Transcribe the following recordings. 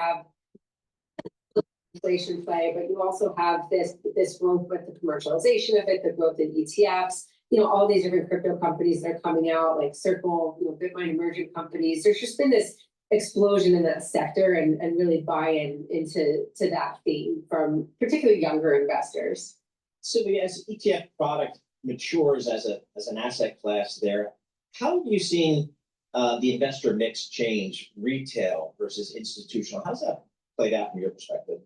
have inflation play, but you also have this growth with the commercialization of it, the growth in ETFs, all these different crypto companies that are coming out, like Circle, Bitcoin emerging companies. There's just been this explosion in that sector and really buy-in into that theme from particularly younger investors. So as ETF product matures as an asset class there, how have you seen the investor mix change, retail versus institutional? How's that played out from your perspective?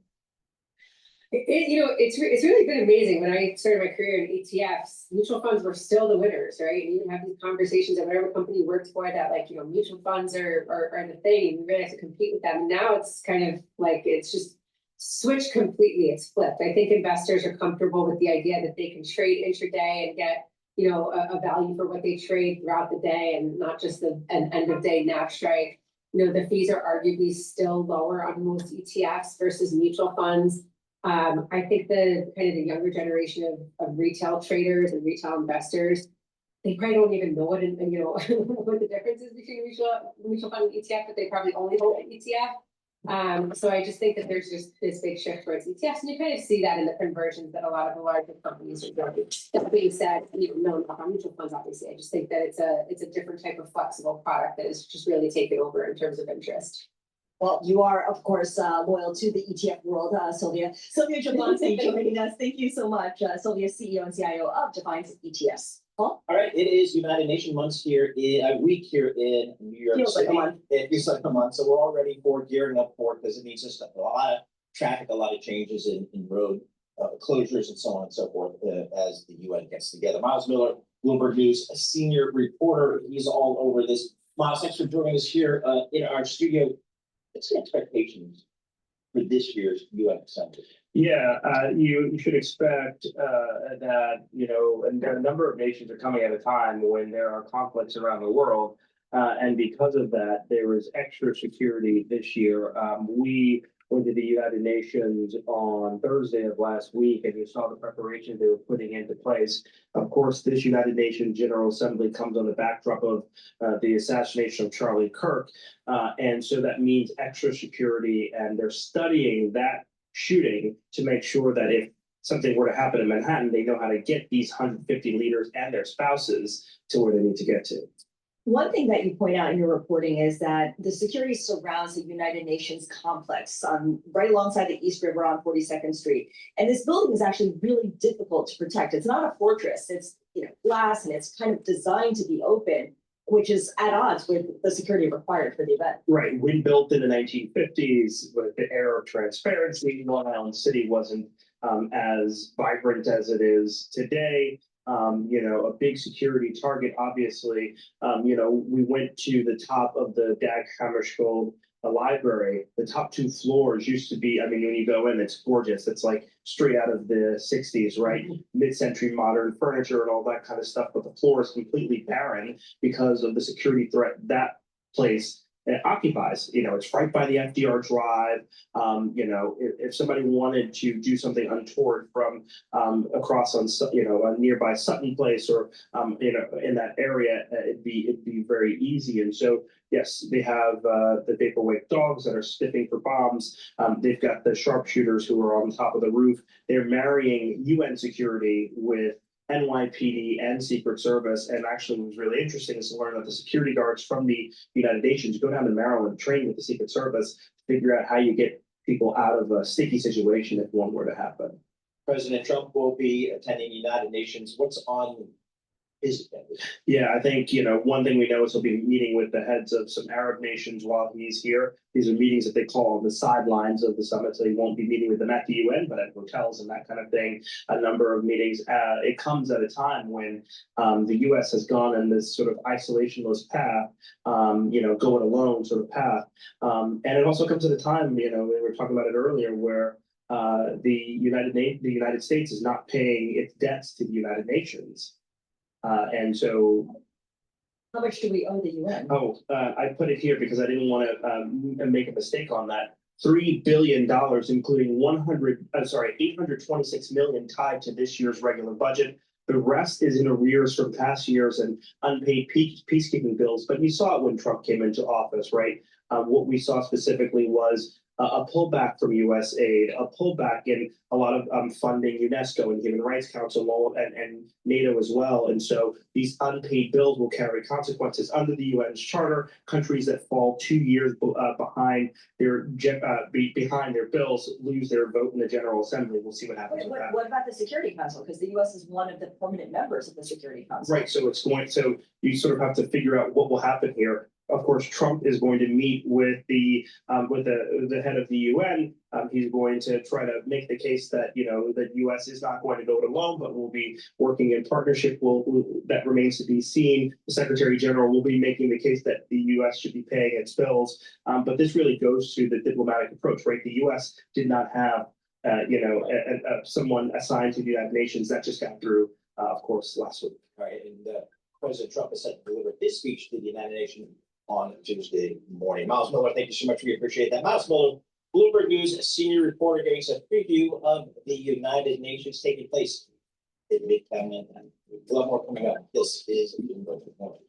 It's really been amazing. When I started my career in ETFs, mutual funds were still the winners, right? And you have these conversations at whatever company you worked for that, mutual funds are the thing, and you really have to compete with them. And now it's kind of like it's just switched completely. It's flipped. I think investors are comfortable with the idea that they can trade intraday and get a value for what they trade throughout the day, and not just an end of day NAV strike. The fees are arguably still lower on most ETFs versus mutual funds. I think the the younger generation of retail traders and retail investors, they probably don't even know what what the difference is between mutual fund and ETF, but they probably only hold an ETF. So I just think that there's just this big shift towards ETFs, and you kind of see that in the conversions that a lot of the larger companies are doing. That being said, no, on mutual funds, obviously, I just think that it's a different type of flexible product that is just really taken over in terms of interest. Well, you are, of course, loyal to the ETF world, Sylvia. Sylvia Jablonski joining us. Thank you so much. Sylvia, CEO and CIO of Defiance ETFs. Paul? All right, it is United Nations months here, a week here in New York Feels City. Like a month. It feels like a month, so we're all ready for gearing up for it, because it means just a lot of traffic, a lot of changes in road closures and so on and so forth as the UN gets together. Miles Miller, Bloomberg News, a senior reporter. He's all over this. Miles, thanks for joining us here in our studio. What's the expectations for this year's UN Assembly? Yeah, you should expect that, and a number of nations are coming at a time when there are conflicts around the world. And because of that, there is extra security this year. We went to the United Nations on Thursday of last week, and you saw the preparations they were putting into place. Of course, this United Nations General Assembly comes on the backdrop of the assassination of Charlie Kirk. And so that means extra security, and they're studying that shooting to make sure that if something were to happen in Manhattan, they know how to get these 150 leaders and their spouses to where they need to get to. One thing that you point out in your reporting is that the security surrounds the United Nations complex right alongside the East River on 42nd Street. And this building is actually really difficult to protect. It's not a fortress. It's glass, and it's kind of designed to be open, which is at odds with the security required for the event. Right. When built in the 1950s with the era of transparency, Long Island City wasn't as vibrant as it is today. A big security target, obviously. We went to the top of the Dag Hammarskjöld library. The top two floors used to be, when you go in, it's gorgeous. It's like straight out of the 60s, right? Mid-century modern furniture and all that kind of stuff. But the floor is completely barren because of the security threat that place occupies. It's right by the FDR Drive. If somebody wanted to do something untoward from across on a nearby Sutton Place or in that area, it'd be very easy. And so yes, they have the vaporwave dogs that are sniffing for bombs. They've got the sharpshooters who are on top of the roof. They're marrying UN security with NYPD and Secret Service. And actually what was really interesting is to learn that the security guards from the United Nations go down to Maryland, train with the Secret Service to figure out how you get people out of a sticky situation if one were to happen. President Trump will be attending the United Nations. What's on his agenda? Yeah, I think, one thing we know is he'll be meeting with the heads of some Arab nations while he's here. These are meetings that they call on the sidelines of the summit, so he won't be meeting with them at the UN, but at hotels and that kind of thing. A number of meetings. It comes at a time when the U.S. has gone in this sort of isolationist path, going alone sort of path. And it also comes at a time, we were talking about it earlier, where the United States is not paying its debts to the United Nations. And so, how much do we owe the UN? I put it here because I didn't want to make a mistake on that. $3 billion, including 826 million tied to this year's regular budget. The rest is in arrears from past years and unpaid peacekeeping bills. But you saw it when Trump came into office, right? What we saw specifically was a pullback from US aid, a pullback in a lot of funding UNESCO and Human Rights Council and NATO as well. And so these unpaid bills will carry consequences under the UN's charter. Countries that fall 2 years behind behind their bills lose their vote in the General Assembly. We'll see what happens with that. What about the Security Council? Because the US is one of the permanent members of the Security Council. Right, so so you sort of have to figure out what will happen here. Of course, Trump is going to meet with the head of the UN. He's going to try to make the case that the U.S. is not going to go it alone, but will be working in partnership. That remains to be seen. The Secretary General will be making the case that the U.S. should be paying its bills. But this really goes to the diplomatic approach, right? The U.S. did not have someone assigned to the United Nations. That just got through, of course, last week. Right, and President Trump is set to deliver his speech to the United Nations on Tuesday morning. Miles Miller, thank you so much. We appreciate that. Miles Miller, Bloomberg News senior reporter, giving us a preview of the United Nations taking place in Midtown Manhattan. We'll have more coming up. This is Bloomberg Report.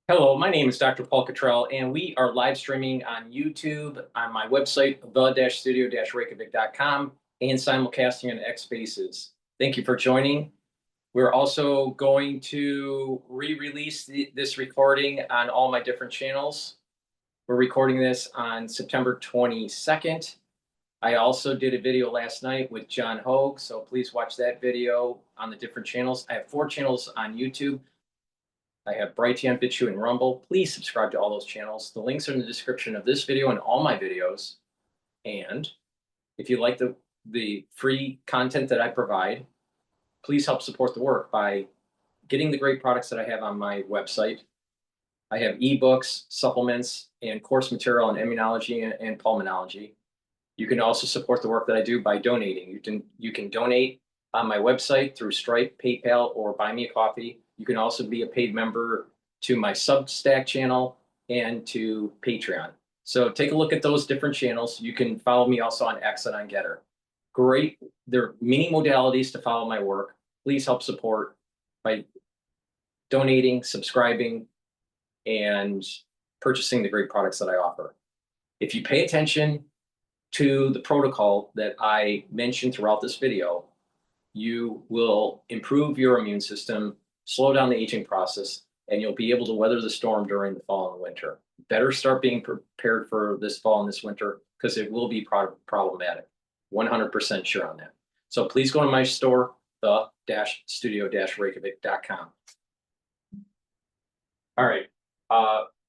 Hello, my name is DrPaulCottrell, and we are live streaming on YouTube, on my website, the-studio-reykjavik.com, and simulcasting on X Spaces. Thank you for joining. We're also going to re-release this recording on all my different channels. We're recording this on September 22nd. I also did a video last night with John Hogue, so please watch that video on the different channels. I have 4 channels on YouTube. I have Brighteon, Bitchute, and Rumble. Please subscribe to all those channels. The links are in the description of this video and all my videos. And if you like the free content that I provide, please help support the work by getting the great products that I have on my website. I have ebooks, supplements, and course material on immunology and pulmonology. You can also support the work that I do by donating. You can donate on my website through Stripe, PayPal, or Buy Me a Coffee. You can also be a paid member to my Substack channel and to Patreon. So take a look at those different channels. You can follow me also on X and on GETTR. Great. There are many modalities to follow my work. Please help support by donating, subscribing, and purchasing the great products that I offer. If you pay attention to the protocol that I mentioned throughout this video, you will improve your immune system, slow down the aging process, and you'll be able to weather the storm during the fall and winter. Better start being prepared for this fall and this winter, because it will be problematic. 100% sure on that. So please go to my store, the-studio-reykjavik.com. All right,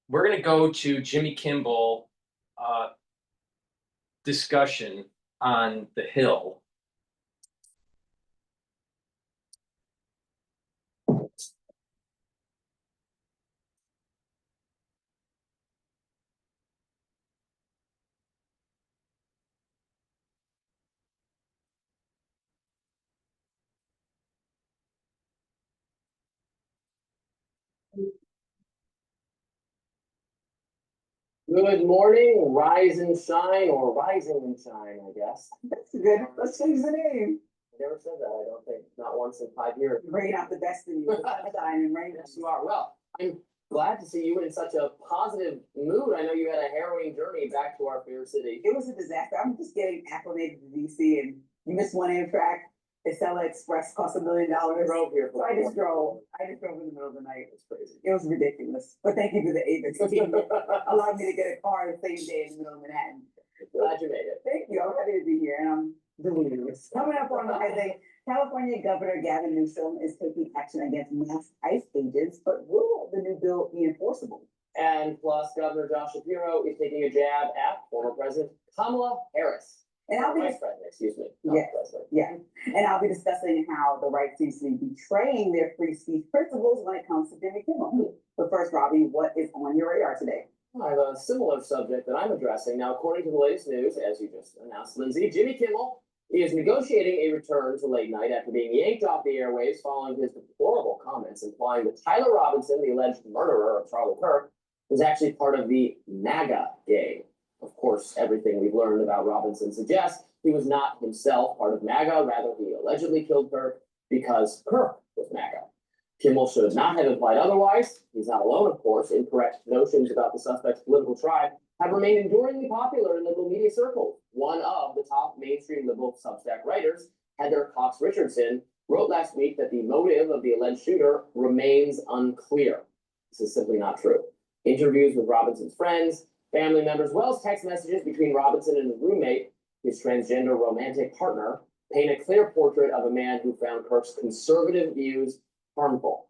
we're going to go to Jimmy Kimmel discussion on the Hill. Good morning, rise and shine, or rising and shine, I guess. That's good. Let's change the name. I never said that, I don't think, not once in 5 years. Bringing out the best in you. Shining right now. Yes, you are. Well, I'm glad to see you in such a positive mood. I know you had a harrowing journey back to our fair city. It was a disaster. I'm just getting acclimated to DC, and you missed one Amtrak. The Acela Express cost $1 million. Drove here So for I just drove in the middle of the night. It's crazy. It was ridiculous. But thank you to the agents. Allowed me to get a car the same day in the middle of Manhattan. Glad you made it. Thank you. I'm happy to be here, and I'm delirious. Coming up on Wednesday, California Governor Gavin Newsom is taking action against mass ICE agents, but will the new bill be enforceable? And plus, Governor Josh Shapiro is taking a jab at former President Kamala Harris. And I'll be Vice President, excuse me. not Yeah. President. Yeah, and I'll be discussing how the right seems to be betraying their free speech principles when it comes to Jimmy Kimmel. But first, Robbie, what is on your radar today? I have a similar subject that I'm addressing. Now, according to the latest news, as you just announced, Lindsay, Jimmy Kimmel is negotiating a return to late night after being yanked off the airwaves following his deplorable comments implying that Tyler Robinson, the alleged murderer of Charlie Kirk, was actually part of the MAGA gang. Of course, everything we've learned about Robinson suggests he was not himself part of MAGA. Rather, he allegedly killed Kirk because Kirk was MAGA. Kimmel should not have implied otherwise. He's not alone, of course. Incorrect notions about the suspect's political tribe have remained enduringly popular in liberal media circles. One of the top mainstream liberal Substack writers, Heather Cox Richardson, wrote last week that the motive of the alleged shooter remains unclear. This is simply not true. Interviews with Robinson's friends, family members, as well as text messages between Robinson and his roommate, his transgender romantic partner, paint a clear portrait of a man who found Kirk's conservative views harmful.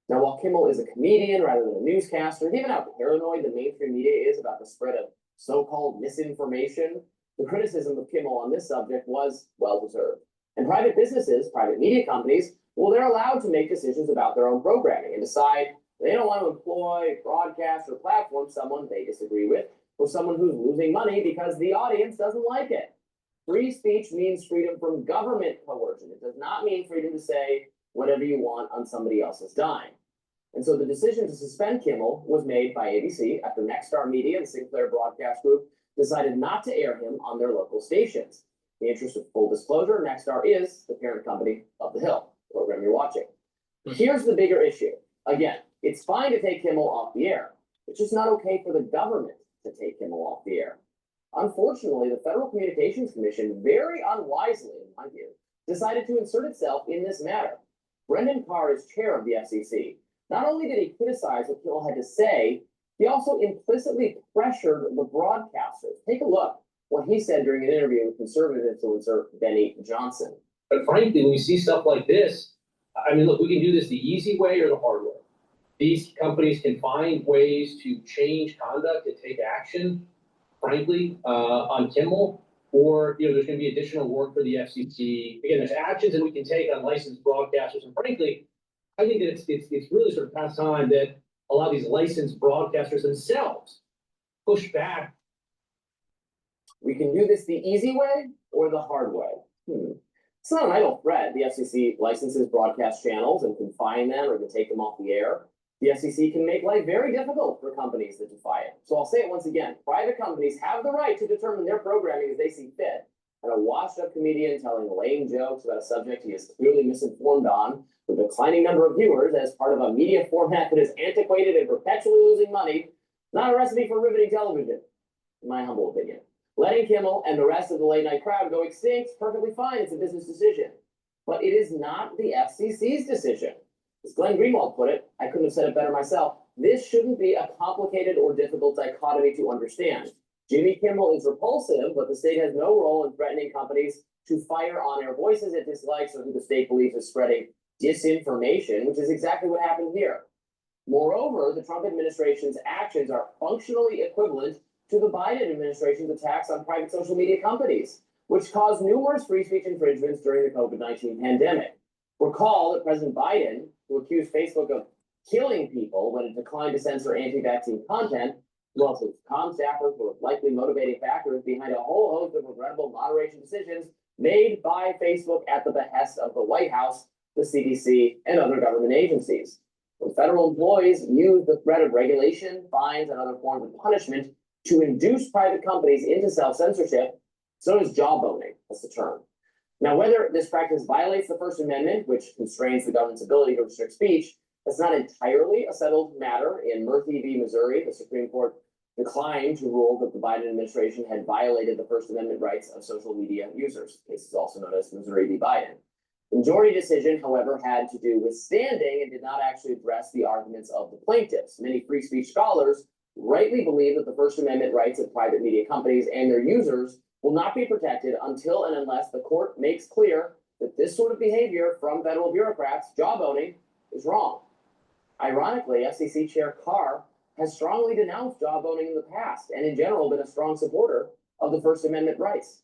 Now, while Kimmel is a comedian rather than a newscaster, given how paranoid the mainstream media is about the spread of so-called misinformation, the criticism of Kimmel on this subject was well-deserved. And private businesses, private media companies, well, they're allowed to make decisions about their own programming and decide they don't want to employ, broadcast, or platform someone they disagree with, or someone who's losing money because the audience doesn't like it. Free speech means freedom from government coercion. It does not mean freedom to say whatever you want on somebody else's dime. And so the decision to suspend Kimmel was made by ABC after Nexstar Media and Sinclair Broadcast Group decided not to air him on their local stations. In the interest of full disclosure, Nexstar is the parent company of The Hill, program you're watching. Here's the bigger issue. Again, it's fine to take Kimmel off the air. It's just not okay for the government to take Kimmel off the air. Unfortunately, the Federal Communications Commission, very unwisely, in my view, decided to insert itself in this matter. Brendan Carr is chair of the FCC. Not only did he criticize what Kimmel had to say, he also implicitly pressured the broadcasters. Take a look what he said during an interview with conservative influencer Benny Johnson. But frankly, when you see stuff like this, I mean, look, we can do this the easy way or the hard way. These companies can find ways to change conduct and take action, frankly, on Kimmel, or, there's going to be additional work for the FCC. Again, there's actions that we can take on licensed broadcasters. And frankly, I think that it's really sort of past time that a lot of these licensed broadcasters themselves push back. We can do this the easy way or the hard way. It's not an idle threat. The FCC licenses broadcast channels and can fine them or can take them off the air. The FCC can make life very difficult for companies that defy it. So I'll say it once again. Private companies have the right to determine their programming as they see fit. And a washed-up comedian telling lame jokes about a subject he is clearly misinformed on, with a declining number of viewers as part of a media format that is antiquated and perpetually losing money, not a recipe for riveting television, in my humble opinion. Letting Kimmel and the rest of the late-night crowd go extinct, perfectly fine. It's a business decision. But it is not the FCC's decision. As Glenn Greenwald put it, I couldn't have said it better myself, this shouldn't be a complicated or difficult dichotomy to understand. Jimmy Kimmel is repulsive, but the state has no role in threatening companies to fire on-air voices it dislikes or who the state believes is spreading disinformation, which is exactly what happened here. Moreover, the Trump administration's actions are functionally equivalent to the Biden administration's attacks on private social media companies, which caused numerous free speech infringements during the COVID-19 pandemic. Recall that President Biden, who accused Facebook of killing people when it declined to censor anti-vaccine content, well, his comm staffers were likely motivating factors behind a whole host of regrettable moderation decisions made by Facebook at the behest of the White House, the CDC, and other government agencies. When federal employees use the threat of regulation, fines, and other forms of punishment to induce private companies into self-censorship, so does jawboning, that's the term. Now, whether this practice violates the First Amendment, which constrains the government's ability to restrict speech, That's not entirely a settled matter. In Murphy v. Missouri, the Supreme Court declined to rule that the Biden administration had violated the First Amendment rights of social media users. The case is also known as Missouri v. Biden. The majority decision, however, had to do with standing and did not actually address the arguments of the plaintiffs. Many free speech scholars rightly believe that the First Amendment rights of private media companies and their users will not be protected until and unless the court makes clear that this sort of behavior from federal bureaucrats, job owning, is wrong. Ironically, FCC Chair Carr has strongly denounced job owning in the past and in general been a strong supporter of the First Amendment rights.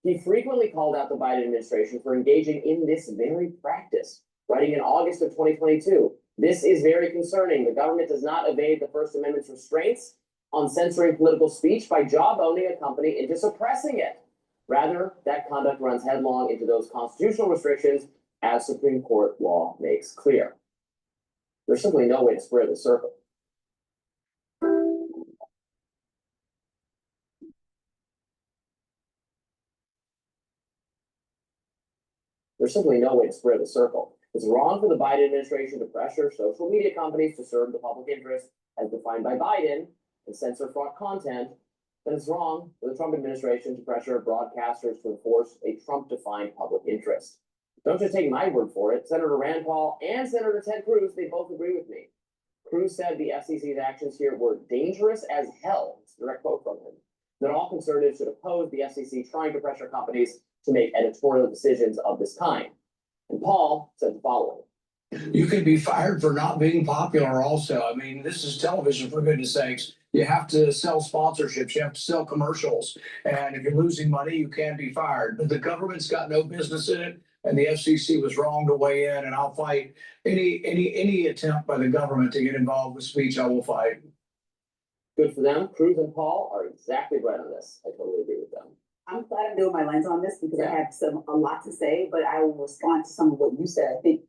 He frequently called out the Biden administration for engaging in this very practice, writing in August of 2022, "This is very concerning. The government does not evade the First Amendment's restraints on censoring political speech by job owning a company into suppressing it. Rather, that conduct runs headlong into those constitutional restrictions, as Supreme Court law makes clear." There's simply no way to square the circle. There's simply no way to square the circle. It's wrong for the Biden administration to pressure social media companies to serve the public interest as defined by Biden and censor fraught content. Then it's wrong for the Trump administration to pressure broadcasters to enforce a Trump-defined public interest. Don't just take my word for it. Senator Rand Paul and Senator Ted Cruz, they both agree with me. Cruz said the FCC's actions here were dangerous as hell. It's a direct quote from him. That all conservatives should oppose the FCC trying to pressure companies to make editorial decisions of this kind. And Paul said the following. You can be fired for not being popular also. I mean, this is television, for goodness sakes. You have to sell sponsorships, you have to sell commercials. And if you're losing money, you can be fired. But the government's got no business in it. And the FCC was wrong to weigh in. And I'll fight any attempt by the government to get involved with speech. I will fight. Good for them. Cruz and Paul are exactly right on this. I totally agree with them. I'm glad I'm doing my lens on this because I Yeah. have a lot to say, but I will respond to some of what you said. I think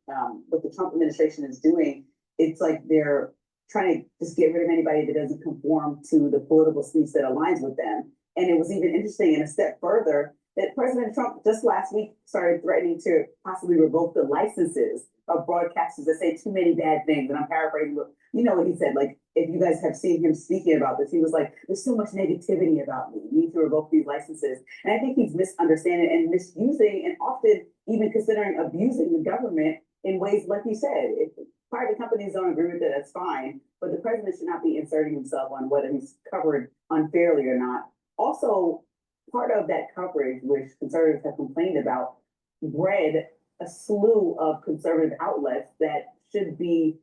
what the Trump administration is doing, it's like they're trying to just get rid of anybody that doesn't conform to the political speech that aligns with them. And it was even interesting in a step further that President Trump just last week started threatening to possibly revoke the licenses of broadcasters that say too many bad things. And I'm paraphrasing, but you know what he said, like, if you guys have seen him speaking about this, he was like, there's so much negativity about me. You need to revoke these licenses. And I think he's misunderstanding and misusing and often even considering abusing the government in ways, like you said, if private companies don't agree with it, that's fine. But the president should not be inserting himself on whether he's covered unfairly or not. Also, part of that coverage, which conservatives have complained about, bred a slew of conservative outlets that should be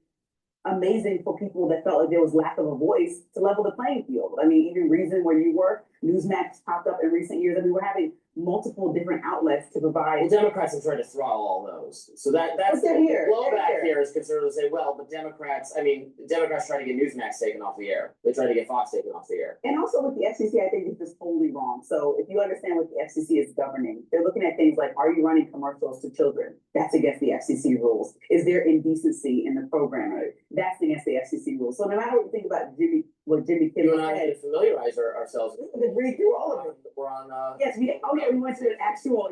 amazing for people that felt like there was lack of a voice to level the playing field. I mean, even Reason, where you work, Newsmax popped up in recent years. I mean, we're having multiple different outlets to provide. Well, Democrats have tried to throttle all those. So that's But they're here. blowback here is conservatives say, well, but Democrats try to get Newsmax taken off the air. They try to get Fox taken off the air. And also with the FCC, I think it's just totally wrong. So if you understand what the FCC is governing, they're looking at things like, are you running commercials to children? That's against the FCC rules. Is there indecency in the programming? That's against the FCC rules. So no matter what you think about Jimmy You Kimmel and I had to familiarize ourselves. to read through all of it. We're on, Yes, we went to an actual,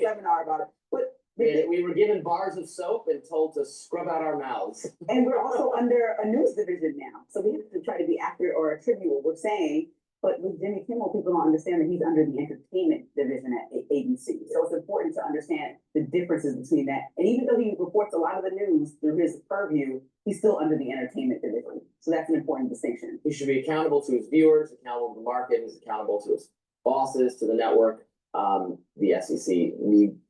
seminar about it. But we were given bars of soap and told to scrub out our mouths. and we're also under a news division now. So we have to try to be accurate or attribute what we're saying. But with Jimmy Kimmel, people don't understand that he's under the entertainment division at ABC. So it's important to understand the differences between that. And even though he reports a lot of the news through his purview, he's still under the entertainment division. So that's an important distinction. He should be accountable to his viewers, accountable to the market, he's accountable to his bosses, to the network. The SEC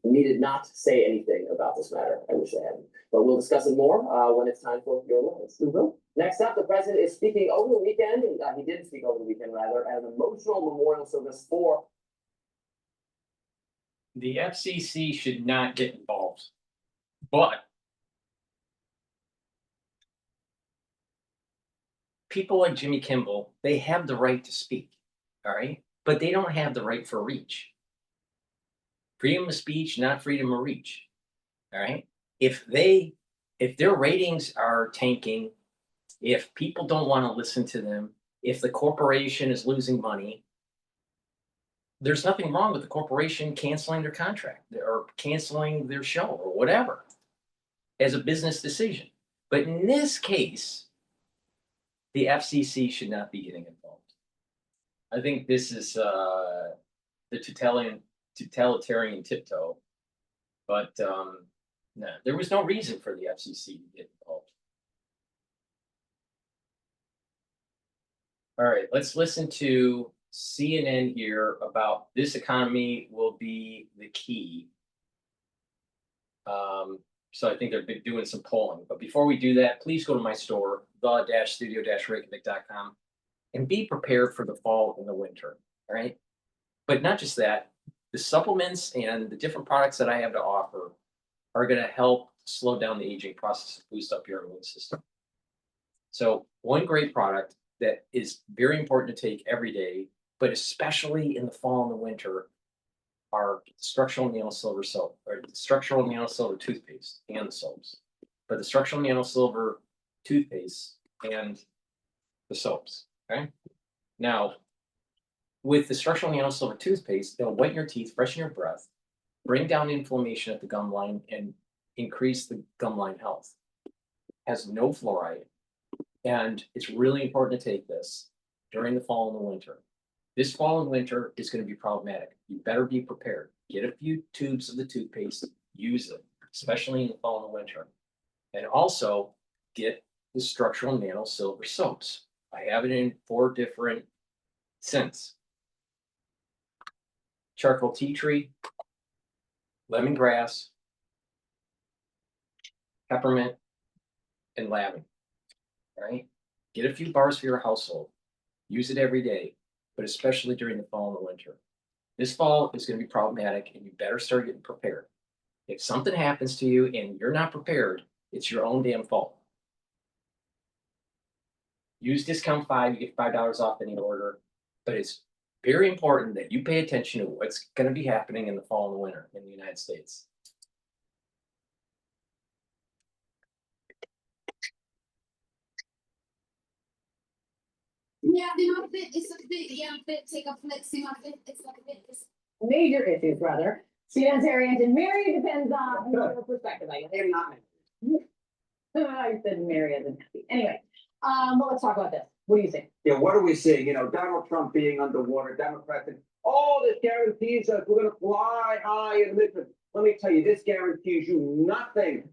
needed not say anything about this matter. I wish they hadn't. But we'll discuss it more when it's time for your lens. We will. Next up, the president is speaking over the weekend. He did speak over the weekend, rather, at an emotional memorial service for. The FCC should not get involved, but people like Jimmy Kimmel, they have the right to speak, all right? But they don't have the right for reach. Freedom of speech, not freedom of reach, all right? If their ratings are tanking, if people don't want to listen to them, if the corporation is losing money, there's nothing wrong with the corporation canceling their contract or canceling their show or whatever as a business decision. But in this case, the FCC should not be getting involved. I think this is the totalitarian tiptoe. But no, there was no reason for the FCC to get involved. All right, let's listen to CNN here about this economy will be the key. So I think they're doing some polling. But before we do that, please go to my store, the-studio-reykjavik.com, and be prepared for the fall and the winter. All right. But not just that, the supplements and the different products that I have to offer are going to help slow down the aging process and boost up your immune system. So one great product that is very important to take every day, but especially in the fall and the winter, are structural nanosilver soap, or structural nanosilver toothpaste and the soaps. But the structural nanosilver toothpaste and the soaps. Okay. Now, with the structural nanosilver toothpaste, they'll whiten your teeth, freshen your breath, bring down inflammation at the gum line, and increase the gum line health. Has no fluoride, and it's really important to take this during the fall and the winter. This fall and winter is going to be problematic. You better be prepared. Get a few tubes of the toothpaste, use it, especially in the fall and the winter. And also get the structural nanosilver soaps. I have it in 4 different scents: charcoal tea tree, lemongrass, peppermint, and lavender. All right. Get a few bars for your household. Use it every day, but especially during the fall and the winter. This fall is going to be problematic, and you better start getting prepared. If something happens to you and you're not prepared, it's your own damn fault. Use discount 5, you get $5 off any order, but it's very important that you pay attention to what's going to be happening in the fall and the winter in the United States. Yeah, it's a bit, yeah, take a flexing of it, it's like a bit, Major issues, rather. Students, Arians, and Mary depends on your perspective, I guess. They're not. I said Mary as in happy. Anyway, well, let's talk about this. What do you think? Yeah, what are we seeing? You know, Donald Trump being underwater, Democrats, and all this guarantees us we're gonna fly high in the midterm. Let me tell you, this guarantees you nothing,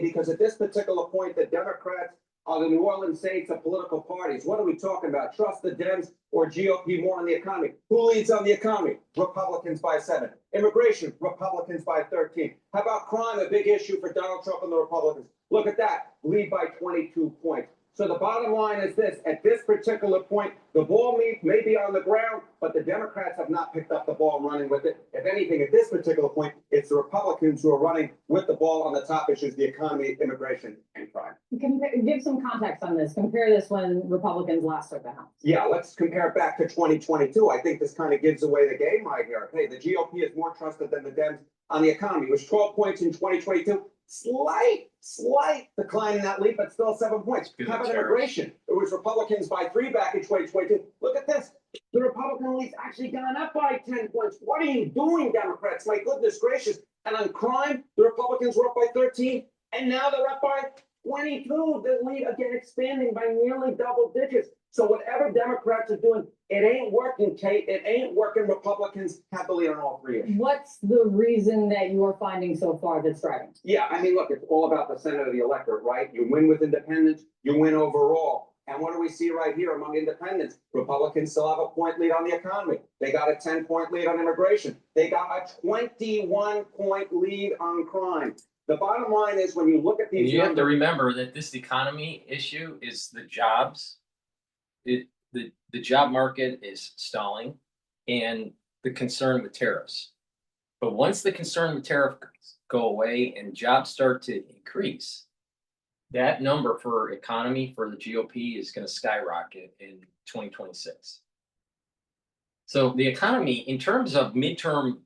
because at this particular point, the Democrats are the New Orleans Saints of political parties. What are we talking about? Trust the Dems or GOP more on the economy? Who leads on the economy? Republicans by 7. Immigration, Republicans by 13. How about crime? A big issue for Donald Trump and the Republicans. Look at that, lead by 22 points. So the bottom line is this: at this particular point, the ball may be on the ground, but the Democrats have not picked up the ball and running with it. If anything, at this particular point, it's the Republicans who are running with the ball on the top issues: the economy, immigration, and crime. Give some context on this. Compare this when Republicans last took the House. Yeah, let's compare it back to 2022. I think this kind of gives away the game right here. Hey, the GOP is more trusted than the Dems on the economy. It was 12 points in 2022. Slight decline in that lead, but still 7 points. How about immigration? It was Republicans by 3 back in 2022. Look at this. The Republican lead's actually gone up by 10 points. What are you doing, Democrats? My goodness gracious. And on crime, the Republicans were up by 13, and now they're up by 22. The lead again expanding by nearly double digits. So whatever Democrats are doing, it ain't working, Kate. It ain't working. Republicans have the lead on all 3 issues. What's the reason that you're finding so far that's driving? Yeah, I mean, look, it's all about the center of the electorate, right? You win with independents, you win overall. And what do we see right here among independents? Republicans still have a point lead on the economy. They got a 10-point lead on immigration. They got a 21-point lead on crime. The bottom line is, when you look at these, you have to remember that this economy issue is the jobs. The job market is stalling, and the concern with tariffs. But once the concern with tariffs go away and jobs start to increase, that number for economy for the GOP is going to skyrocket in 2026. So the economy, in terms of midterm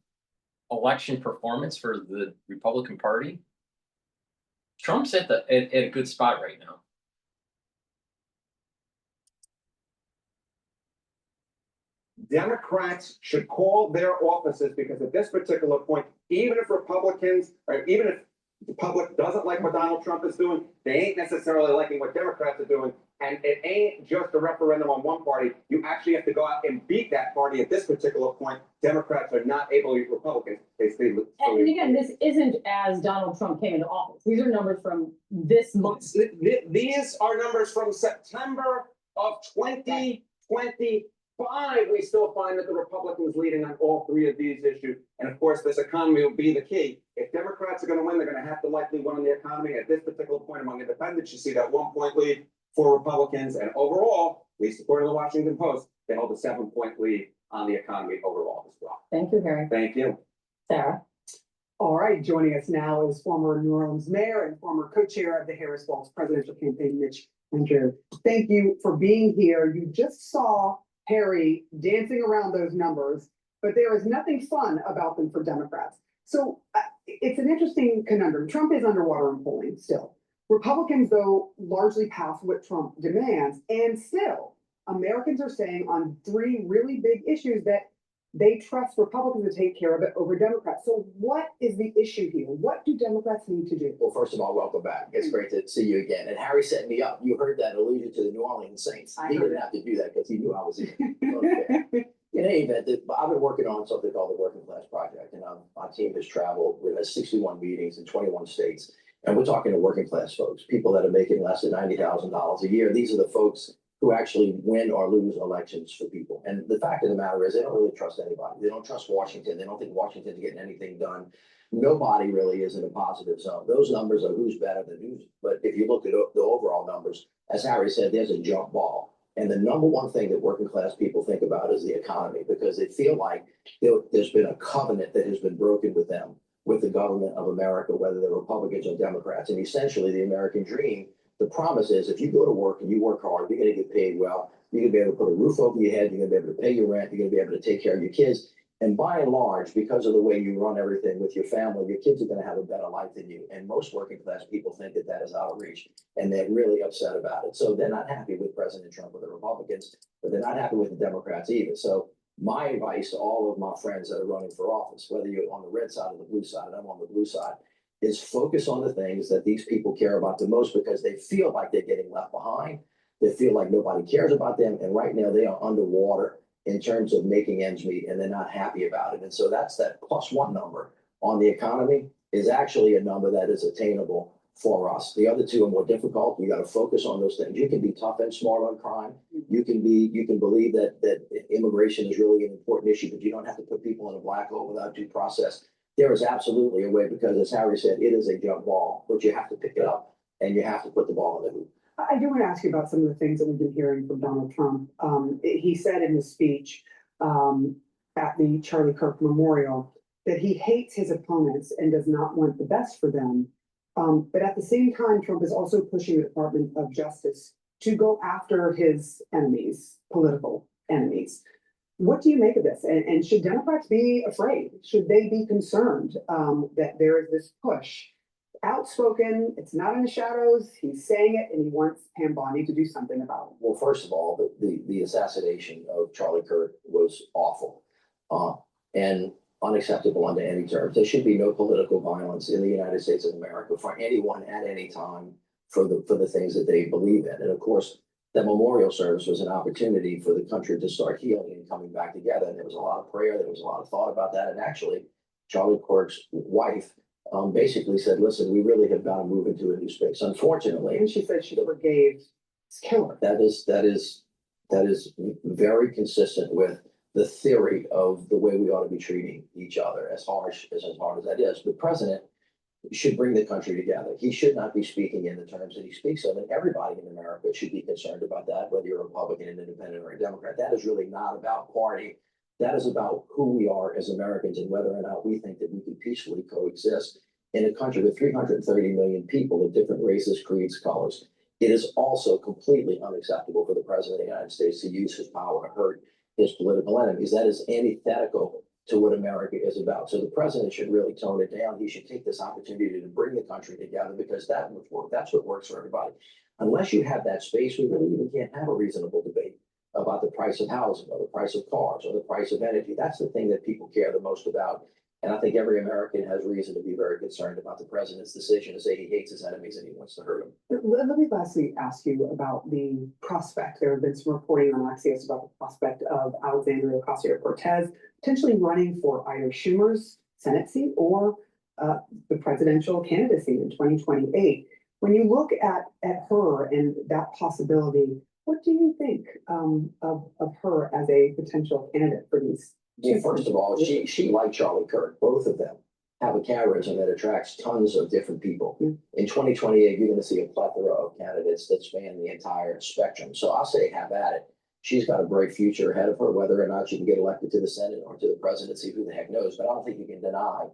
election performance for the Republican Party, Trump's at a good spot right now. Democrats should call their offices, because at this particular point, even if Republicans, or even if the public doesn't like what Donald Trump is doing. They ain't necessarily liking what Democrats are doing. And it ain't just a referendum on one party. You actually have to go out and beat that party at this particular point. Democrats are not able to beat Republicans. They stay. And again, this isn't as Donald Trump came into office. These are numbers from this month. These are numbers from September of 2025. We still find that the Republicans leading on all three of these issues. And of course, this economy will be the key. If Democrats are going to win, they're going to have to likely win on the economy. At this particular point among independents, you see that 1-point lead for Republicans. And overall, at least according to the Washington Post, they hold a 7-point lead on the economy overall as well. Thank you, Harry. Thank you. Sarah. All right, joining us now is former New Orleans mayor and former co-chair of the Harris Walz presidential campaign, Mitch Andrew. Thank you for being here. You just saw Harry dancing around those numbers, but there is nothing fun about them for Democrats. So it's an interesting conundrum. Trump is underwater in polling still. Republicans, though, largely pass what Trump demands, and still Americans are saying on three really big issues that they trust Republicans to take care of it over Democrats. So what is the issue here? What do Democrats need to do? Well, first of all, welcome back. It's great to see you again. And Harry set me up. You heard that allusion to the New Orleans Saints. He didn't have to do that because he knew I was here. In any event, I've been working on something called the Working Class Project, and my team has traveled. We've had 61 meetings in 21 states, and we're talking to working class folks, people that are making less than $90,000 a year. These are the folks who actually win or lose elections for people. And the fact of the matter is they don't really trust anybody. They don't trust Washington. They don't think Washington's getting anything done. Nobody really is in a positive zone. Those numbers are who's better than who's. But if you look at the overall numbers, as Harry said, there's a jump ball. And the number one thing that working class people think about is the economy, because they feel like there's been a covenant that has been broken with them, with the government of America, whether they're Republicans or Democrats. And essentially the American dream, the promise is if you go to work and you work hard, you're going to get paid well. You're going to be able to put a roof over your head. You're going to be able to pay your rent. You're going to be able to take care of your kids. And by and large, because of the way you run everything with your family, your kids are going to have a better life than you. And most working class people think that that is out of reach, and they're really upset about it. So they're not happy with President Trump or the Republicans, but they're not happy with the Democrats either. So my advice to all of my friends that are running for office, whether you're on the red side or the blue side, and I'm on the blue side, is focus on the things that these people care about the most, because they feel like they're getting left behind. They feel like nobody cares about them. And right now they are underwater in terms of making ends meet, and they're not happy about it. And so that's that +1 number on the economy is actually a number that is attainable for us. The other two are more difficult. You got to focus on those things. You can be tough and smart on crime. You can believe that immigration is really an important issue, but you don't have to put people in a black hole without due process. There is absolutely a way, because as Harry said, it is a jump ball, but you have to pick it up and you have to put the ball in the hoop. I do want to ask you about some of the things that we've been hearing from Donald Trump. He said in his speech at the Charlie Kirk Memorial that he hates his opponents and does not want the best for them. But at the same time, Trump is also pushing the Department of Justice to go after his enemies, political enemies. What do you make of this? And should Democrats be afraid? Should they be concerned that there is this push? Outspoken, it's not in the shadows, he's saying it, and he wants Pam Bondi to do something about it. Well, first of all, the assassination of Charlie Kirk was awful and unacceptable under any terms. There should be no political violence in the United States of America for anyone at any time for the things that they believe in. And of course, the memorial service was an opportunity for the country to start healing and coming back together. And there was a lot of prayer, there was a lot of thought about that. And actually, Charlie Kirk's wife basically said, listen, we really have got to move into a new space. Unfortunately. And she said she forgave his killer. That is very consistent with the theory of the way we ought to be treating each other, as hard as that is. The president should bring the country together. He should not be speaking in the terms that he speaks of, and everybody in America should be concerned about that, whether you're a Republican, an Independent, or a Democrat. That is really not about party. That is about who we are as Americans and whether or not we think that we can peacefully coexist in a country with 330 million people of different races, creeds, colors. It is also completely unacceptable for the president of the United States to use his power to hurt his political enemies. That is antithetical to what America is about. So the president should really tone it down. He should take this opportunity to bring the country together, because that's what works for everybody. Unless you have that space, we really even can't have a reasonable debate about the price of housing or the price of cars or the price of energy. That's the thing that people care the most about. And I think every American has reason to be very concerned about the president's decision to say he hates his enemies and he wants to hurt them. Let me lastly ask you about the prospect. There have been some reporting on Axios about the prospect of Alexandria Ocasio-Cortez potentially running for either Schumer's Senate seat or the presidential candidacy in 2028. When you look at her and that possibility, what do you think of her as a potential candidate for these? Well, first of all, she like Charlie Kirk, both of them have a charisma that attracts tons of different people. In 2028, you're going to see a plethora of candidates that span the entire spectrum. So I'll say have at it. She's got a bright future ahead of her, whether or not she can get elected to the Senate or to the presidency, who the heck knows. But I don't think you can deny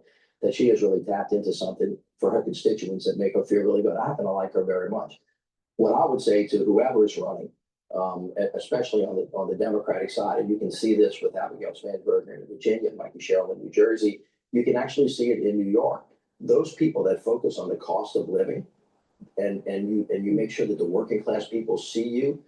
that she has really tapped into something for her constituents that make her feel really good. I happen to like her very much. What I would say to whoever is running, especially on the Democratic side, and you can see this with Abigail Spanberger in Virginia, Mikey Sherrill in New Jersey. You can actually see it in New York. Those people that focus on the cost of living, and you make sure that the working class people see you,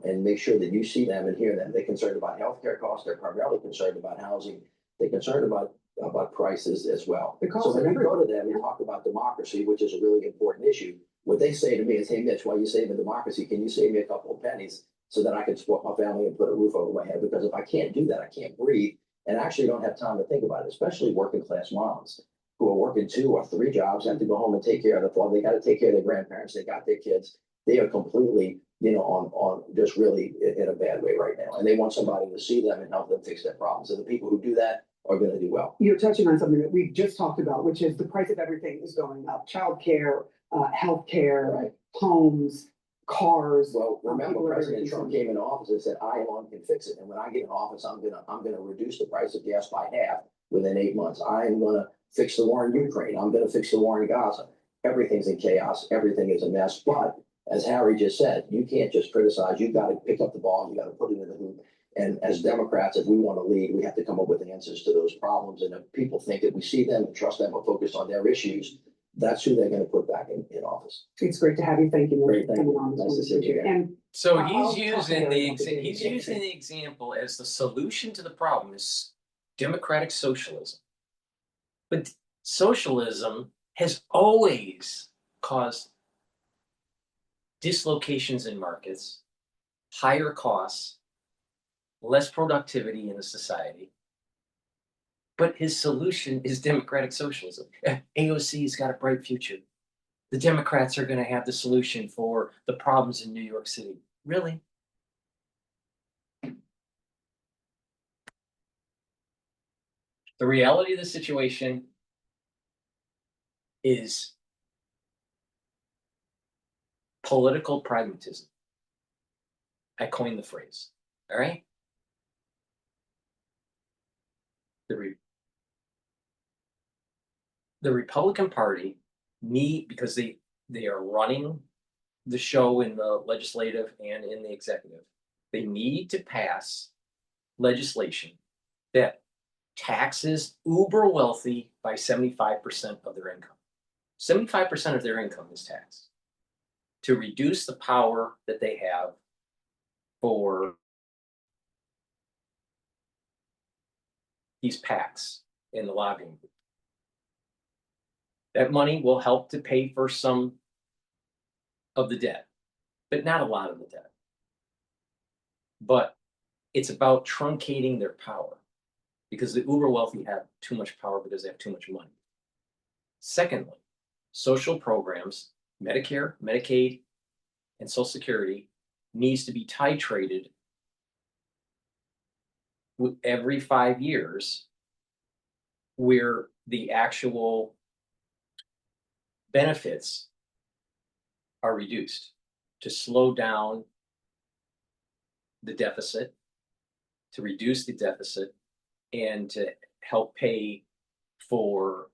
and make sure that you see them and hear them. They're concerned about healthcare costs. They're primarily concerned about housing. They're concerned about prices as well. So when you go to them and talk about democracy, which is a really important issue, what they say to me is, hey, Mitch, while you're saving democracy, can you save me a couple of pennies so that I can support my family and put a roof over my head? Because if I can't do that, I can't breathe and actually don't have time to think about it, especially working class moms who are working 2 or 3 jobs, have to go home and take care of the father. They got to take care of their grandparents. They got their kids. They are completely, on just really in a bad way right now. And they want somebody to see them and help them fix their problems. And the people who do that are going to do well. You're touching on something that we just talked about, which is the price of everything is going up. Childcare, healthcare, Right. Homes, cars. Well, remember, President Trump came into office and said, I alone can fix it. And when I get in office, I'm gonna reduce the price of gas by half within 8 months. I am gonna fix the war in Ukraine. I'm gonna fix the war in Gaza. Everything's in chaos. Everything is a mess. But as Harry just said, you can't just criticize. You've got to pick up the ball. You got to put it in the hoop. And as Democrats, if we want to lead, we have to come up with answers to those problems. And if people think that we see them and trust them or focus on their issues, that's who they're going to put back in office. It's great to have you. Thank you. Great, thank you. On this Nice to one. see you again. And So I'll he's talk to using Harry the about the he's GETTR. using the example as the solution to the problem is democratic socialism. But socialism has always caused dislocations in markets, higher costs, less productivity in the society. But his solution is democratic socialism. AOC's got a bright future. The Democrats are going to have the solution for the problems in New York City. Really? The reality of the situation is political pragmatism. I coined the phrase. All right? The Republican Party because they are running the show in the legislative and in the executive. They need to pass legislation that taxes uber wealthy by 75% of their income. 75% of their income is taxed to reduce the power that they have for these PACs in the lobbying group. That money will help to pay for some of the debt, but not a lot of the debt. But it's about truncating their power because the uber wealthy have too much power because they have too much money. Secondly, social programs, Medicare, Medicaid, and Social Security needs to be titrated every 5 years where the actual benefits are reduced to slow down the deficit, to reduce the deficit, and to help pay for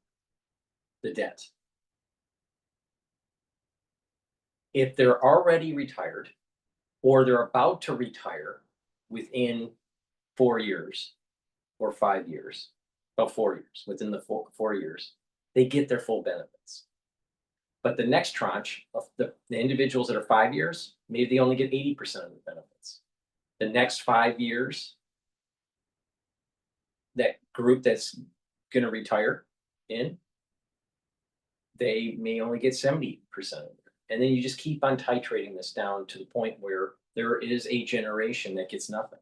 the debt. If they're already retired or they're about to retire within 4 years or 5 years, about 4 years, within the 4 years, they get their full benefits. But the next tranche of the individuals that are 5 years, maybe they only get 80% of the benefits. The next 5 years, that group that's gonna retire in, they may only get 70% of it. And then you just keep on titrating this down to the point where there is a generation that gets nothing.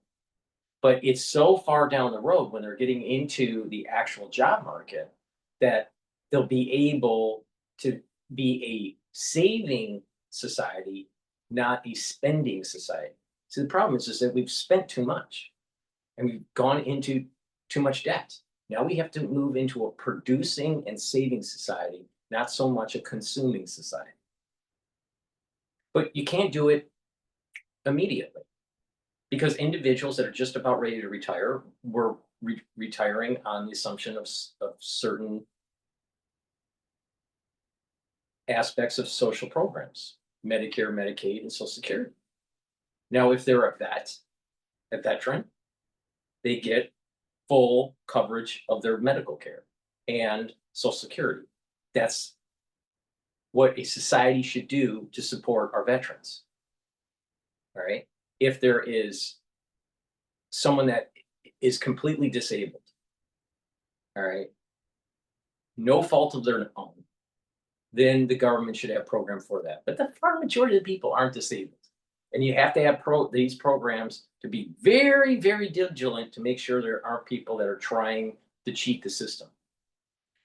But it's so far down the road when they're getting into the actual job market that they'll be able to be a saving society, not a spending society. So the problem is that we've spent too much and we've gone into too much debt. Now we have to move into a producing and saving society, not so much a consuming society. But you can't do it immediately because individuals that are just about ready to retire were retiring on the assumption of certain aspects of social programs, Medicare, Medicaid, and Social Security. Now, if they're a veteran, they get full coverage of their medical care and Social Security. That's what a society should do to support our veterans. All right. If there is someone that is completely disabled, all right, no fault of their own, then the government should have a program for that. But the far majority of the people aren't disabled. And you have to have these programs to be very, very vigilant to make sure there aren't people that are trying to cheat the system.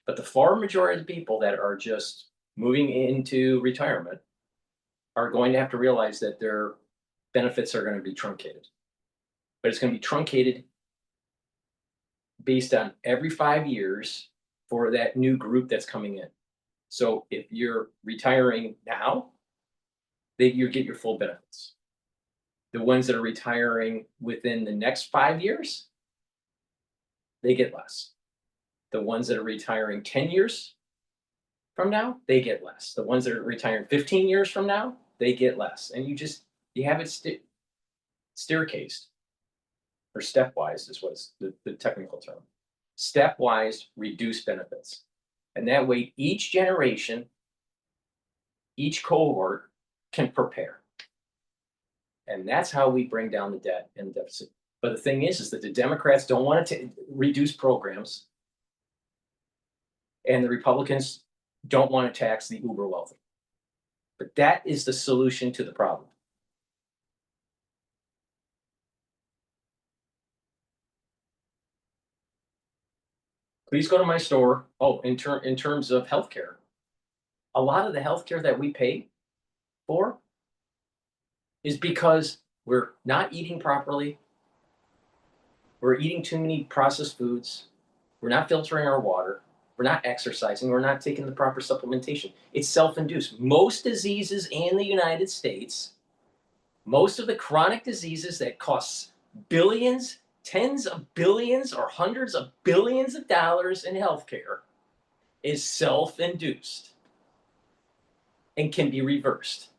But the far majority of the people that are just moving into retirement are going to have to realize that their benefits are going to be truncated. But it's going to be truncated based on every 5 years for that new group that's coming in. So if you're retiring now, you get your full benefits. The ones that are retiring within the next 5 years, they get less. The ones that are retiring 10 years from now, they get less. The ones that are retiring 15 years from now, they get less. And you have it staircased, or stepwise is what's the technical term. Stepwise reduced benefits. And that way, each generation, each cohort can prepare. And that's how we bring down the debt and the deficit. But the thing is that the Democrats don't want to reduce programs, and the Republicans don't want to tax the uber wealthy. But that is the solution to the problem. Please go to my store. Oh, in terms of healthcare, a lot of the healthcare that we pay for is because we're not eating properly. We're eating too many processed foods. We're not filtering our water. We're not exercising. We're not taking the proper supplementation. It's self-induced. Most diseases in the United States, most of the chronic diseases that cost billions, tens of billions, or hundreds of billions of dollars in healthcare is self-induced and can be reversed.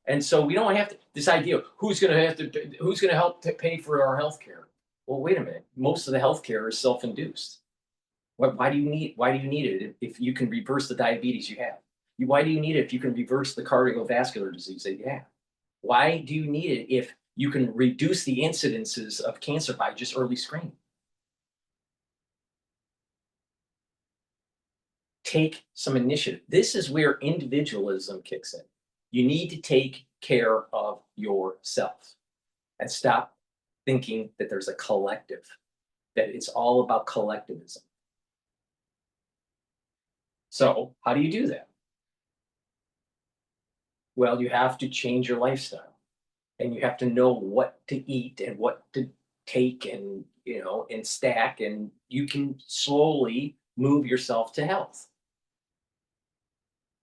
And so we don't have to, this idea of who's going to help to pay for our healthcare. Well, wait a minute. Most of the healthcare is self-induced. Why do you need it if you can reverse the diabetes you have? Why do you need it if you can reverse the cardiovascular disease that you have? Why do you need it if you can reduce the incidences of cancer by just early screening? Take some initiative. This is where individualism kicks in. You need to take care of yourself and stop thinking that there's a collective, that it's all about collectivism. So how do you do that? Well, you have to change your lifestyle, and you have to know what to eat and what to take and, and stack, and you can slowly move yourself to health.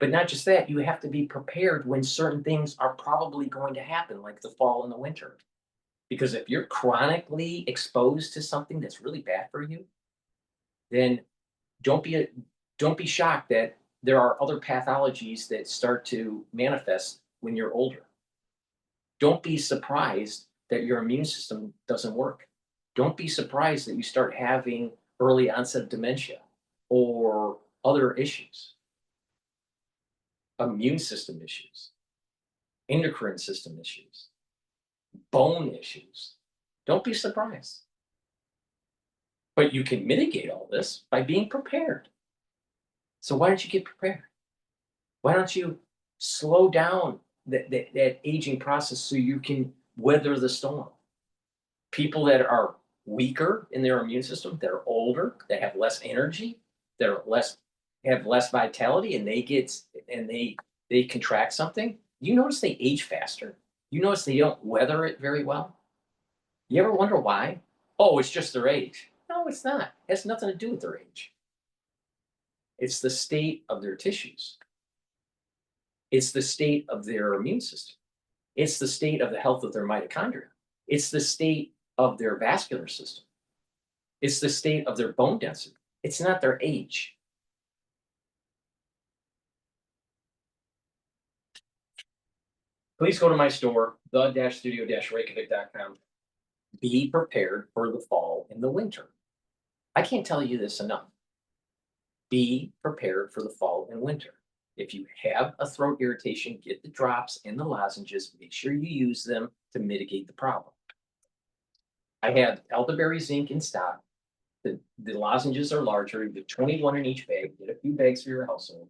But not just that, you have to be prepared when certain things are probably going to happen, like the fall and the winter. Because if you're chronically exposed to something that's really bad for you, then don't be shocked that there are other pathologies that start to manifest when you're older. Don't be surprised that your immune system doesn't work. Don't be surprised that you start having early onset dementia or other issues. Immune system issues, endocrine system issues, bone issues. Don't be surprised. But you can mitigate all this by being prepared. So why don't you get prepared? Why don't you slow down that aging process so you can weather the storm? People that are weaker in their immune system, that are older, that have less energy, that are have less vitality, and they contract something, you notice they age faster. You notice they don't weather it very well. You ever wonder why? Oh, it's just their age. No, it's not. It has nothing to do with their age. It's the state of their tissues. It's the state of their immune system. It's the state of the health of their mitochondria. It's the state of their vascular system. It's the state of their bone density. It's not their age. Please go to my store, the-studio-reykjavik.com. Be prepared for the fall and the winter. I can't tell you this enough. Be prepared for the fall and winter. If you have a throat irritation, get the drops and the lozenges. Make sure you use them to mitigate the problem. I have elderberry zinc in stock. The lozenges are larger, the 21 in each bag. Get a few bags for your household.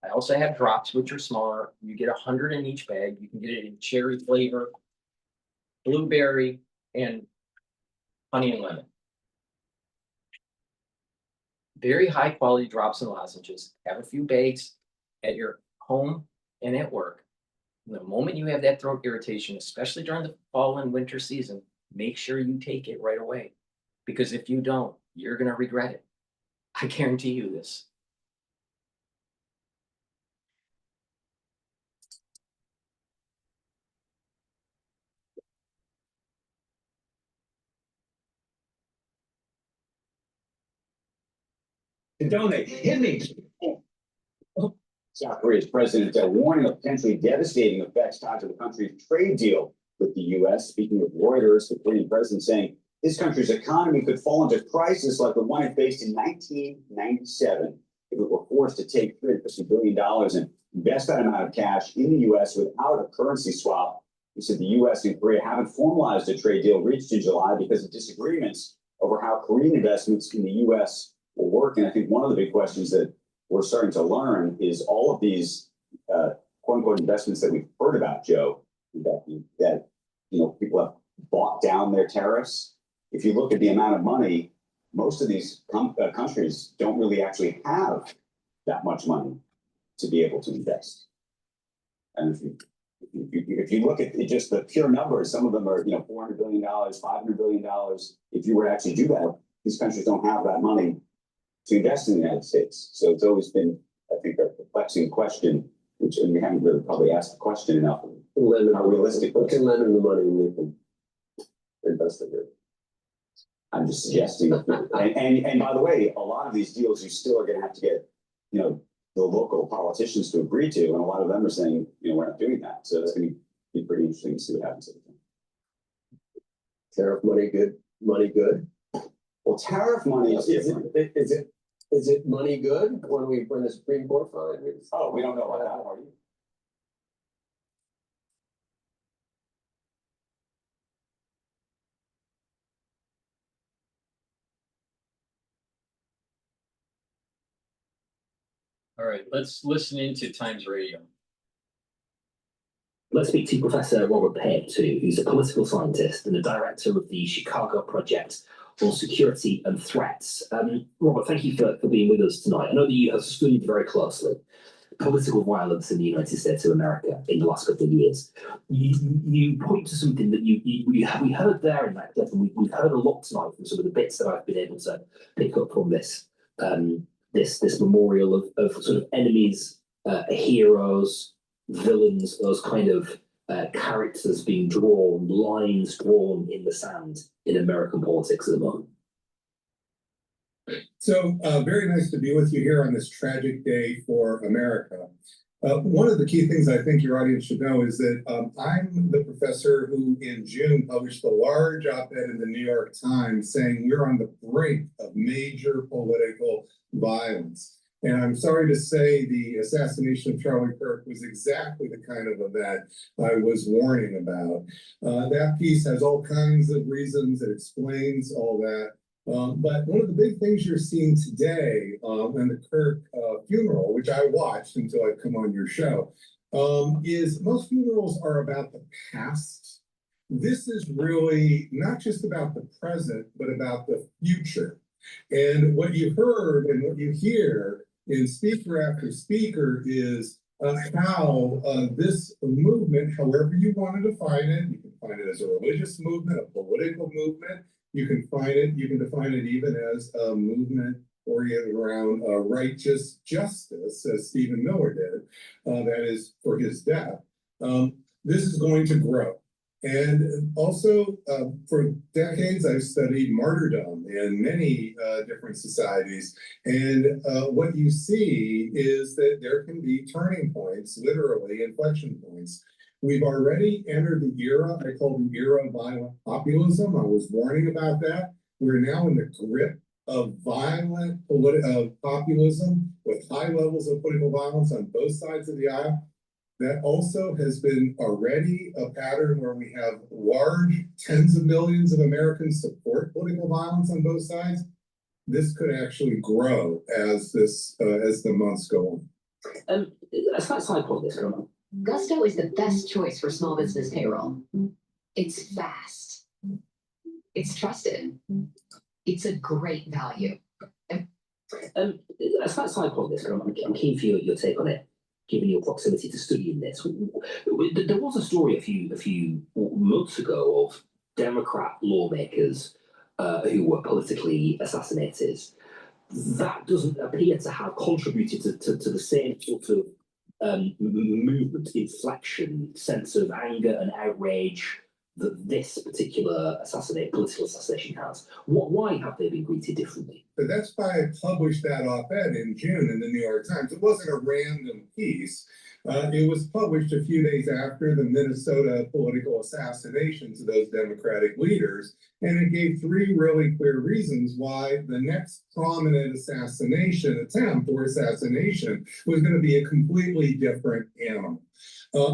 I also have drops, which are smaller. You get 100 in each bag. You can get it in cherry flavor, blueberry, and honey and lemon. Very high quality drops and lozenges. Have a few bags at your home and at work. And the moment you have that throat irritation, especially during the fall and winter season, make sure you take it right away. Because if you don't, you're going to regret it. I guarantee you this. To donate, hit me. South Korea's president warning of potentially devastating effects tied to the country's trade deal with the U.S. Speaking with Reuters, the Korean president saying his country's economy could fall into crisis like the one it faced in 1997 if it were forced to take $350 billion and invest that amount of cash in the U.S. without a currency swap. He said the U.S. and Korea haven't formalized a trade deal reached in July because of disagreements over how Korean investments in the U.S. will work. And I think one of the big questions that we're starting to learn is all of these quote unquote investments that we've heard about, Joe, that people have bought down their tariffs. If you look at the amount of money, most of these countries don't really actually have that much money to be able to invest. And if you look at just the pure numbers, some of them are $400 billion, $500 billion. If you were to actually do that, these countries don't have that money to invest in the United States. So it's always been, I think, a perplexing question, which and we haven't really probably asked the question enough. How realistic? We can lend them the money and they can invest in it. I'm just suggesting. and by the way, a lot of these deals you still are going to have to get, the local politicians to agree to, and a lot of them are saying, we're not doing that. So it's going to be pretty interesting to see what happens. Tariff money good? Money good? Well, tariff money is different. Is it money good when the Supreme Court finds? Oh, we don't know about that, are you? All right, let's listen into Times Radio. Let's speak to Professor Robert Ph.D, who's a political scientist and the director of the Chicago Project on Security and Threats. Robert, thank you for being with us tonight. I know that you have studied very closely political violence in the United States of America in the last couple of years. You point to something that we heard there in that clip, and we've heard a lot tonight from some of the bits that I've been able to pick up from this this memorial of sort of enemies, heroes, villains, those kind of characters being drawn, lines drawn in the sand in American politics at the moment. So very nice to be with you here on this tragic day for America. One of the key things I think your audience should know is that I'm the professor who in June published a large op-ed in the New York Times saying we're on the brink of major political violence. And I'm sorry to say the assassination of Charlie Kirk was exactly the kind of event I was warning about. That piece has all kinds of reasons. It explains all that. But one of the big things you're seeing today in the Kirk funeral, which I watched until I come on your show, is most funerals are about the past. This is really not just about the present, but about the future. And what you heard and what you hear in speaker after speaker is how this movement, however you want to define it, you can find it as a religious movement, a political movement, you can define it even as a movement oriented around righteous justice, as Stephen Miller did, that is for his death. This is going to grow. And also, for decades, I've studied martyrdom in many different societies. And what you see is that there can be turning points, literally inflection points. We've already entered the era, I call the era of violent populism. I was warning about that. We're now in the grip of violent populism with high levels of political violence on both sides of the aisle. That also has been already a pattern where we have large tens of millions of Americans support political violence on both sides. This could actually grow as the months go on. A side point this, Gusto is the best choice for small business payroll. It's fast. It's trusted. It's a great value. A side point this, I'm keen for your take on it, given your proximity to studying this. There was a story a few months ago of Democrat lawmakers who were politically assassinated. That doesn't appear to have contributed to the same sort of movement, inflection, sense of anger and outrage that this particular political assassination has. Why have they been greeted differently? But that's why I published that op-ed in June in the New York Times. It wasn't a random piece. It was published a few days after the Minnesota political assassinations of those Democratic leaders. And it gave three really clear reasons why the next prominent assassination attempt or assassination was going to be a completely different animal.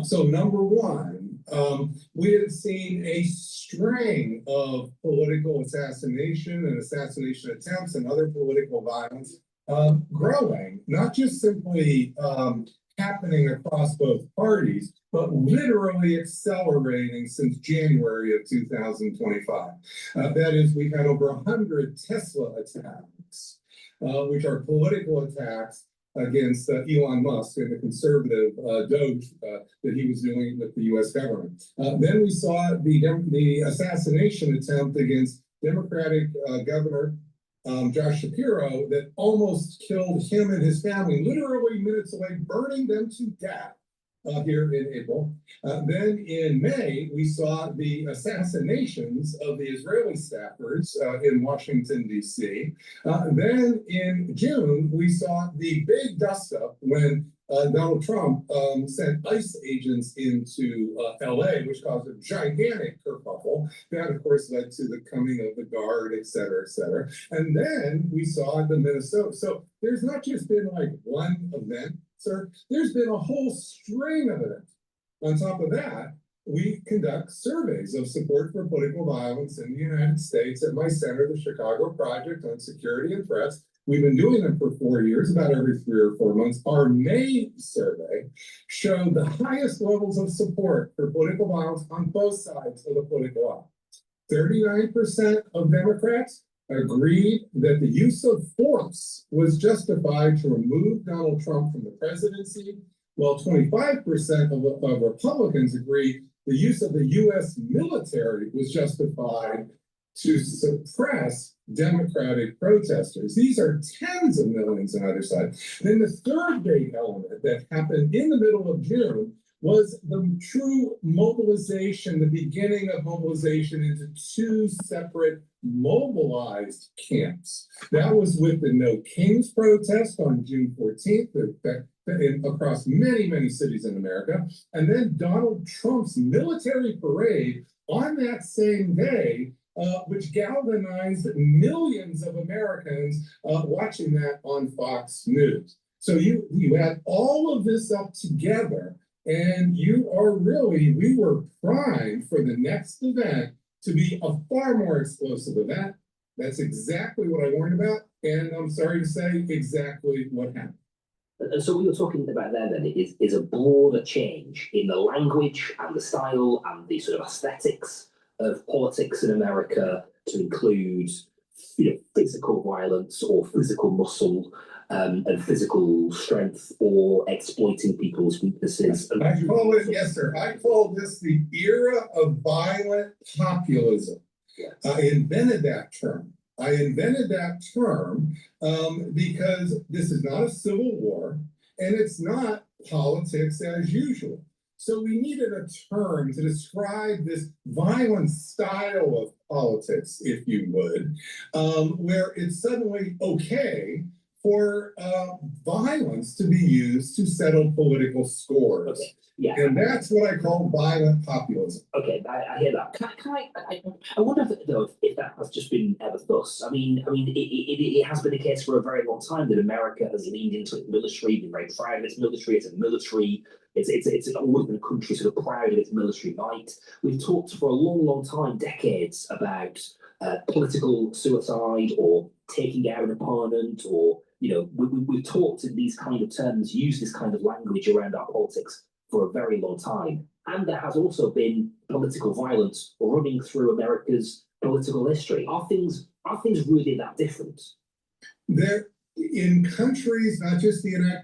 So number one, we had seen a string of political assassination and assassination attempts and other political violence growing, not just simply happening across both parties, but literally accelerating since January of 2025. That is, we've had over 100 Tesla attacks, which are political attacks against Elon Musk and the conservative Doge that he was doing with the U.S. government. Then we saw the assassination attempt against Democratic Governor Josh Shapiro that almost killed him and his family, literally minutes away, burning them to death here in April. Then in May, we saw the assassinations of the Israeli staffers in Washington, D.C. Then in June, we saw the big dust-up when Donald Trump sent ICE agents into LA, which caused a gigantic kerfuffle. That, of course, led to the coming of the guard, et cetera, et cetera. And then we saw the Minnesota. So there's not just been like one event, sir. There's been a whole string of events. On top of that, we conduct surveys of support for political violence in the United States at my center, the Chicago Project on Security and Threats. We've been doing them for 4 years, about every 3 or 4 months. Our May survey showed the highest levels of support for political violence on both sides of the political aisle. 39% of Democrats agreed that the use of force was justified to remove Donald Trump from the presidency, while 25% of Republicans agreed the use of the U.S. military was justified to suppress Democratic protesters. These are tens of millions on either side. Then the third big element that happened in the middle of June was the true mobilization, the beginning of mobilization into two separate mobilized camps. That was with the No Kings protest on June 14th, across many, many cities in America. And then Donald Trump's military parade on that same day, which galvanized millions of Americans watching that on Fox News. So you add all of this up together, and we were primed for the next event to be a far more explosive event, That's exactly what I warned about, and I'm sorry to say, exactly what happened. And so what you're talking about there then is a broader change in the language and the style and the sort of aesthetics of politics in America to include, you know, physical violence or physical muscle, and physical strength, or exploiting people's weaknesses. I call it, yes, sir. I call this the era of violent populism. Yes. I invented that term. Because this is not a civil war and it's not politics as usual. So we needed a term to describe this violent style of politics, if you would, where it's suddenly okay for violence to be used to settle political scores. Okay. Yeah. And that's what I call violent populism. Okay, I hear that. I wonder if that has just been ever thus. I mean, it has been the case for a very long time that America has leaned into its military, been very proud of its military. It's a military. It's always been a country sort of proud of its military might. We've talked for a long time, decades, about political suicide or taking out an opponent, or we've talked in these kind of terms, used this kind of language around our politics for a very long time. And there has also been political violence running through America's political history. Are things really that different? There, in countries, not just the United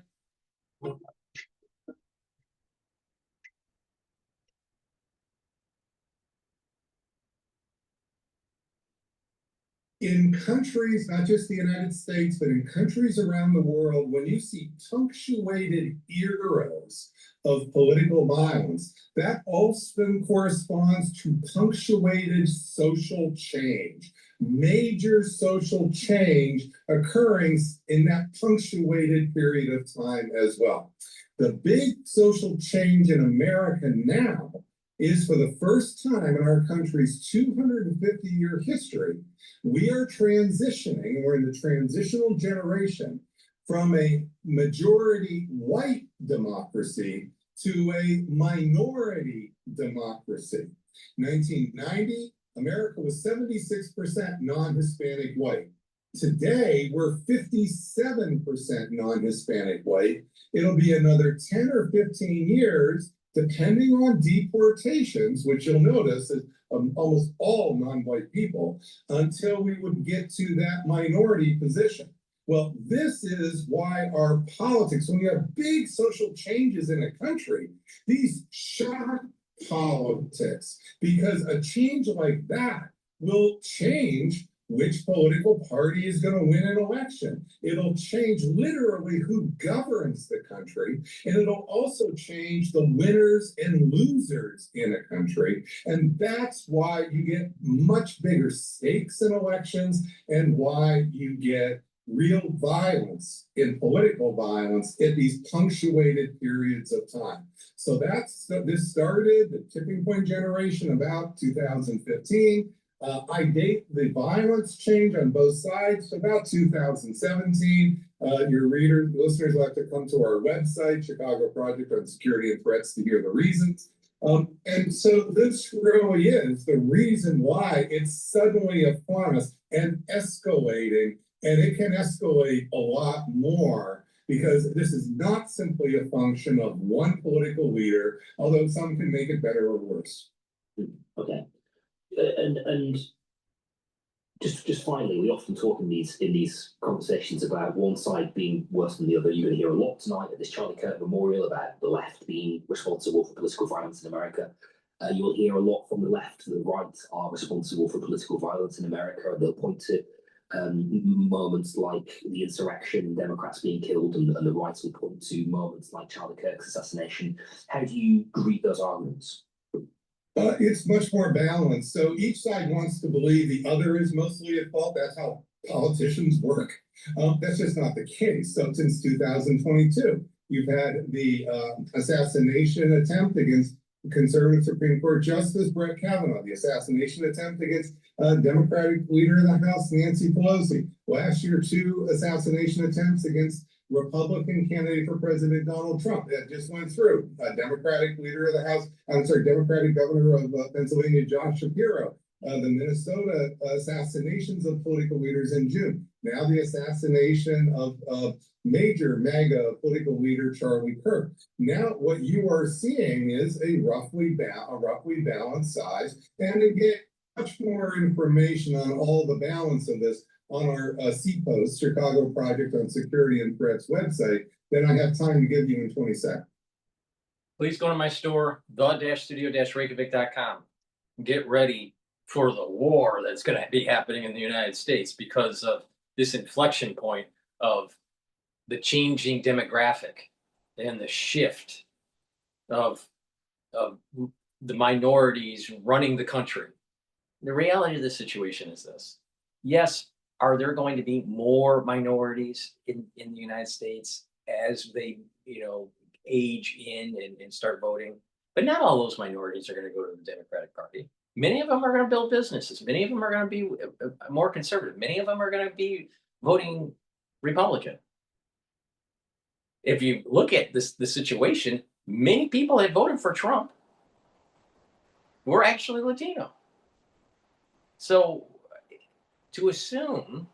in countries, not just the United States, but in countries around the world, when you see punctuated eras of political violence, that often corresponds to punctuated social change, major social change occurring in that punctuated period of time as well. The big social change in America now is, for the first time in our country's 250-year history, we are transitioning, we're in the transitional generation from a majority white democracy to a minority democracy. 1990, America was 76% non-Hispanic white. Today, we're 57% non-Hispanic white. It'll be another 10 or 15 years, depending on deportations, which you'll notice is almost all non-white people, until we would get to that minority position. Well, this is why our politics, when you have big social changes in a country, these shock politics, because a change like that will change which political party is going to win an election. It'll change literally who governs the country, and it'll also change the winners and losers in a country. And that's why you get much bigger stakes in elections, and why you get real violence in political violence at these punctuated periods of time. So this started the tipping point generation about 2015. I date the violence change on both sides about 2017. Your listeners will have to come to our website, Chicago Project on Security and Threats, to hear the reasons. And so this really is the reason why it's suddenly upon us and escalating, and it can escalate a lot more, because this is not simply a function of one political leader, although some can make it better or worse. Okay. And just finally, we often talk in these conversations about one side being worse than the other. You're going to hear a lot tonight at this Charlie Kirk Memorial about the left being responsible for political violence in America. You'll hear a lot from the left. The right are responsible for political violence in America, and they'll point to moments like the insurrection, Democrats being killed, and the right will point to moments like Charlie Kirk's assassination. How do you greet those arguments? It's much more balanced. So each side wants to believe the other is mostly at fault. That's how politicians work. That's just not the case. So since 2022, you've had the assassination attempt against conservative Supreme Court Justice Brett Kavanaugh, the assassination attempt against Democratic leader of the House, Nancy Pelosi. Last year, 2 assassination attempts against Republican candidate for President Donald Trump. That just went through. Democratic leader of the House, Democratic governor of Pennsylvania, Josh Shapiro, the Minnesota assassinations of political leaders in June. Now the assassination of major mega political leader Charlie Kirk. Now what you are seeing is a roughly balanced size. And to get much more information on all the balance of this on our CPOST, Chicago Project on Security and Threats website, then I have time to give you in 20 seconds. Please go to my store, the-studio-reykjavik.com. Get ready for the war that's going to be happening in the United States because of this inflection point of the changing demographic and the shift of the minorities running the country. The reality of the situation is this. Yes, are there going to be more minorities in the United States as they, age in and start voting? But not all those minorities are going to go to the Democratic Party. Many of them are going to build businesses. Many of them are going to be more conservative. Many of them are going to be voting Republican. If you look at the situation, many people that voted for Trump were actually Latino. So to assume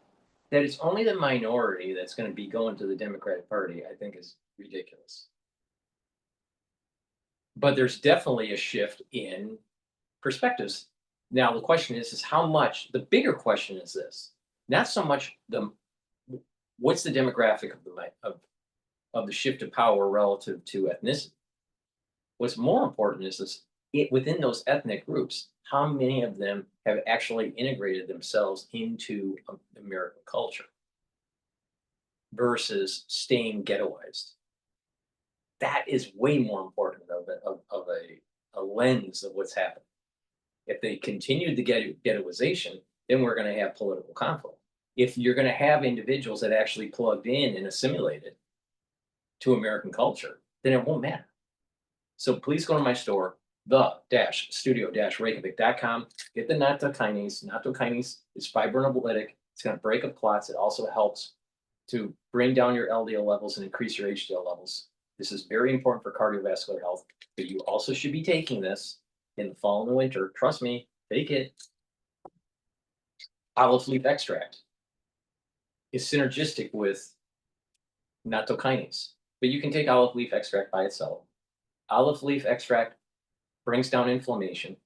that it's only the minority that's going to be going to the Democratic Party, I think is ridiculous. But there's definitely a shift in perspectives. Now, the question is how much, the bigger question is this, not so much what's the demographic of the shift of power relative to ethnicity. What's more important is this, within those ethnic groups, how many of them have actually integrated themselves into American culture versus staying ghettoized. That is way more important of a lens of what's happening. If they continue the ghettoization, then we're going to have political conflict. If you're going to have individuals that actually plugged in and assimilated to American culture, then it won't matter. So please go to my store, the-studio-reykjavik.com. Get the nattokinase. Nattokinase is fibrinolytic. It's going to break up clots. It also helps to bring down your LDL levels and increase your HDL levels. This is very important for cardiovascular health, but you also should be taking this in the fall and the winter. Trust me, take it. Olive leaf extract is synergistic with nattokinase, but you can take olive leaf extract by itself. Olive leaf extract brings down inflammation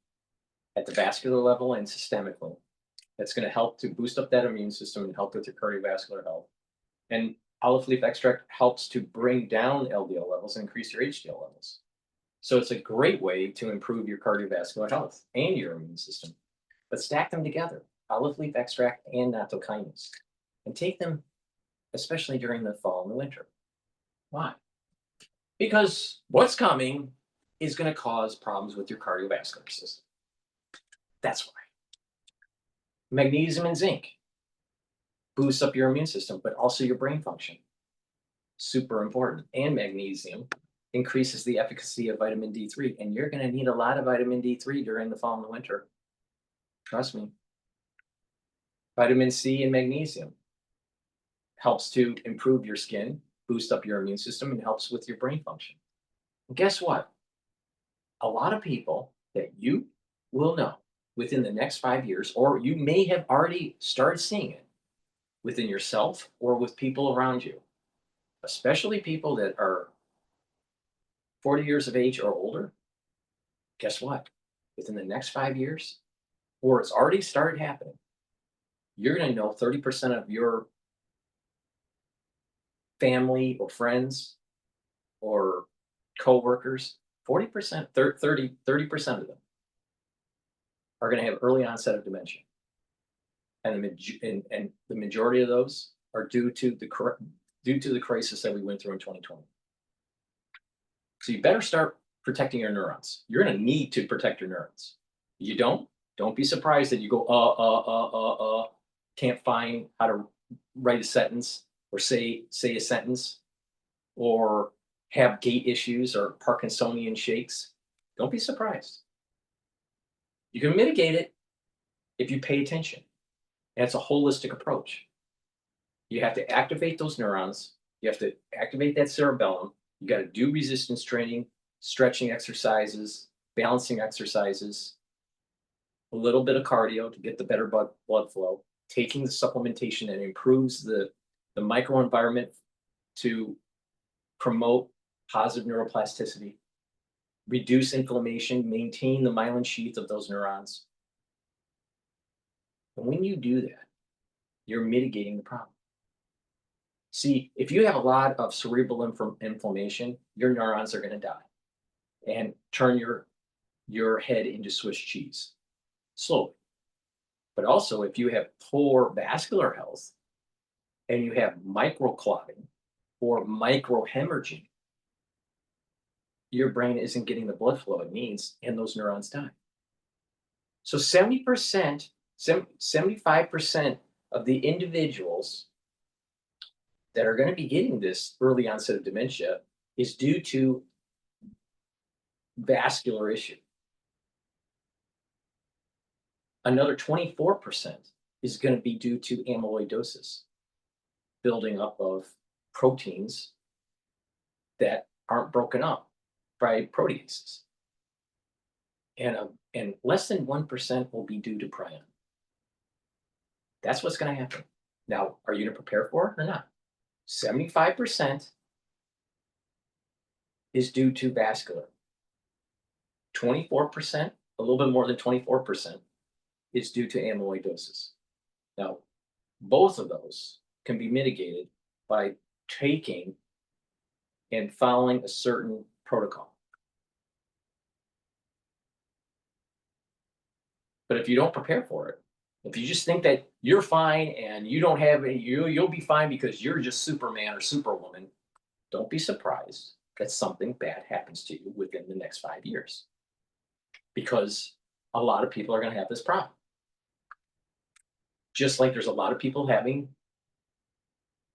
at the vascular level and systemically. That's going to help to boost up that immune system and help with your cardiovascular health. And olive leaf extract helps to bring down LDL levels and increase your HDL levels. So it's a great way to improve your cardiovascular health and your immune system. But stack them together, olive leaf extract and nattokinase, and take them especially during the fall and the winter. Why? Because what's coming is going to cause problems with your cardiovascular system. That's why. Magnesium and zinc boosts up your immune system, but also your brain function. Super important. And magnesium increases the efficacy of vitamin D3, and you're going to need a lot of vitamin D3 during the fall and the winter. Trust me. Vitamin C and magnesium helps to improve your skin, boost up your immune system, and helps with your brain function. And guess what? A lot of people that you will know within the next 5 years, or you may have already started seeing it within yourself or with people around you, especially people that are 40 years of age or older. Guess what? Within the next 5 years, or it's already started happening, you're going to know 30% of your family or friends or coworkers, 40%, 30% of them are going to have early onset of dementia. And the majority of those are due to the crisis that we went through in 2020. So you better start protecting your neurons. You're going to need to protect your neurons. You don't be surprised that you go, can't find how to write a sentence or say a sentence, or have gait issues or Parkinsonian shakes. Don't be surprised. You can mitigate it if you pay attention. And it's a holistic approach. You have to activate those neurons. You have to activate that cerebellum. You got to do resistance training, stretching exercises, balancing exercises, a little bit of cardio to get the better blood flow, taking the supplementation that improves the microenvironment to promote positive neuroplasticity, reduce inflammation, maintain the myelin sheath of those neurons. And when you do that, you're mitigating the problem. See, if you have a lot of cerebral inflammation, your neurons are going to die and turn your head into Swiss cheese slowly. But also, if you have poor vascular health and you have microclotting or microhemorrhaging, your brain isn't getting the blood flow it needs, and those neurons die. So 70%, 75% of the individuals that are going to be getting this early onset of dementia is due to vascular issue. Another 24% is going to be due to amyloidosis, building up of proteins that aren't broken up by proteases. And less than 1% will be due to prion. That's what's going to happen. Now, are you going to prepare for it or not? 75% is due to vascular. 24%, a little bit more than 24%, is due to amyloidosis. Now, both of those can be mitigated by taking and following a certain protocol. But if you don't prepare for it, if you just think that you're fine and you don't have any, you'll be fine because you're just Superman or Superwoman, don't be surprised that something bad happens to you within the next 5 years. Because a lot of people are going to have this problem. Just like there's a lot of people having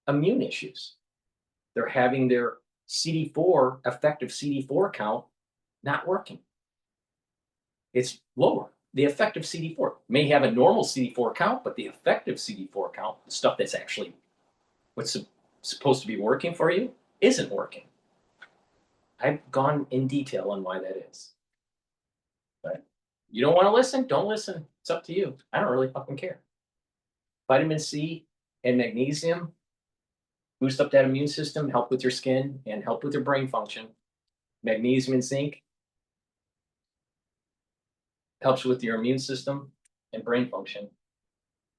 immune issues. They're having their CD4, effective CD4 count, not working. It's lower. The effective CD4 may have a normal CD4 count, but the effective CD4 count, the stuff that's actually what's supposed to be working for you, isn't working. I've gone in detail on why that is. But you don't want to listen? Don't listen. It's up to you. I don't really fucking care. Vitamin C and magnesium boost up that immune system, help with your skin, and help with your brain function. Magnesium and zinc helps with your immune system and brain function.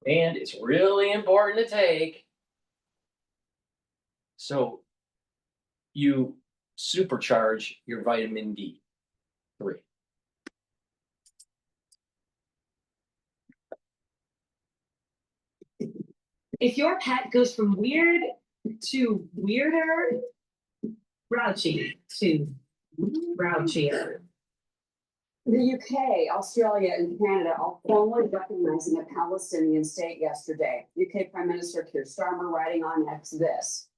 And it's really important to take so you supercharge your vitamin D3. If your pet goes from weird to weirder, grouchy to grouchier. The UK, Australia, and Canada are formally recognizing a Palestinian state yesterday. UK Prime Minister Keir Starmer writing on X this.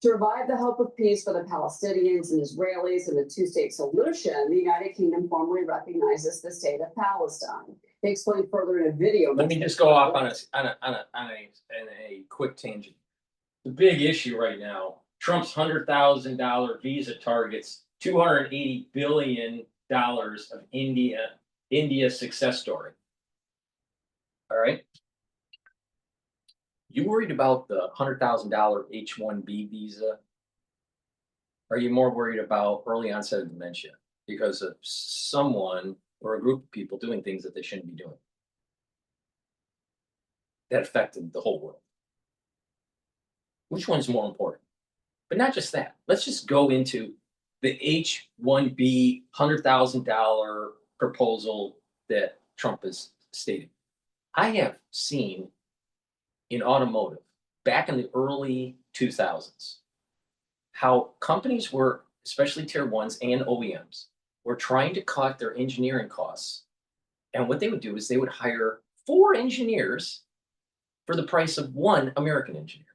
To revive the hope of peace for the Palestinians and Israelis and the two-state solution, the United Kingdom formally recognizes the state of Palestine. They explain further in a video. Let me just go off on a quick tangent. The big issue right now, Trump's $100,000 visa targets $280 billion of India success story. All right. You worried about the $100,000 H-1B visa? Or are you more worried about early onset of dementia because of someone or a group of people doing things that they shouldn't be doing? That affected the whole world. Which one's more important? But not just that. Let's just go into the H-1B $100,000 proposal that Trump has stated. I have seen in automotive, back in the early 2000s, how companies were, especially tier ones and OEMs, were trying to cut their engineering costs. And what they would do is they would hire 4 engineers for the price of 1 American engineer.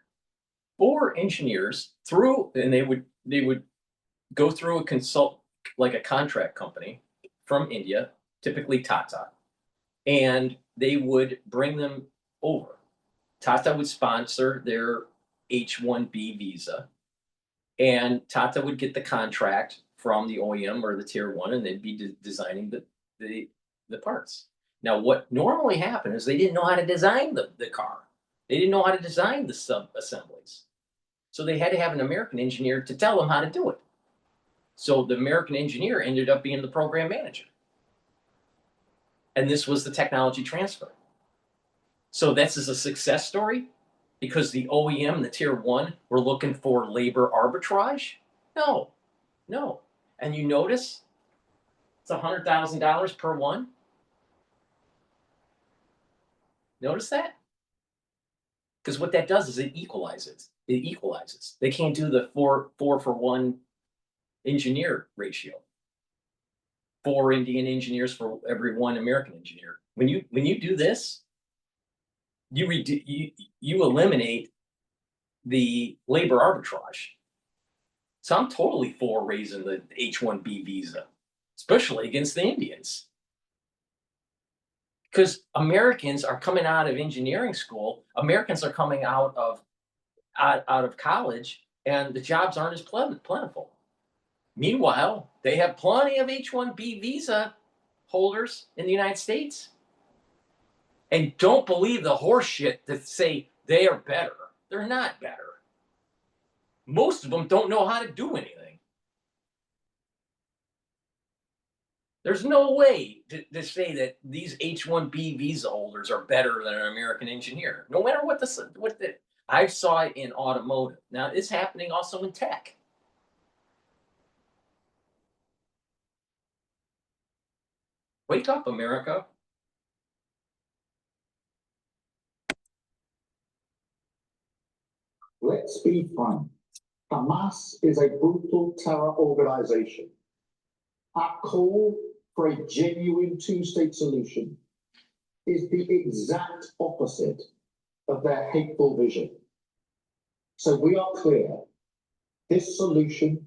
4 engineers and they would go through a contract company from India, typically Tata, and they would bring them over. Tata would sponsor their H-1B visa, and Tata would get the contract from the OEM or the tier one, and they'd be designing the parts. Now, what normally happened is they didn't know how to design the car. They didn't know how to design the sub-assemblies. So they had to have an American engineer to tell them how to do it. So the American engineer ended up being the program manager. And this was the technology transfer. So this is a success story because the OEM, the tier one, were looking for labor arbitrage? No, no. And you notice it's $100,000 per one. Notice that? Because what that does is it equalizes. It equalizes. They can't do the four for one engineer ratio. 4 Indian engineers for every 1 American engineer. When you do this, you eliminate the labor arbitrage. So I'm totally for raising the H-1B visa, especially against the Indians. Because Americans are coming out of engineering school, Americans are coming out of college, and the jobs aren't as plentiful. Meanwhile, they have plenty of H-1B visa holders in the United States. And don't believe the horse shit that say they are better. They're not better. Most of them don't know how to do anything. There's no way to say that these H-1B visa holders are better than an American engineer, no matter what I saw it in automotive. Now, it's happening also in tech. Wake up, America. Let's be frank. Hamas is a brutal terror organization. Our call for a genuine two-state solution is the exact opposite of their hateful vision. So we are clear, this solution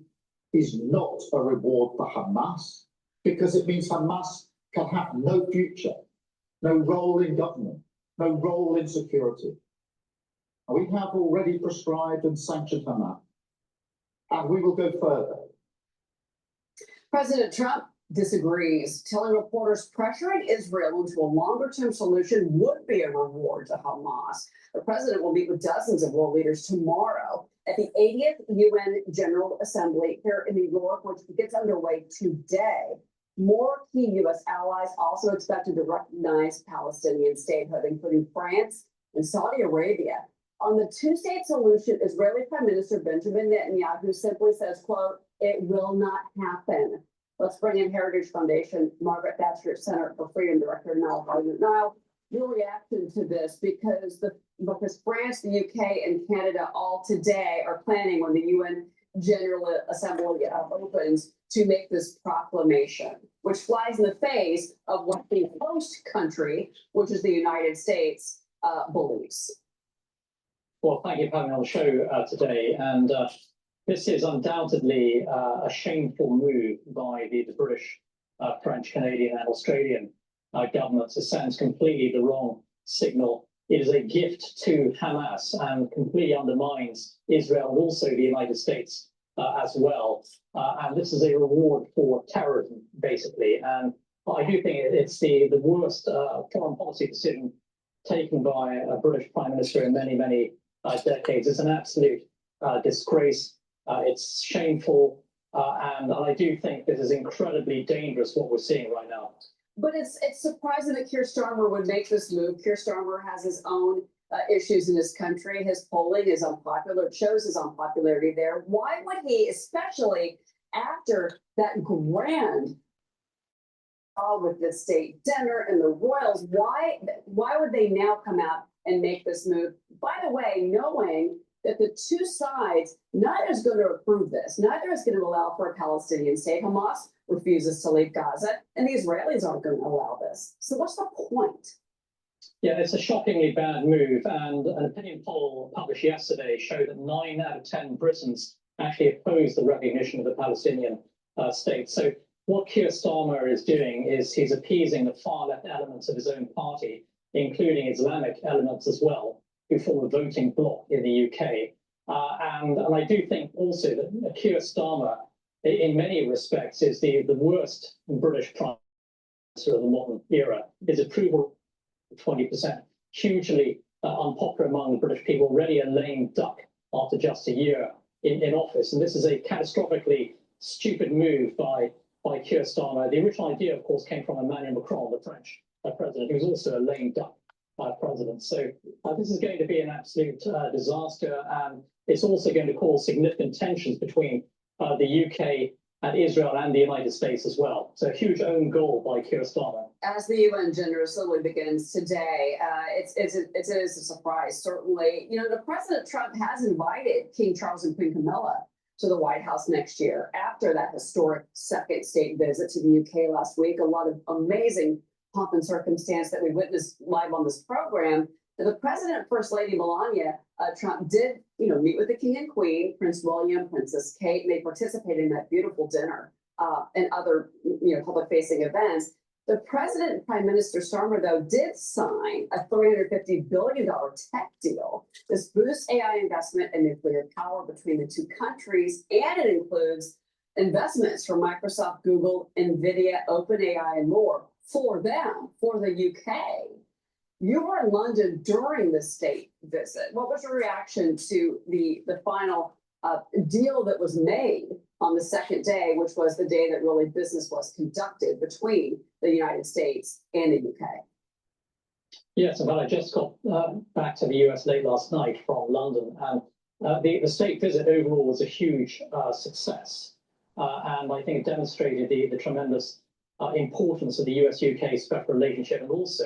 is not a reward for Hamas because it means Hamas can have no future, no role in government, no role in security. We have already prescribed and sanctioned Hamas, and we will go further. President Trump disagrees, telling reporters pressuring Israel into a longer-term solution would be a reward to Hamas. The president will meet with dozens of world leaders tomorrow at the 80th UN General Assembly here in New York, which gets underway today. More key U.S. allies also expected to recognize Palestinian statehood, including France and Saudi Arabia. On the two-state solution, Israeli Prime Minister Benjamin Netanyahu simply says, quote, "It will not happen." Let's bring in Heritage Foundation, Margaret Thatcher, Center for Freedom Director, Niall Gardner. Niall, your reaction to this, because France, the UK, and Canada all today are planning when the UN General Assembly opens to make this proclamation, which flies in the face of what the host country, which is the United States, believes. Well, thank you for having me on the show today. And this is undoubtedly a shameful move by the British, French, Canadian, and Australian governments. It sends completely the wrong signal. It is a gift to Hamas and completely undermines Israel and also the United States as well. And this is a reward for terrorism, basically. And I do think it's the worst foreign policy decision taken by a British Prime Minister in many, many decades. It's an absolute disgrace. It's shameful. And I do think this is incredibly dangerous, what we're seeing right now. But it's surprising that Keir Starmer would make this move. Keir Starmer has his own issues in his country. His polling is unpopular. It shows his unpopularity there. Why would he, especially after that grand with the state dinner and the royals, why would they now come out and make this move? By the way, knowing that the two sides, neither is going to approve this. Neither is going to allow for a Palestinian state. Hamas refuses to leave Gaza, and the Israelis aren't going to allow this. So what's the point? Yeah, it's a shockingly bad move. And an opinion poll published yesterday showed that 9 out of 10 Britons actually oppose the recognition of the Palestinian state. So what Keir Starmer is doing is he's appeasing the far left elements of his own party, including Islamic elements as well, who form a voting bloc in the UK. And I do think also that Keir Starmer, in many respects, is the worst British Prime of the modern era. His approval, 20%, hugely unpopular among the British people, already a lame duck after just a year in office. And this is a catastrophically stupid move by Keir Starmer. The original idea, of course, came from Emmanuel Macron, the French president, who was also a lame duck president. So this is going to be an absolute disaster, and it's also going to cause significant tensions between the UK and Israel and the United States as well. So a huge own goal by Keir Starmer. As the UN Gender Assembly begins today, it is a surprise, certainly. You know, the President Trump has invited King Charles and Queen Camilla to the White House next year after that historic second state visit to the UK last week. A lot of amazing pomp and circumstance that we witnessed live on this program. And the President and First Lady Melania Trump did, meet with the King and Queen, Prince William, Princess Kate, and they participated in that beautiful dinner and other, public-facing events. The President and Prime Minister Starmer, though, did sign a $350 billion tech deal. This boosts AI investment and nuclear power between the two countries, and it includes investments from Microsoft, Google, NVIDIA, OpenAI, and more for them, for the UK. You were in London during the state visit. What was your reaction to the final deal that was made on the second day, which was the day that really business was conducted between the United States and the UK? Yes, and I just got back to the US late last night from London, and the state visit overall was a huge success. And I think it demonstrated the tremendous importance of the US-UK special relationship, and also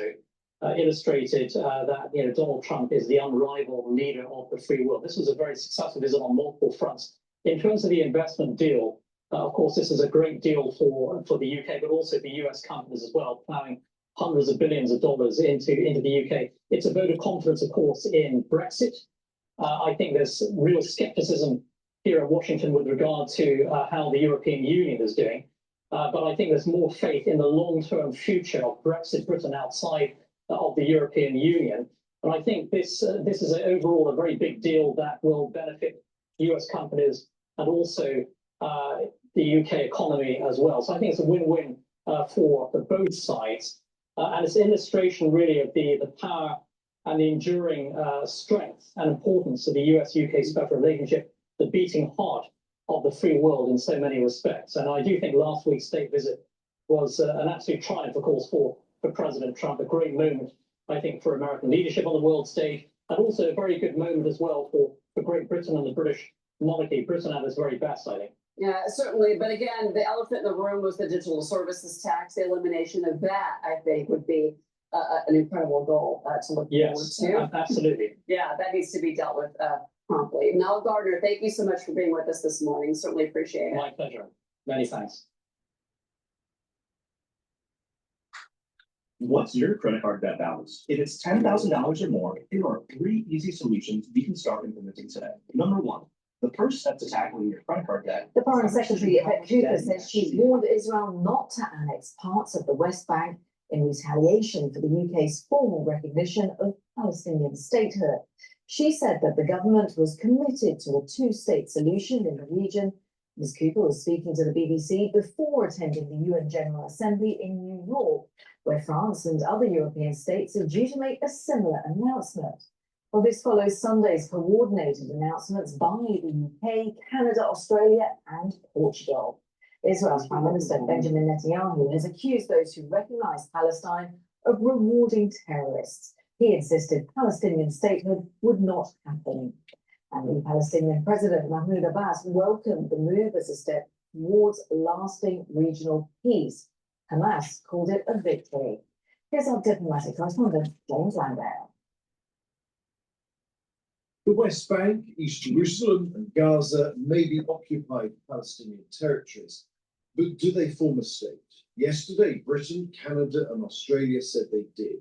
illustrated that Donald Trump is the unrivaled leader of the free world. This was a very successful visit on multiple fronts. In terms of the investment deal, of course, this is a great deal for the UK, but also for US companies as well, plowing hundreds of billions of dollars into the UK. It's a vote of confidence, of course, in Brexit. I think there's real skepticism here in Washington with regard to how the European Union is doing. But I think there's more faith in the long-term future of Brexit Britain outside of the European Union. And I think this is overall a very big deal that will benefit US companies and also the UK economy as well. So I think it's a win-win for both sides. And it's an illustration really of the power and the enduring strength and importance of the US-UK special relationship, the beating heart of the free world in so many respects. And I do think last week's state visit was an absolute triumph, of course, for President Trump, a great moment, I think, for American leadership on the world stage, and also a very good moment as well for Great Britain and the British monarchy. Britain at its very best, I think. Yeah, certainly. But again, the elephant in the room was the digital services tax. The elimination of that, I think, would be an incredible goal to look forward to. Absolutely. Yeah, that needs to be dealt with promptly. Nell Gardner, thank you so much for being with us this morning. Certainly appreciate it. My pleasure. Many thanks. What's your credit card debt balance? If it's $10,000 or more, here are 3 easy solutions you can start implementing today. Number 1, the first step to tackling your credit card debt. The Foreign Secretary, Bitchute, says she's warned Israel not to annex parts of the West Bank in retaliation for the UK's formal recognition of Palestinian statehood. She said that the government was committed to a two-state solution in the region. Ms. Cooper was speaking to the BBC before attending the UN General Assembly in New York, where France and other European states are due to make a similar announcement. Well, this follows Sunday's coordinated announcements by the UK, Canada, Australia, and Portugal. Israel's Prime Minister Benjamin Netanyahu has accused those who recognise Palestine of rewarding terrorists. He insisted Palestinian statehood would not happen. And the Palestinian President Mahmoud Abbas welcomed the move as a step towards lasting regional peace. Hamas called it a victory. Here's our diplomatic correspondent, James Landau. The West Bank, East Jerusalem, and Gaza may be occupied Palestinian territories, but do they form a state? Yesterday, Britain, Canada, and Australia said they did.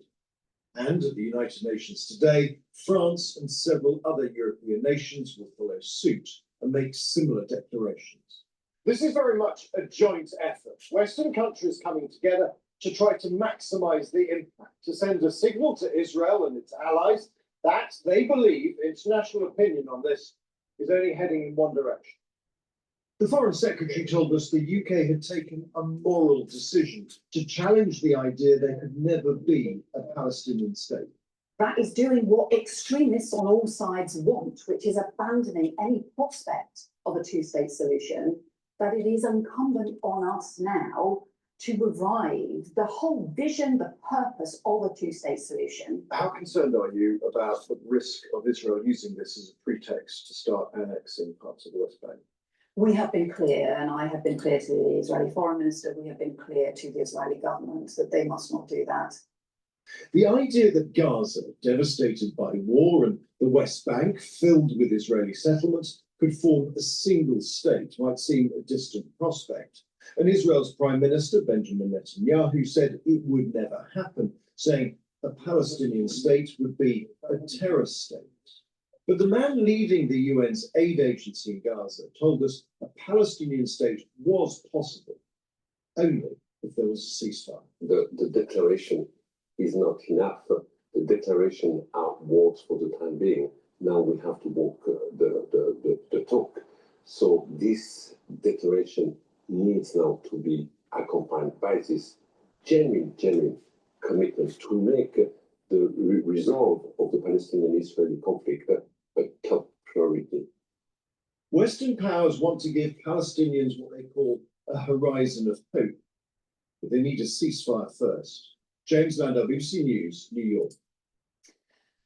And at the United Nations today, France and several other European nations will follow suit and make similar declarations. This is very much a joint effort. Western countries coming together to try to maximize the impact, to send a signal to Israel and its allies that they believe international opinion on this is only heading in one direction. The Foreign Secretary told us the UK had taken a moral decision to challenge the idea there could never be a Palestinian state. That is doing what extremists on all sides want, which is abandoning any prospect of a two-state solution. But it is incumbent on us now to revive the whole vision, the purpose of a two-state solution. How concerned are you about the risk of Israel using this as a pretext to start annexing parts of the West Bank? We have been clear, and I have been clear to the Israeli foreign minister, we have been clear to the Israeli government that they must not do that. The idea that Gaza, devastated by war, and the West Bank, filled with Israeli settlements, could form a single state might seem a distant prospect. And Israel's Prime Minister, Benjamin Netanyahu, said it would never happen, saying a Palestinian state would be a terror state. But the man leading the UN's aid agency in Gaza told us a Palestinian state was possible, only if there was a ceasefire. The declaration is not enough. The declaration are words for the time being. Now we have to walk the talk. So this declaration needs now to be accompanied by this genuine commitment to make the resolve of the Palestinian-Israeli conflict a top priority. Western powers want to give Palestinians what they call a horizon of hope, but they need a ceasefire first. James Landau, BBC News, New York.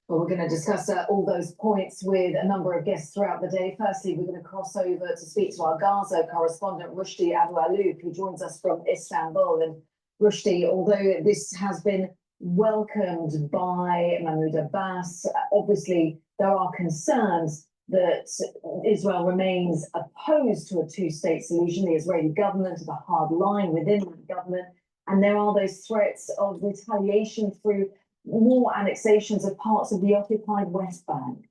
Well, we're going to discuss all those points with a number of guests throughout the day. Firstly, we're going to cross over to speak to our Gaza correspondent, Rushdie Abu-Alouf, who joins us from Istanbul. And Rushdie, although this has been welcomed by Mahmoud Abbas, obviously there are concerns that Israel remains opposed to a two-state solution. The Israeli government has a hard line within the government, and there are those threats of retaliation through more annexations of parts of the occupied West Bank.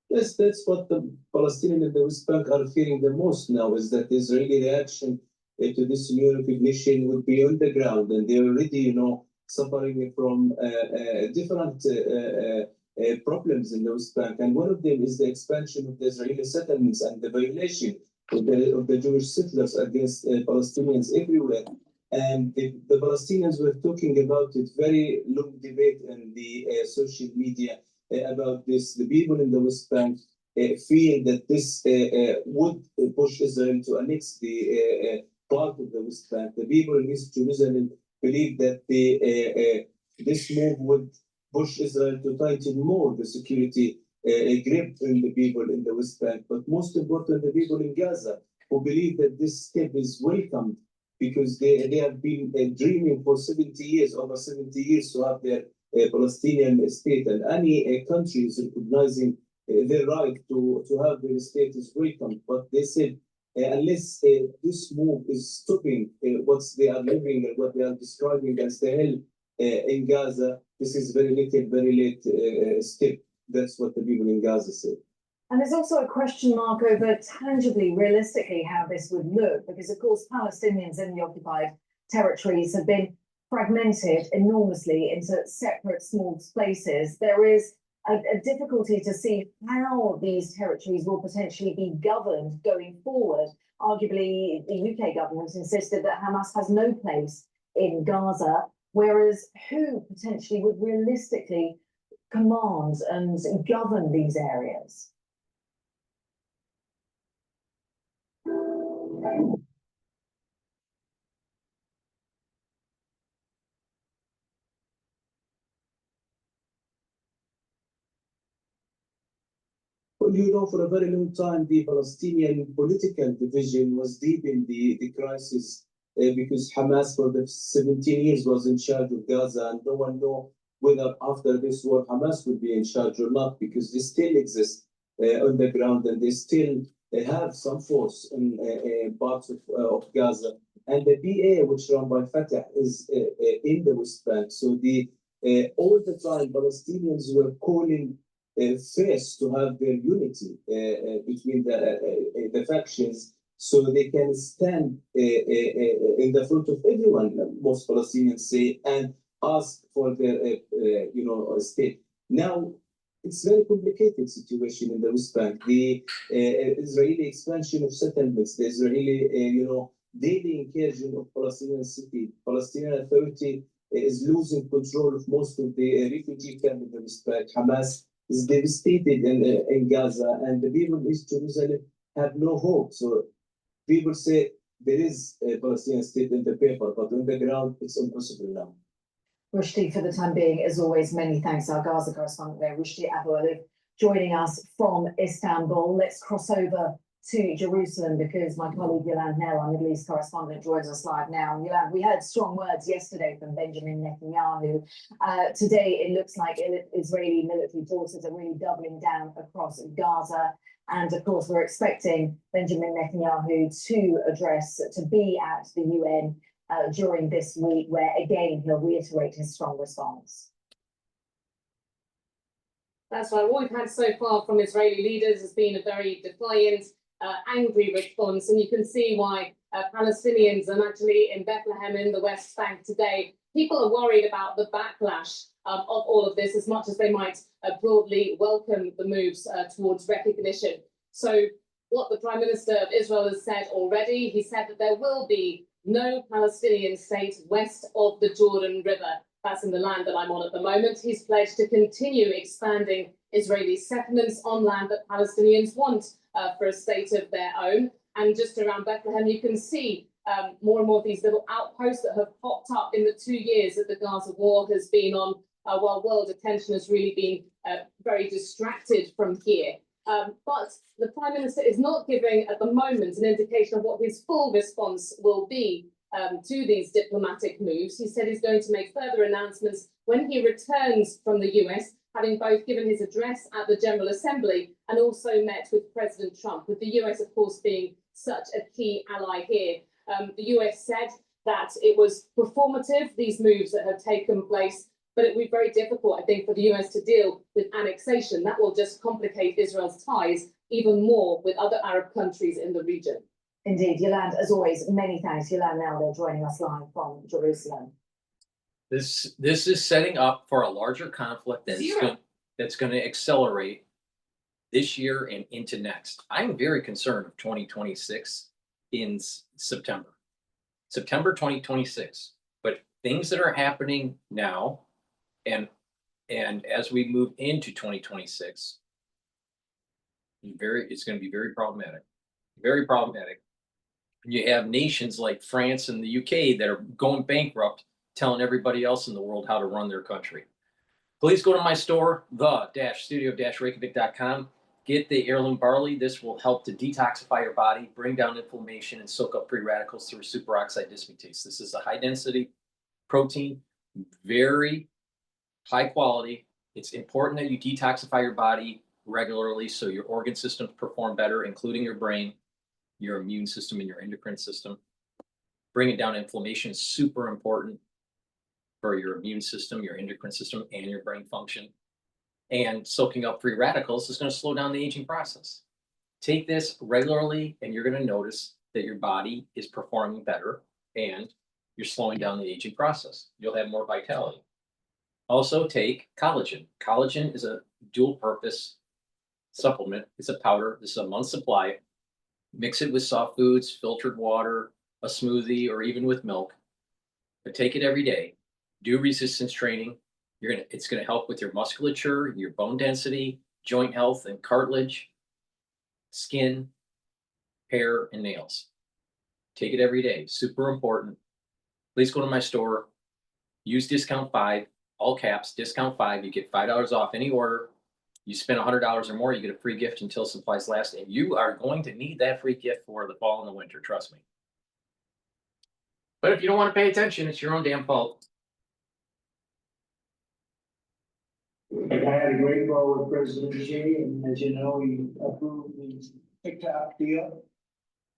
Yes, that's what the Palestinians in the West Bank are fearing the most now, is that the Israeli reaction to this new recognition would be on the ground, and they're already, suffering from different problems in the West Bank. And one of them is the expansion of the Israeli settlements and the violation of the Jewish settlers against Palestinians everywhere. And the Palestinians were talking about it, very long debate in the social media about this. The people in the West Bank feel that this would push Israel to annex the part of the West Bank. The people in East Jerusalem believe that this move would push Israel to tighten more the security grip on the people in the West Bank. But most important, the people in Gaza, who believe that this step is welcomed, because they have been dreaming for 70 years, over 70 years, to have their Palestinian state, and any country is recognizing their right to have their state is welcome. But they said, unless this move is stopping what they are living and what they are describing as the hell in Gaza, this is very little, very late step. That's what the people in Gaza said. And there's also a question mark over tangibly, realistically, how this would look, because, of course, Palestinians in the occupied territories have been fragmented enormously into separate small places. There is a difficulty to see how these territories will potentially be governed going forward. Arguably, the UK government insisted that Hamas has no place in Gaza, whereas who potentially would realistically command and govern these areas? Well, for a very long time, the Palestinian political division was deep in the crisis because Hamas for the 17 years was in charge of Gaza, and no one knows whether after this war Hamas will be in charge or not, because they still exist on the ground, and they still have some force in parts of Gaza. And the BA, which run by Fatah, is in the West Bank. So all the time, Palestinians were calling first to have their unity between the factions, so they can stand in the front of everyone, most Palestinians say, and ask for their state. Now, it's very complicated situation in the West Bank. The Israeli expansion of settlements, the Israeli, daily incursion of Palestinian city, Palestinian Authority is losing control of most of the refugee camp in the West Bank. Hamas is devastated in Gaza, and the people in East Jerusalem have no hope. So people say there is a Palestinian state in the paper, but on the ground, it's impossible now. Rushdie, for the time being, as always, many thanks. Our Gaza correspondent there, Rushdie Abu Alif, joining us from Istanbul. Let's cross over to Jerusalem because my colleague Yolande Nell, our Middle East correspondent, joins us live now. And Yolande, we heard strong words yesterday from Benjamin Netanyahu. Today, it looks like Israeli military forces are really doubling down across Gaza. And of course, we're expecting Benjamin Netanyahu to be at the UN during this week, where again he'll reiterate his strong response. That's right. What we've had so far from Israeli leaders has been a very defiant, angry response, and you can see why Palestinians are actually in Bethlehem in the West Bank today. People are worried about the backlash of all of this, as much as they might broadly welcome the moves towards recognition. So what the Prime Minister of Israel has said already, he said that there will be no Palestinian state west of the Jordan River. That's in the land that I'm on at the moment. He's pledged to continue expanding Israeli settlements on land that Palestinians want for a state of their own. And just around Bethlehem, you can see more and more of these little outposts that have popped up in the 2 years that the Gaza war has been on, while world attention has really been very distracted from here. But the Prime Minister is not giving at the moment an indication of what his full response will be to these diplomatic moves. He said he's going to make further announcements when he returns from the US, having both given his address at the General Assembly and also met with President Trump, with the US, of course, being such a key ally here. The US said that it was performative, these moves that have taken place, but it will be very difficult, I think, for the US to deal with annexation. That will just complicate Israel's ties even more with other Arab countries in the region. Indeed, Yolande, as always, many thanks. Yolande now they're joining us live from Jerusalem. This is setting up for a larger conflict that's going to accelerate this year and into next. I'm very concerned of 2026 in September 2026. But things that are happening now, and as we move into 2026, it's going to be very problematic. Very problematic. You have nations like France and the UK that are going bankrupt, telling everybody else in the world how to run their country. Please go to my store, the-studio-reykjavik.com. Get the heirloom barley. This will help to detoxify your body, bring down inflammation, and soak up free radicals through superoxide dismutase. This is a high-density protein, very high quality. It's important that you detoxify your body regularly so your organ systems perform better, including your brain, your immune system, and your endocrine system. Bringing down inflammation is super important for your immune system, your endocrine system, and your brain function. And soaking up free radicals is going to slow down the aging process. Take this regularly, and you're going to notice that your body is performing better and you're slowing down the aging process. You'll have more vitality. Also take collagen. Collagen is a dual purpose supplement. It's a powder. This is a month's supply. Mix it with soft foods, filtered water, a smoothie, or even with milk. But take it every day. Do resistance training. It's going to help with your musculature, your bone density, joint health and cartilage, skin, hair, and nails. Take it every day. Super important. Please go to my store. Use discount 5, all caps, discount 5. You get $5 off any order. You spend $100 or more, you get a free gift until supplies last. And you are going to need that free gift for the fall and the winter, trust me. But if you don't want to pay attention, it's your own damn fault. I had a great call with President Xi, and as you know, he approved the TikTok deal.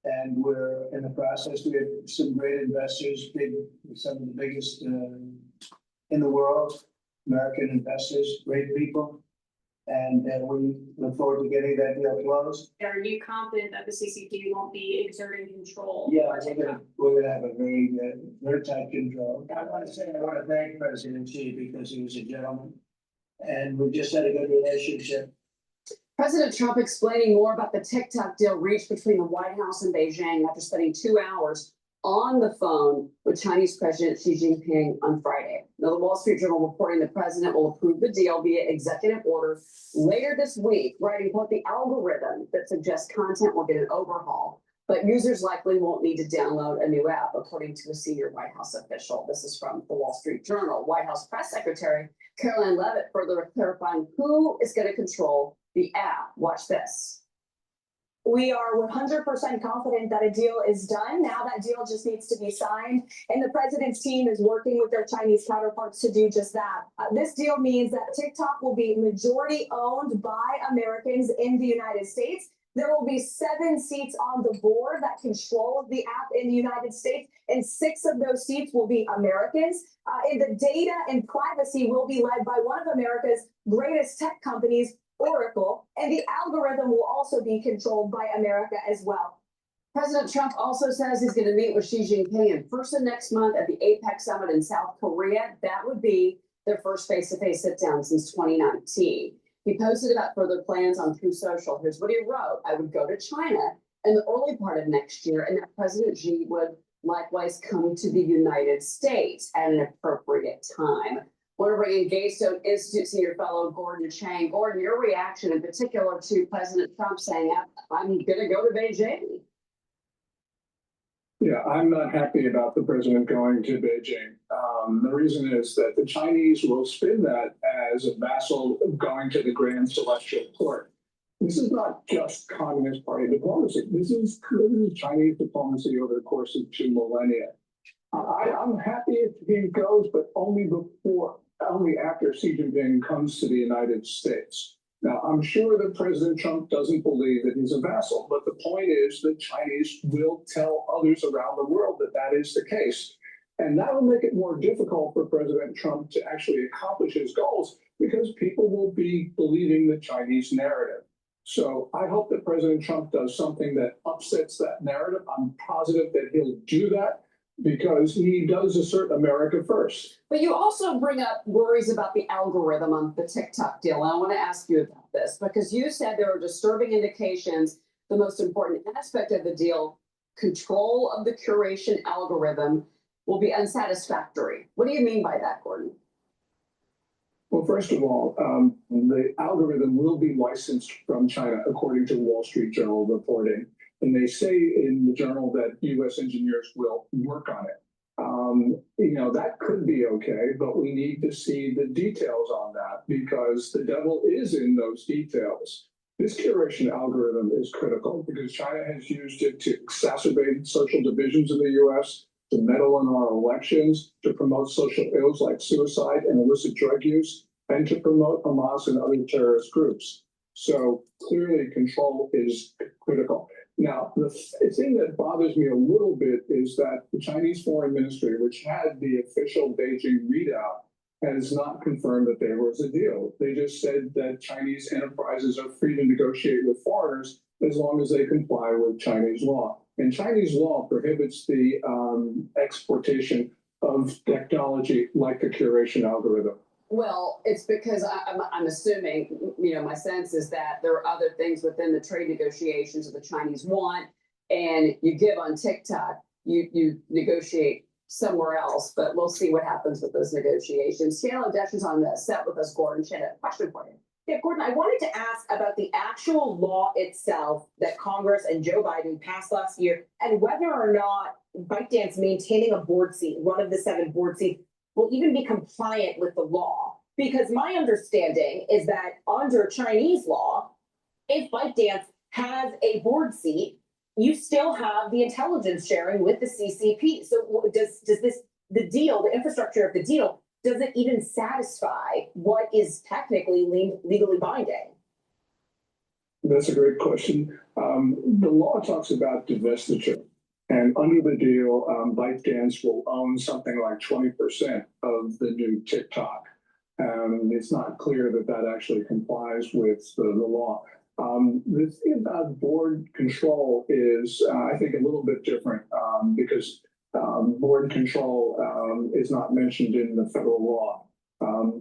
And we're in the process. We have some great investors, some of the biggest in the world, American investors, great people. And we look forward to getting that deal closed. Are you confident that the CCP won't be exerting control? Yeah, we're gonna have a very tight control. I want to thank President Xi because he was a gentleman. and we've just had a good relationship. President Trump explaining more about the TikTok deal reached between the White House and Beijing after spending 2 hours on the phone with Chinese President Xi Jinping on Friday. Now, the Wall Street Journal reporting the president will approve the deal via executive order later this week, writing, quote, the algorithm that suggests content will get an overhaul, but users likely won't need to download a new app, according to a senior White House official. This is from the Wall Street Journal. White House Press Secretary Caroline Leavitt further clarifying who is going to control the app. Watch this. We are 100% confident that a deal is done. Now that deal just needs to be signed, and the president's team is working with their Chinese counterparts to do just that. This deal means that TikTok will be majority owned by Americans in the United States. There will be 7 seats on the board that control the app in the United States, and 6 of those seats will be Americans. And the data and privacy will be led by one of America's greatest tech companies, Oracle, and the algorithm will also be controlled by America as well. President Trump also says he's going to meet with Xi Jinping in person next month at the APEC summit in South Korea. That would be their first face-to-face sit-down since 2019. He posted about further plans on True Social. Here's what he wrote. I would go to China in the early part of next year, and that President Xi would likewise come to the United States at an appropriate time. Want to bring in Gaystone Institute Senior Fellow Gordon Chang. Gordon, your reaction in particular to President Trump saying, I'm going to go to Beijing. Yeah, I'm not happy about the president going to Beijing. The reason is that the Chinese will spin that as a vassal going to the Grand Celestial Court. This is not just Communist Party diplomacy. This is Chinese diplomacy over the course of 2 millennia. I'm happy if he goes, but only after Xi Jinping comes to the United States. Now, I'm sure that President Trump doesn't believe that he's a vassal, but the point is that Chinese will tell others around the world that that is the case. And that will make it more difficult for President Trump to actually accomplish his goals because people will be believing the Chinese narrative. So I hope that President Trump does something that upsets that narrative. I'm positive that he'll do that, because he does assert America first. But you also bring up worries about the algorithm on the TikTok deal. And I want to ask you about this because you said there are disturbing indications. The most important aspect of the deal, control of the curation algorithm, will be unsatisfactory. What do you mean by that, Gordon? Well, first of all, the algorithm will be licensed from China, according to Wall Street Journal reporting. And they say in the journal that U.S. engineers will work on it. That could be okay, but we need to see the details on that because the devil is in those details. This curation algorithm is critical because China has used it to exacerbate social divisions in the U.S., to meddle in our elections, to promote social ills like suicide and illicit drug use, and to promote Hamas and other terrorist groups. So clearly control is critical. Now, the thing that bothers me a little bit is that the Chinese Foreign Ministry, which had the official Beijing readout, has not confirmed that there was a deal. They just said that Chinese enterprises are free to negotiate with foreigners as long as they comply with Chinese law. And Chinese law prohibits the exportation of technology like the curation algorithm. Well, it's because I'm assuming, my sense is that there are other things within the trade negotiations that the Chinese want, and you give on TikTok, you negotiate somewhere else, but we'll see what happens with those negotiations. Channel Desh's on the set with us, Gordon. She had a question for you. Yeah, Gordon, I wanted to ask about the actual law itself that Congress and Joe Biden passed last year, and whether or not ByteDance maintaining a board seat, one of the 7 board seats, will even be compliant with the law. Because my understanding is that under Chinese law, if ByteDance has a board seat, you still have the intelligence sharing with the CCP. So does the deal, the infrastructure of the deal, does it even satisfy what is technically legally binding? That's a great question. The law talks about divestiture. And under the deal, ByteDance will own something like 20% of the new TikTok. It's not clear that that actually complies with the law. The thing about board control is, I think, a little bit different because board control is not mentioned in the federal law,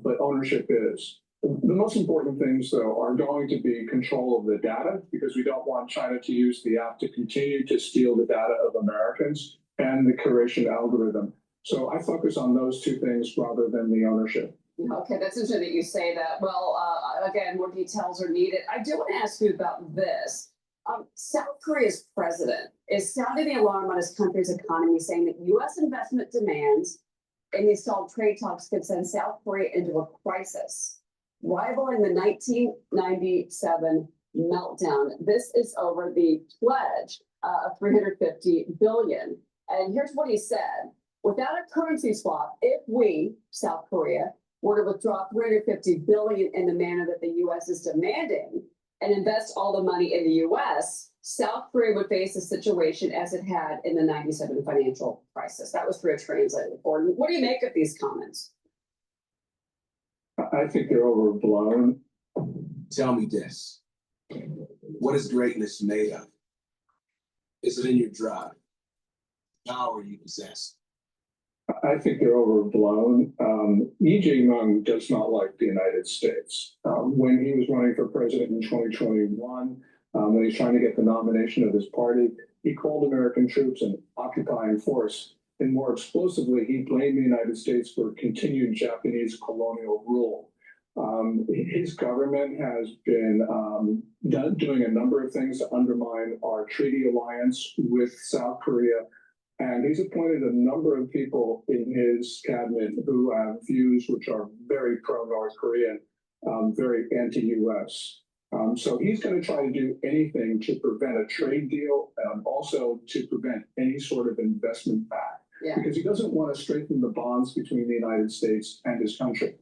but ownership is. The most important things, though, are going to be control of the data, because we don't want China to use the app to continue to steal the data of Americans, and the curation algorithm. So I focus on those two things rather than the ownership. Okay, that's interesting that you say that. Well, again, more details are needed. I do want to ask you about this. South Korea's president is sounding the alarm on his country's economy, saying that U.S. investment demands and the stalled trade talks could send South Korea into a crisis, rivaling the 1997 meltdown. This is over the pledge of $350 billion. And here's what he said. Without a currency swap, if we, South Korea, were to withdraw $350 billion in the manner that the U.S. is demanding and invest all the money in the U.S., South Korea would face a situation as it had in the 97 financial crisis. That was through a translator report. What do you make of these comments? I think they're overblown. Tell me this. What is greatness made of? Is it in your drive? Power you possess? I think they're overblown. Lee Jae-myung does not like the United States. When he was running for president in 2021, when he's trying to get the nomination of his party, he called American troops an occupying force. And more explosively, he blamed the United States for continued Japanese colonial rule. His government has been doing a number of things to undermine our treaty alliance with South Korea. And he's appointed a number of people in his cabinet who have views which are very pro-North Korean, very anti-US. So he's going to try to do anything to prevent a trade deal and also to prevent any sort of investment back. Because he doesn't want to strengthen the bonds between the United States and his country.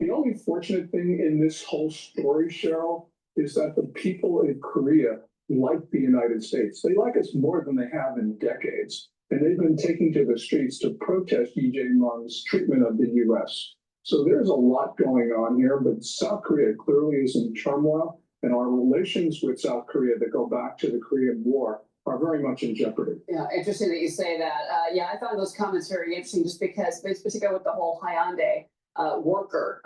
The only fortunate thing in this whole story, Cheryl, is that the people in Korea like the United States. They like us more than they have in decades. And they've been taking to the streets to protest Lee Jae-myung's treatment of the U.S. So there's a lot going on here, but South Korea clearly is in turmoil, and our relations with South Korea that go back to the Korean War are very much in jeopardy. Yeah, interesting that you say that. Yeah, I found those comments very interesting just because, particularly with the whole Hyundai worker,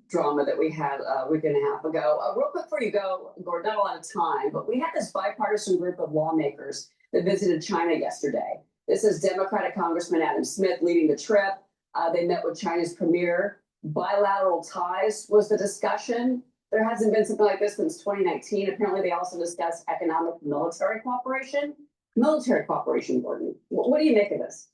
drama that we had a week and a half ago. Real quick before you go, Gordon, not a lot of time, but we had this bipartisan group of lawmakers that visited China yesterday. This is Democratic Congressman Adam Smith leading the trip. They met with China's premier. Bilateral ties was the discussion. There hasn't been something like this since 2019. Apparently, they also discussed economic military cooperation. Military cooperation, Gordon. What do you make of this?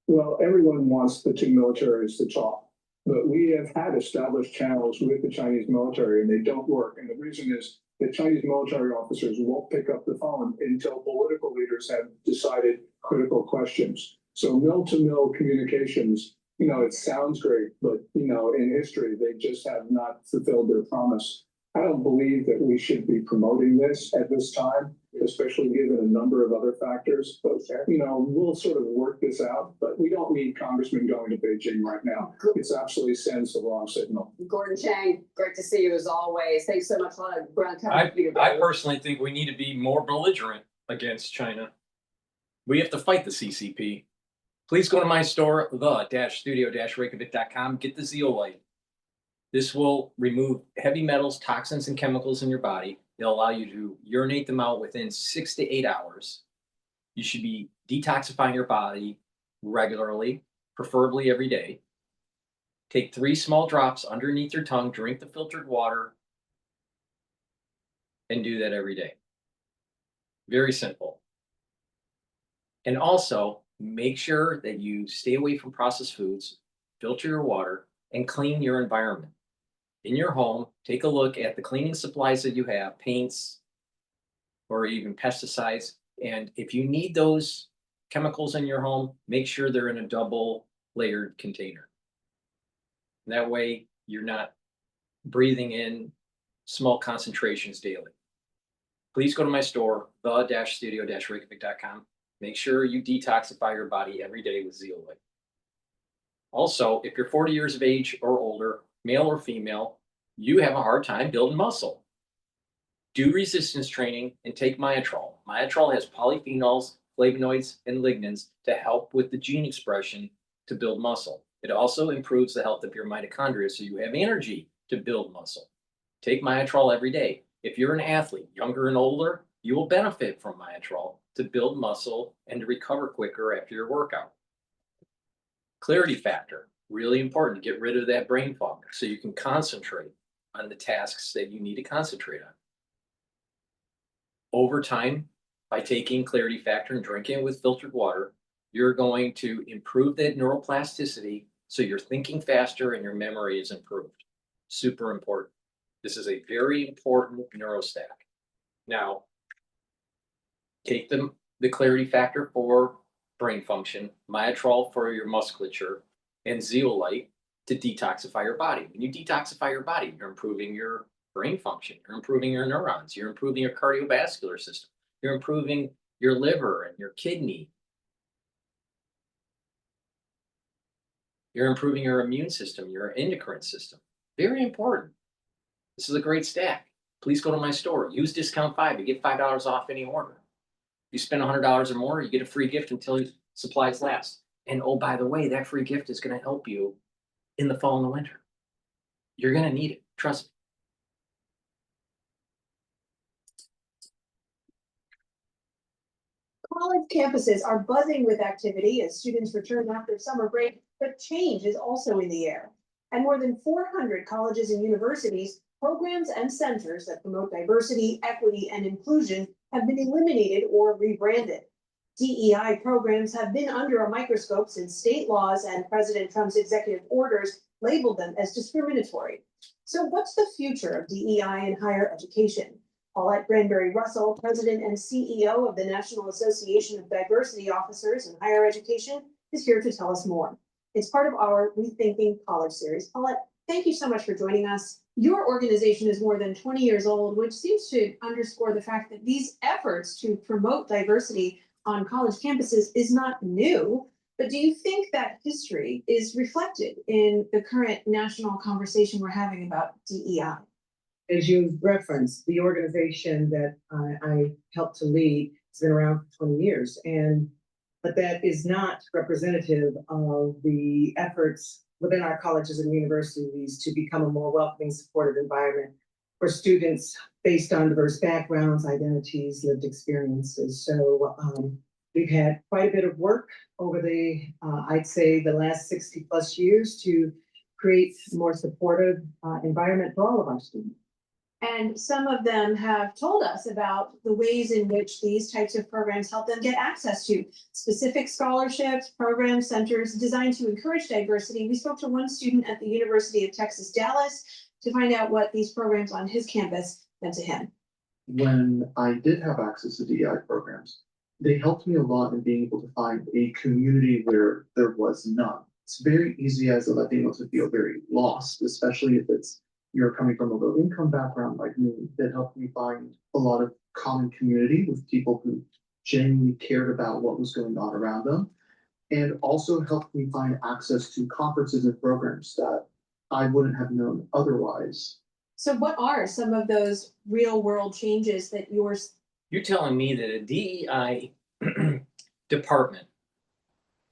Well, everyone wants the two militaries to talk, but we have had established channels with the Chinese military and they don't work. And the reason is that Chinese military officers won't pick up the phone until political leaders have decided critical questions. So mill-to-mill communications, it sounds great, but, in history, they just have not fulfilled their promise. I don't believe that we should be promoting this at this time, especially given a number of other factors. But, we'll sort of work this out, but we don't need congressmen going to Beijing right now. It absolutely sends the wrong signal. Gordon Chang, great to see you as always. Thanks so much. A lot of ground cover. I personally think we need to be more belligerent against China. We have to fight the CCP. Please go to my store, the-studio-reykjavik.com. Get the zeolite. This will remove heavy metals, toxins, and chemicals in your body. It'll allow you to urinate them out within 6 to 8 hours. You should be detoxifying your body regularly, preferably every day. Take 3 small drops underneath your tongue, drink the filtered water, and do that every day. Very simple. And also, make sure that you stay away from processed foods, filter your water, and clean your environment. In your home, take a look at the cleaning supplies that you have, paints, or even pesticides. And if you need those chemicals in your home, make sure they're in a double layered container. That way, you're not breathing in small concentrations daily. Please go to my store, the-studio-reykjavik.com. Make sure you detoxify your body every day with zeolite. Also, if you're 40 years of age or older, male or female, you have a hard time building muscle. Do resistance training and take Myotrol. Myotrol has polyphenols, flavonoids, and lignans to help with the gene expression to build muscle. It also improves the health of your mitochondria so you have energy to build muscle. Take Myotrol every day. If you're an athlete, younger and older, you will benefit from Myotrol to build muscle and to recover quicker after your workout. Clarity factor, really important to get rid of that brain fog so you can concentrate on the tasks that you need to concentrate on. Over time, by taking clarity factor and drinking it with filtered water, you're going to improve that neuroplasticity so you're thinking faster and your memory is improved. Super important. This is a very important neurostack. Now, take the clarity factor for brain function, Myotrol for your musculature, and zeolite to detoxify your body. When you detoxify your body, you're improving your brain function, you're improving your neurons, you're improving your cardiovascular system, you're improving your liver and your kidney. You're improving your immune system, your endocrine system. Very important. This is a great stack. Please go to my store. Use discount 5. You get $5 off any order. If you spend $100 or more, you get a free gift until supplies last. And oh, by the way, that free gift is going to help you in the fall and the winter. You're going to need it. Trust me. College campuses are buzzing with activity as students return after summer break, but change is also in the air. At more than 400 colleges and universities, programs and centers that promote diversity, equity, and inclusion have been eliminated or rebranded. DEI programs have been under a microscope since state laws and President Trump's executive orders labeled them as discriminatory. So what's the future of DEI in higher education? Paulette Granberry-Russell, President and CEO of the National Association of Diversity Officers in Higher Education, is here to tell us more. It's part of our Rethinking College series. Paulette, thank you so much for joining us. Your organization is more than 20 years old, which seems to underscore the fact that these efforts to promote diversity on college campuses is not new. But do you think that history is reflected in the current national conversation we're having about DEI? As you've referenced, the organization that I helped to lead has been around for 20 years, but that is not representative of the efforts within our colleges and universities to become a more welcoming, supportive environment for students based on diverse backgrounds, identities, lived experiences. So we've had quite a bit of work over I'd say the last 60 plus years to create a more supportive environment for all of our students. And some of them have told us about the ways in which these types of programs help them get access to specific scholarships, programs, centers designed to encourage diversity. We spoke to one student at the University of Texas, Dallas, to find out what these programs on his campus meant to him. When I did have access to DEI programs, they helped me a lot in being able to find a community where there was none. It's very easy as a Latino to feel very lost, especially if you're coming from a low income background like me. That helped me find a lot of common community with people who genuinely cared about what was going on around them, and also helped me find access to conferences and programs that I wouldn't have known otherwise. So what are some of those real world changes that You're telling me that a DEI department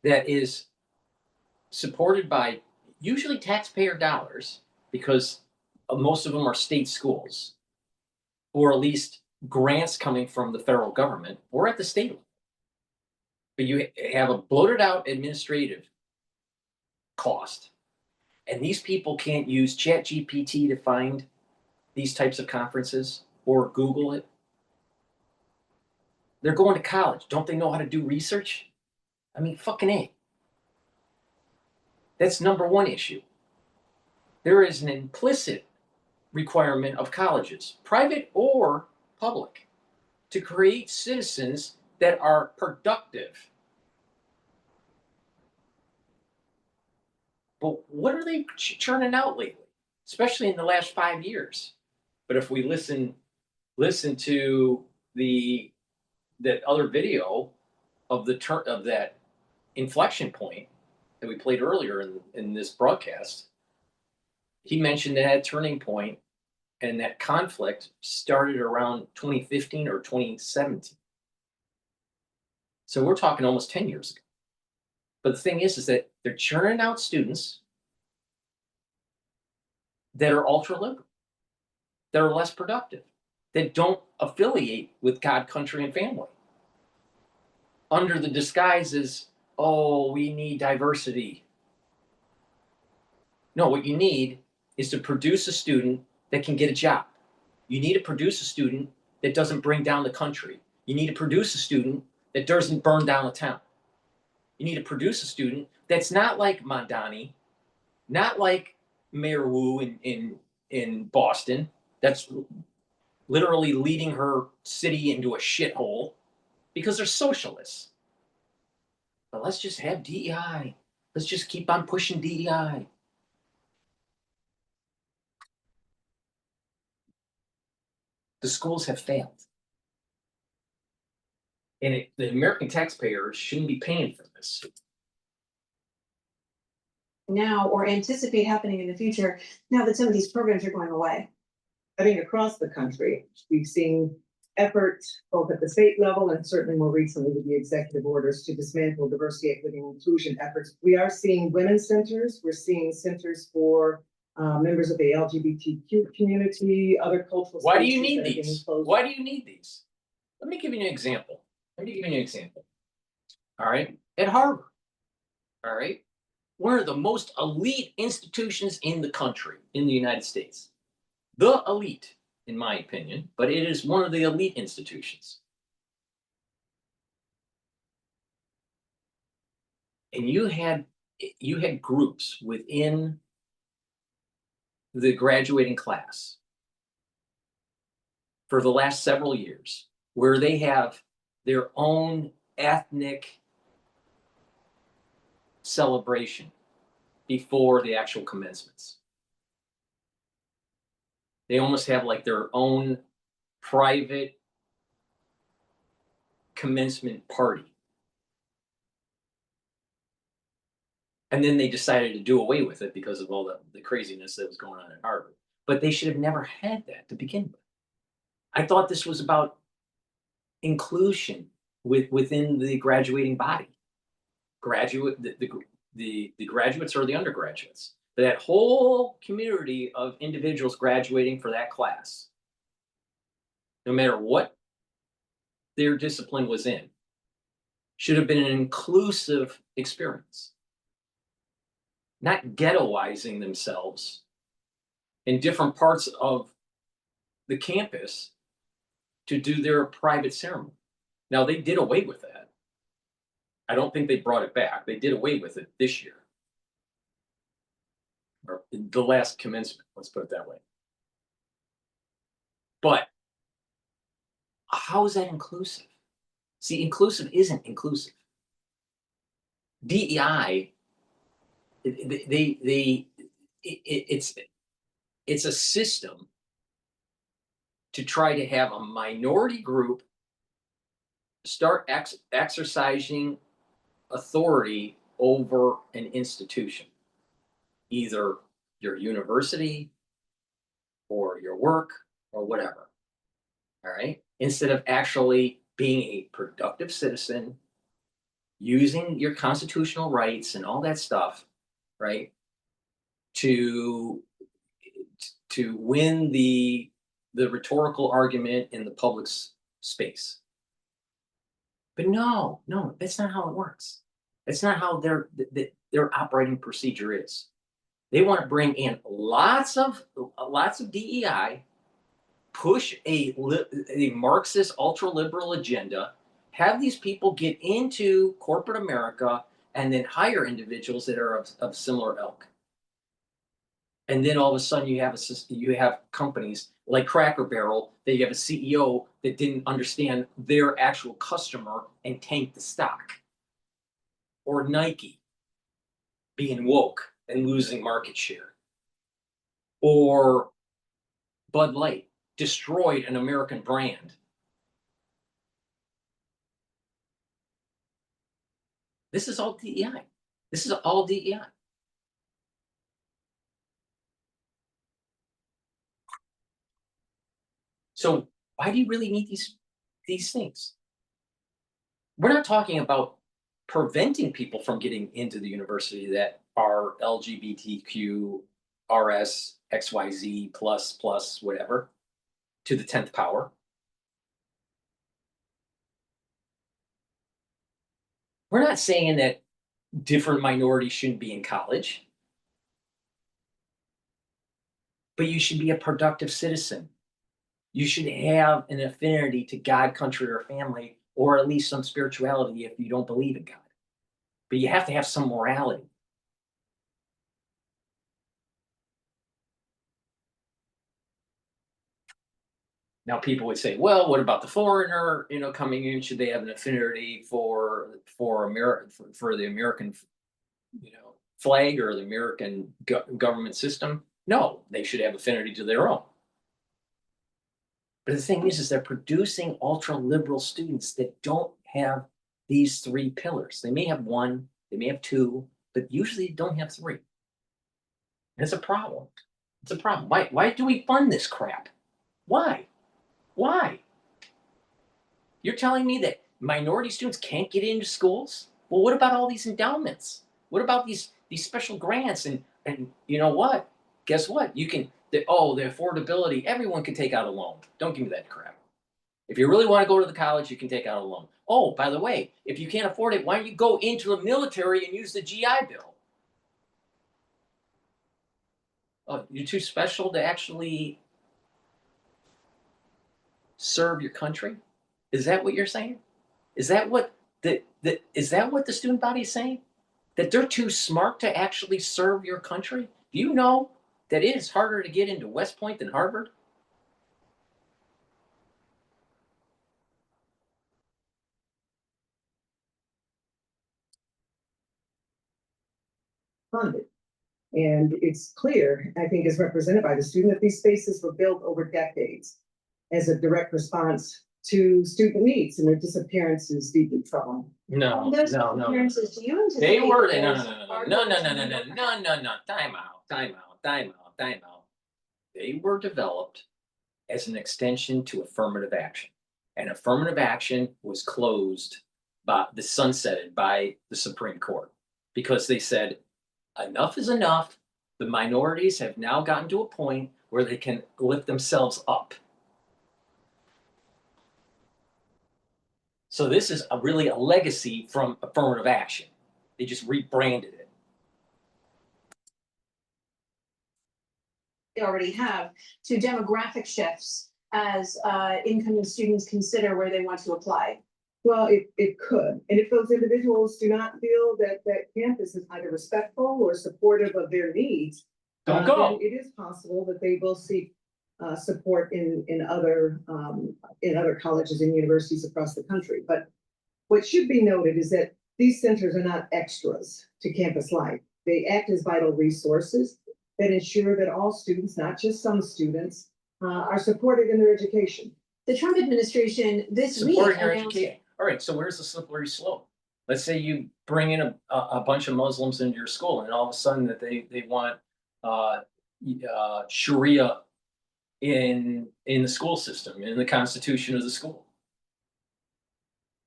that is supported by usually taxpayer dollars, because most of them are state schools, or at least grants coming from the federal government or at the state level. But you have a bloated out administrative cost, and these people can't use ChatGPT to find these types of conferences or Google it. They're going to college. Don't they know how to do research? I mean, fucking A. That's number one issue. There is an implicit requirement of colleges, private or public, to create citizens that are productive. But what are they churning out lately, especially in the last 5 years? But if we listen to that other video of that inflection point that we played earlier in this broadcast, he mentioned that turning point and that conflict started around 2015 or 2017. So we're talking almost 10 years ago. But the thing is that They're churning out students that are ultra liberal, that are less productive, that don't affiliate with God, country, and family. Under the disguises, oh, we need diversity. No, what you need is to produce a student that can get a job. You need to produce a student that doesn't bring down the country. You need to produce a student that doesn't burn down the town. You need to produce a student that's not like Mondani, not like Mayor Wu in Boston, that's literally leading her city into a shithole because they're socialists. But let's just have DEI. Let's just keep on pushing DEI. The schools have failed. And the American taxpayers shouldn't be paying for this. Now, or anticipate happening in the future, now that some of these programs are going away? I think across the country, we've seen efforts both at the state level and certainly more recently with the executive orders to dismantle diversity, equity, and inclusion efforts. We are seeing women's centers. We're seeing centers for members of the LGBTQ community, other cultural. Why do you need these? Why do you need these? Let me give you an example. All right, at Harvard, all right, one of the most elite institutions in the country, in the United States. The elite, in my opinion, but it is one of the elite institutions. And you had groups within the graduating class for the last several years where they have their own ethnic celebration before the actual commencements. They almost have like their own private commencement party. And then they decided to do away with it because of all the craziness that was going on at Harvard. But they should have never had that to begin with. I thought this was about inclusion within the graduating body. The graduates or the undergraduates. That whole community of individuals graduating for that class, no matter what their discipline was in, should have been an inclusive experience. Not ghettoizing themselves in different parts of the campus to do their private ceremony. Now, they did away with that. I don't think they brought it back. They did away with it this year. Or the last commencement, let's put it that way. But how is that inclusive? See, inclusive isn't inclusive. DEI, it's a system to try to have a minority group start exercising authority over an institution, either your university or your work or whatever. All right. Instead of actually being a productive citizen, using your constitutional rights and all that stuff, right, to win the rhetorical argument in the public space. But no, that's not how it works. That's not how their operating procedure is. They want to bring in lots of DEI, push a Marxist ultra-liberal agenda, have these people get into corporate America, and then hire individuals that are of similar ilk. And then all of a sudden you have companies like Cracker Barrel that you have a CEO that didn't understand their actual customer and tanked the stock. Or Nike being woke and losing market share. Or Bud Light destroyed an American brand. This is all DEI. This is all DEI. So why do you really need these things? We're not talking about preventing people from getting into the university that are LGBTQ, RS, XYZ plus whatever to the 10th power. We're not saying that different minorities shouldn't be in college, but you should be a productive citizen. You should have an affinity to God, country, or family, or at least some spirituality if you don't believe in God. But you have to have some morality. Now, people would say, "Well, what about the foreigner? You know, coming in? Should they have an affinity for the American, flag or the American government system?" No, they should have affinity to their own. But the thing is they're producing ultra liberal students that don't have these three pillars. They may have one, they may have two, but usually don't have three. And it's a problem. It's a problem. Why do we fund this crap? Why? Why? You're telling me that minority students can't get into schools? Well, what about all these endowments? What about these special grants? And you know what? Guess what? You can, the affordability, everyone can take out a loan. Don't give me that crap. If you really want to go to the college, you can take out a loan. Oh, by the way, if you can't afford it, why don't you go into the military and use the GI Bill? Oh, you're too special to actually serve your country? Is that what you're saying? Is that what is that what the student body is saying? That they're too smart to actually serve your country? Do you know that it is harder to get into West Point than Harvard? Funded. And it's clear, I think, as represented by the student, that these spaces were built over decades as a direct response to student needs, and their disappearance is deeply troubling. No. Those appearances, do you anticipate? They were no. Time out. They were developed as an extension to affirmative action. And affirmative action was closed sunsetted by the Supreme Court because they said, enough is enough. The minorities have now gotten to a point where they can lift themselves up. So this is really a legacy from affirmative action. They just rebranded it. They already have to demographic shifts as incoming students consider where they want to apply. Well, it could. And if those individuals do not feel that campus is either respectful or supportive of their needs, don't go. Then it is possible that they will seek support in other colleges and universities across the country. But what should be noted is that these centers are not extras to campus life. They act as vital resources that ensure that all students, not just some students, are supported in their education. The Trump administration this week announced. All right, so where's the slippery slope? Let's say you bring in a bunch of Muslims into your school, and all of a sudden that they want Sharia in the school system, in the constitution of the school.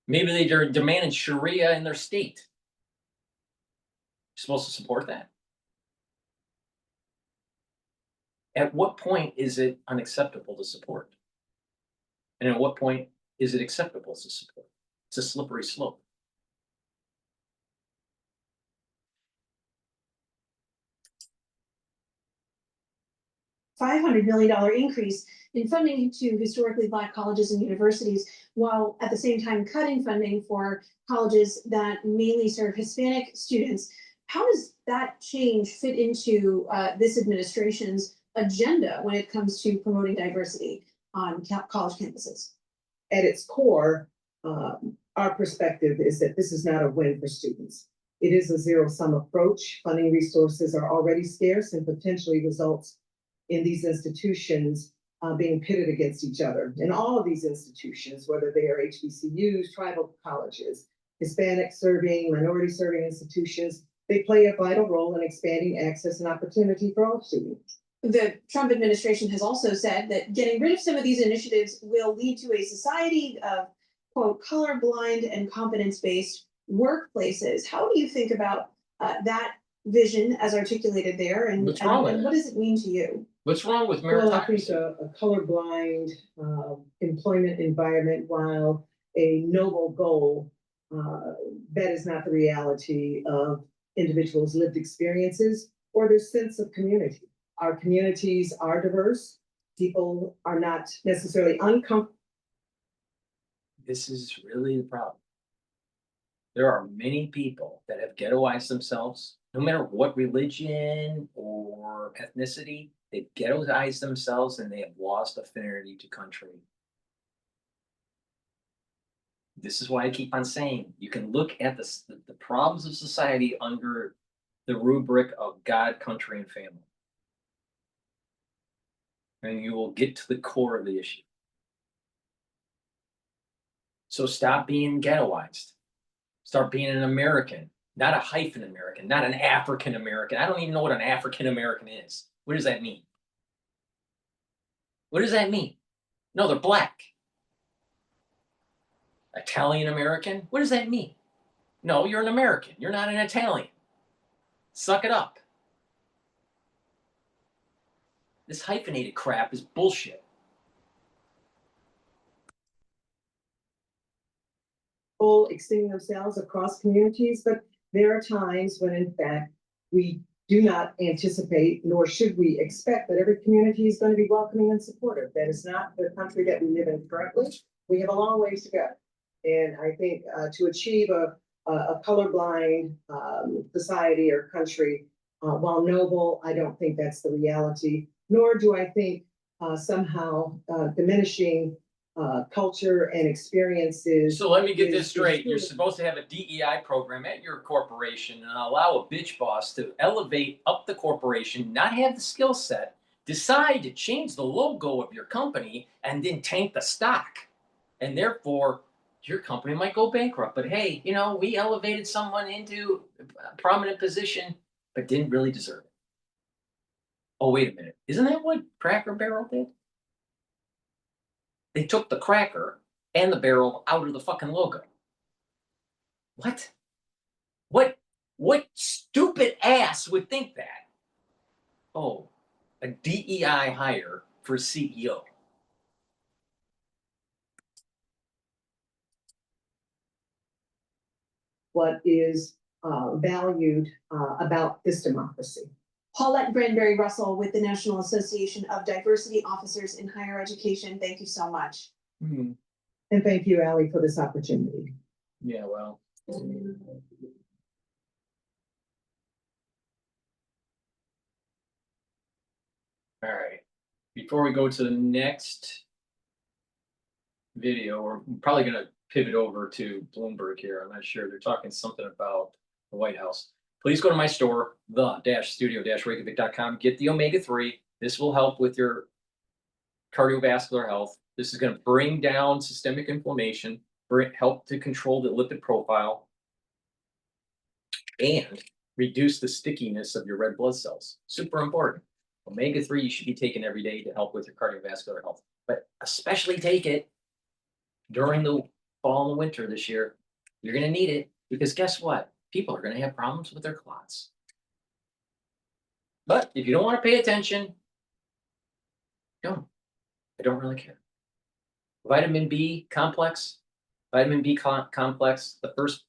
Maybe they're demanding Sharia in their state. You're supposed to support that. At what point is it unacceptable to support? And at what point is it acceptable to support? It's a slippery slope. $500 million increase in funding to historically Black colleges and universities, while at the same time cutting funding for colleges that mainly serve Hispanic students. How does that change fit into this administration's agenda when it comes to promoting diversity on college campuses? At its core, our perspective is that this is not a win for students. It is a zero-sum approach. Funding resources are already scarce and potentially results in these institutions being pitted against each other. And all of these institutions, whether they are HBCUs, tribal colleges, Hispanic serving, minority serving institutions, they play a vital role in expanding access and opportunity for all students. The Trump administration has also said that getting rid of some of these initiatives will lead to a society of, quote, colorblind and competence-based, workplaces. How do you think about that vision as articulated there, and, What's wrong with and it? what does it mean to you? What's wrong with Well, I think meritocracy? a colorblind employment environment, while a noble goal, that is not the reality of individuals' lived experiences or their sense of community. Our communities are diverse. People are not necessarily uncomfortable. This is really the problem. There are many people that have ghettoized themselves, no matter what religion or ethnicity, they've ghettoized themselves and they have lost affinity to country. This is why I keep on saying you can look at the problems of society under the rubric of God, country, and family. And you will get to the core of the issue. So stop being ghettoized. Start being an American, not a hyphen American, not an African American. I don't even know what an African American is. What does that mean? What does that mean? No, they're black. Italian American? What does that mean? No, you're an American. You're not an Italian. Suck it up. This hyphenated crap is bullshit. Extending themselves across communities, but there are times when in fact we do not anticipate, nor should we expect, that every community is going to be welcoming and supportive. That is not the country that we live in currently. We have a long ways to go. And I think to achieve a colorblind society or country, while noble, I don't think that's the reality, nor do I think somehow diminishing culture and experiences. So let me get this straight. You're supposed to have a DEI program at your corporation and allow a bitch boss to elevate up the corporation, not have the skill set, decide to change the logo of your company, and then tank the stock. And therefore, your company might go bankrupt. But hey, you know, we elevated someone into a prominent position, but didn't really deserve it. Oh, wait a minute. Isn't that what Cracker Barrel did? They took the cracker and the barrel out of the fucking logo. What? What stupid ass would think that? Oh, a DEI hire for CEO. What is valued about this democracy. Paulette Granberry Russell with the National Association of Diversity Officers in Higher Education. Thank you so much. Mm-hmm. And thank you, Allie, for this opportunity. Yeah, well. All right. Before we go to the next video, we're probably going to pivot over to Bloomberg here. I'm not sure. They're talking something about the White House. Please go to my store, the-studio-reykjavik.com. Get the omega-3. This will help with your cardiovascular health. This is going to bring down systemic inflammation, help to control the lipid profile, and reduce the stickiness of your red blood cells. Super important. Omega-3 you should be taking every day to help with your cardiovascular health, but especially take it during the fall and winter this year. You're going to need it because guess what? People are going to have problems with their clots. But if you don't want to pay attention, don't. I don't really care. Vitamin B complex, the first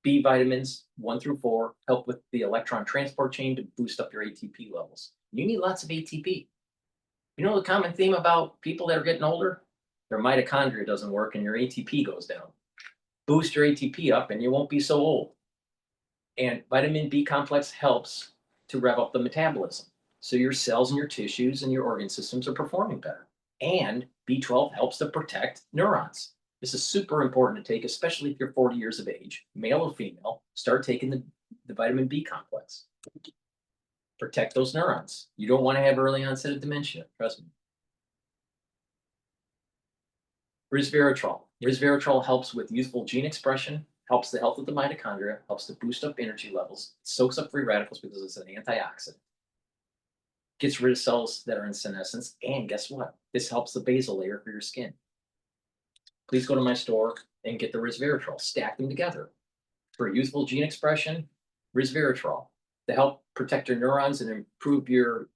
B vitamins, 1 through 4, help with the electron transport chain to boost up your ATP levels. You need lots of ATP. You know the common theme about people that are getting older? Their mitochondria doesn't work and your ATP goes down. Boost your ATP up and you won't be so old. And vitamin B complex helps to rev up the metabolism. So your cells and your tissues and your organ systems are performing better. And B12 helps to protect neurons. This is super important to take, especially if you're 40 years of age, male or female. Start taking the vitamin B complex. Protect those neurons. You don't want to have early onset of dementia, trust me. Resveratrol. Resveratrol helps with youthful gene expression, helps the health of the mitochondria, helps to boost up energy levels, soaks up free radicals because it's an antioxidant. Gets rid of cells that are in senescence, and guess what? This helps the basal layer for your skin. Please go to my store and get the resveratrol. Stack them together. For youthful gene expression, resveratrol to help protect your neurons and improve your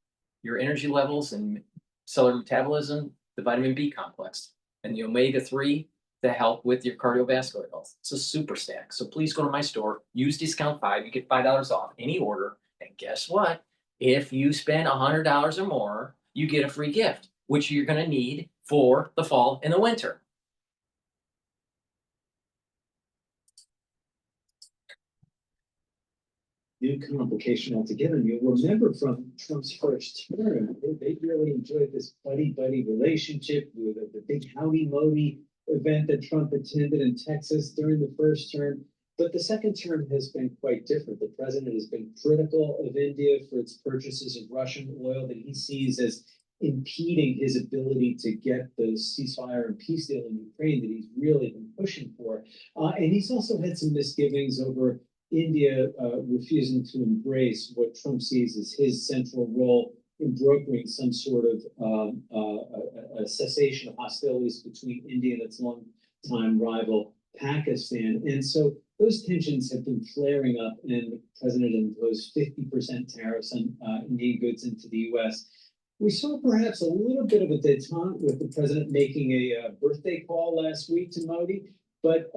energy levels and cellular metabolism, the vitamin B complex, and the omega-3 to help with your cardiovascular health. It's a super stack. So please go to my store, use discount 5, you get $5 off any order. And guess what? If you spend $100 or more, you get a free gift, which you're going to need for the fall and the winter. New complication altogether. And you'll remember from Trump's first term, they really enjoyed this buddy-buddy relationship with the big Howdy Modi event that Trump attended in Texas during the first term. But the second term has been quite different. The president has been critical of India for its purchases of Russian oil that he sees as impeding his ability to get the ceasefire and peace deal in Ukraine that he's really been pushing for. And he's also had some misgivings over India refusing to embrace what Trump sees as his central role in brokering some sort of a cessation of hostilities between India and its longtime rival Pakistan. And so those tensions have been flaring up, and the president imposed 50% tariffs on Indian goods into the U.S. We saw perhaps a little bit of a detente with the president making a birthday call last week to Modi, but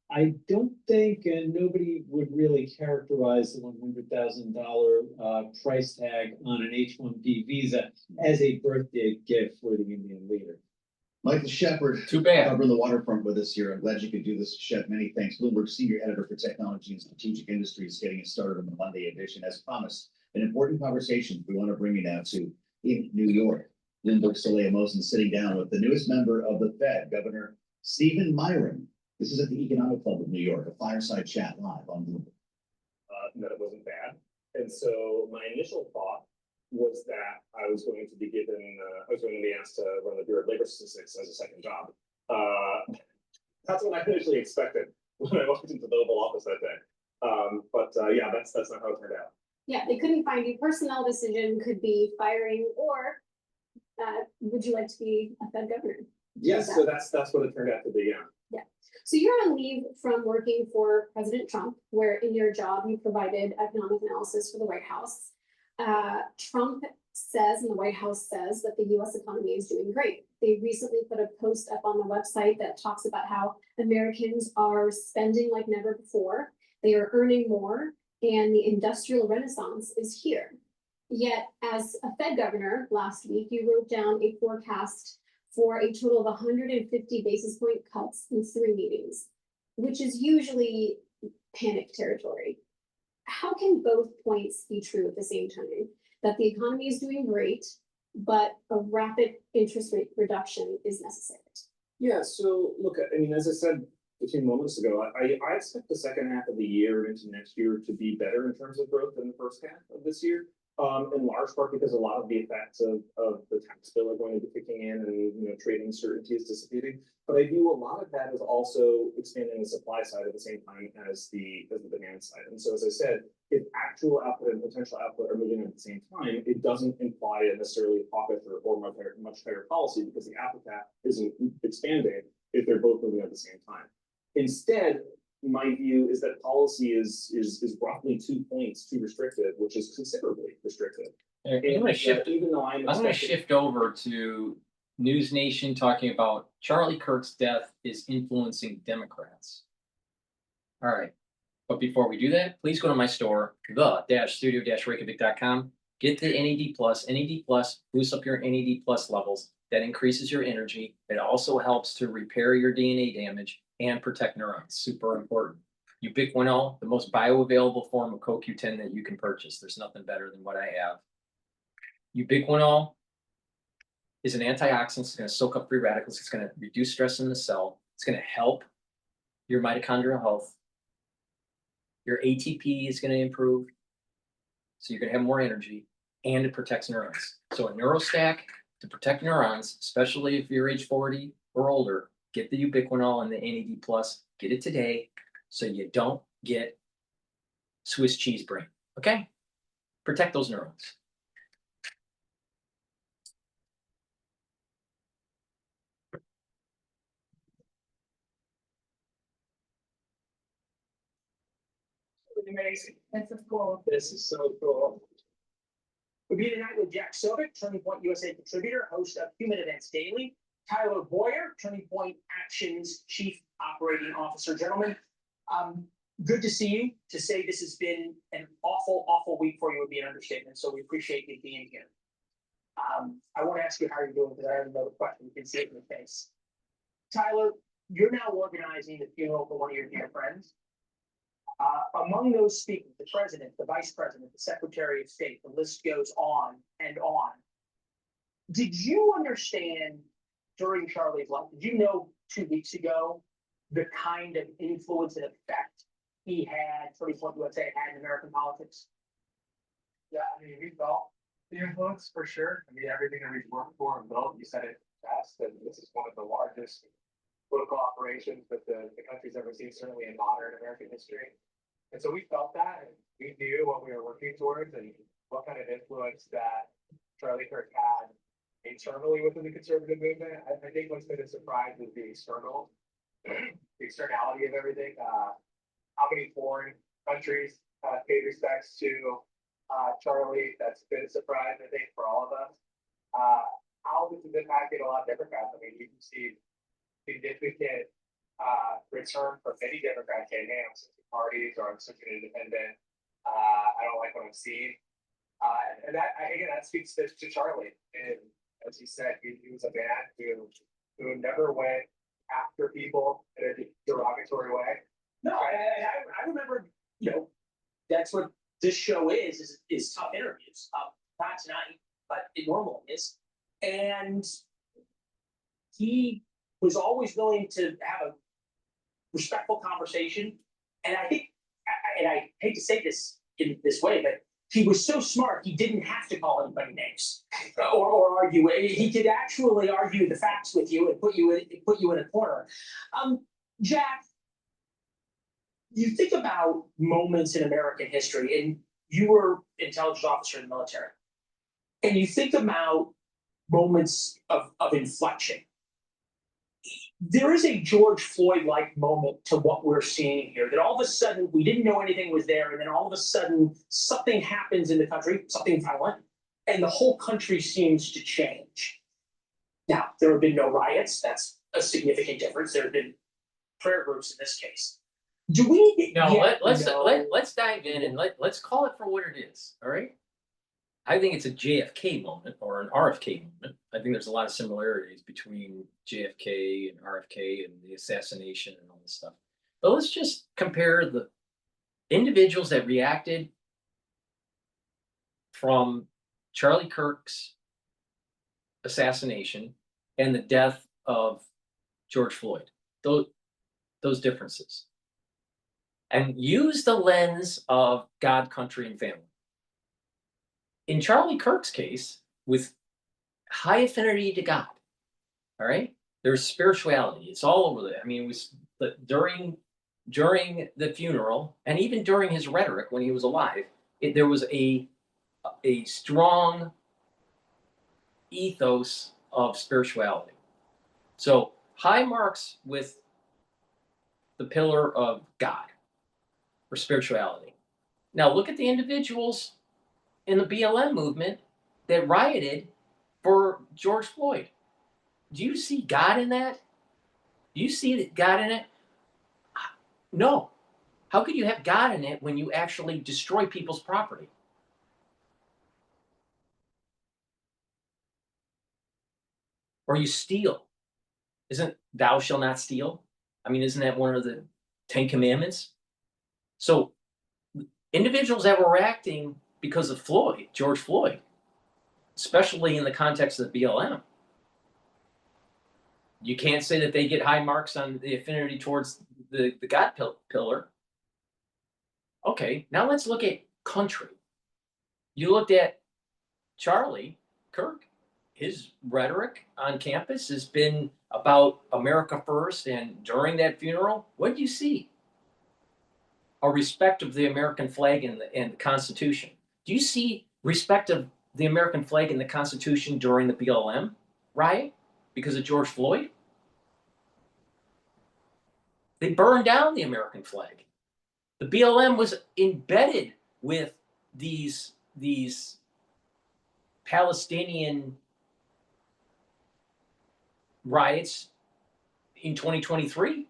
I don't think, and nobody would really characterize the $100,000 price tag on an H-1B visa as a birthday gift for the Indian leader. Michael Shepard, too bad, covering the waterfront with us here. I'm glad you could do this, Shep. Many thanks. Bloomberg Senior Editor for Technology and Strategic Industries, getting us started on the Monday edition. As promised, an important conversation we want to bring you now to in New York. Bloomberg Saleha Mosen sitting down with the newest member of the Fed, Governor Stephen Myron. This is at the Economic Club of New York, a fireside chat live on Bloomberg. That it wasn't bad. And so my initial thought was that I was going to be asked to run the Bureau of Labor Statistics as a second job. That's what I initially expected when I walked into the Oval Office that day. But yeah, that's not how it turned out. Yeah, they couldn't find you. Personnel decision could be firing, or would you like to be a Fed governor? Yes, so that's what it turned out to be, yeah. Yeah. So you're on leave from working for President Trump, where in your job you provided economic analysis for the White House. Trump says, and the White House says, that the U.S. economy is doing great. They recently put a post up on the website that talks about how Americans are spending like never before. They are earning more, and the industrial renaissance is here. Yet, as a Fed governor last week, you wrote down a forecast for a total of 150 basis point cuts in 3 meetings, which is usually panic territory. How can both points be true at the same time? That the economy is doing great, but a rapid interest rate reduction is necessary? Yeah, so look, I mean, as I said a few moments ago, I expect the second half of the year into next year to be better in terms of growth than the first half of this year. In large part because a lot of the effects of the tax bill are going to be kicking in, and trade uncertainty is dissipating. But I view a lot of that as also expanding the supply side at the same time as the demand side. And so, as I said, if actual output and potential output are moving at the same time, it doesn't imply necessarily hawkish or much higher policy, because the output cap isn't expanding if they're both moving at the same time. Instead, my view is that policy is roughly 2 points too restrictive, which is considerably restrictive. I'm going to shift over to News Nation talking about Charlie Kirk's death is influencing Democrats. All right. But before we do that, please go to my store, the-studio-reykjavik.com. Get the NAD+. NAD+ boosts up your NAD+ levels. That increases your energy. It also helps to repair your DNA damage and protect neurons. Super important. Ubiquinol, the most bioavailable form of CoQ10 that you can purchase. There's nothing better than what I have. Ubiquinol is an antioxidant. It's going to soak up free radicals. It's going to reduce stress in the cell. It's going to help your mitochondrial health. Your ATP is going to improve. So you're going to have more energy, and it protects neurons. So a NeuroStack to protect neurons, especially if you're age 40 or older, get the Ubiquinol and the NAD+. Get it today so you don't get Swiss cheese brain, okay? Protect those neurons. amazing. That's cool. This is so cool. We'll be tonight with Jack Sovic, Turning Point USA contributor, host of Human Events Daily. Tyler Boyer, Turning Point Action's Chief Operating Officer. Gentlemen, good to see you. To say this has been an awful, awful week for you would be an understatement. So we appreciate you being here. I want to ask you how you're doing because I have another question. You can see it in your face. Tyler, you're now organizing the funeral for one of your dear friends. Among those speakers, the president, the vice president, the secretary of state, the list goes on and on. Did you understand during Charlie's life, did you know 2 weeks ago the kind of influence and effect he had, Turning Point USA had in American politics? Yeah, I mean, we felt the influence for sure. I mean, everything that we've worked for and built, you said it best, and this is one of the largest political operations that the country's ever seen, certainly in modern American history. And so we felt that, and we knew what we were working towards and what kind of influence that Charlie Kirk had internally within the conservative movement. I think what's been a surprise is the externality of everything. How many foreign countries paid respects to Charlie? That's been a surprise, I think, for all of us. How this has impacted a lot of Democrats. I mean, you can see significant return from many Democrats saying, hey, I'm switching parties or I'm switching independent. I don't like what I'm seeing. And that, again, that speaks to Charlie. And as he said, he was a man who never went after people in a derogatory way. No, I remember, that's what this show is tough interviews. Not tonight, but it normally is. And he was always willing to have a respectful conversation. And I think, and I hate to say this in this way, but he was so smart, he didn't have to call anybody names or argue. He could actually argue the facts with you and put you in a corner. Jack, you think about moments in American history, and you were intelligence officer in the military, and you think about moments of inflection. There is a George Floyd-like moment to what we're seeing here, that all of a sudden we didn't know anything was there, and then all of a sudden something happens in the country, something violent, and the whole country seems to change. Now, there have been no riots. That's a significant difference. There have been prayer groups in this case. Do we? Let's dive in and let's call it for what it is. All right. I think it's a JFK moment or an RFK moment. I think there's a lot of similarities between JFK and RFK and the assassination and all this stuff. But let's just compare the individuals that reacted from Charlie Kirk's assassination and the death of George Floyd. Those differences. And use the lens of God, country, and family. In Charlie Kirk's case, with high affinity to God, all right, there's spirituality. It's all over there. I mean, it was during the funeral and even during his rhetoric when he was alive, there was a strong ethos of spirituality. So high marks with the pillar of God or spirituality. Now look at the individuals in the BLM movement that rioted for George Floyd. Do you see God in that? Do you see God in it? No. How could you have God in it when you actually destroy people's property? Or you steal? Isn't thou shalt not steal? I mean, isn't that one of the 10 Commandments? So individuals that were acting because of George Floyd, especially in the context of the BLM, you can't say that they get high marks on the affinity towards the God pillar. Okay, now let's look at country. You looked at Charlie Kirk. His rhetoric on campus has been about America first, and during that funeral, what did you see? A respect of the American flag and the Constitution. Do you see respect of the American flag and the Constitution during the BLM riot because of George Floyd? They burned down the American flag. The BLM was embedded with these Palestinian riots in 2023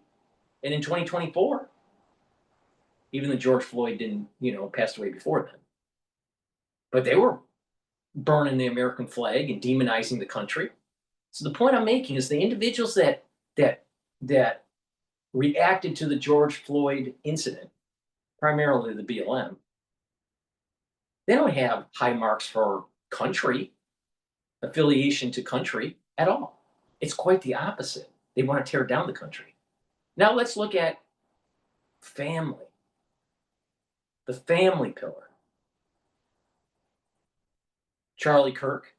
and in 2024. Even though George Floyd didn't, passed away before then. But they were burning the American flag and demonizing the country. So the point I'm making is the individuals that reacted to the George Floyd incident, primarily the BLM, they don't have high marks for country, affiliation to country at all. It's quite the opposite. They want to tear down the country. Now let's look at family, the family pillar. Charlie Kirk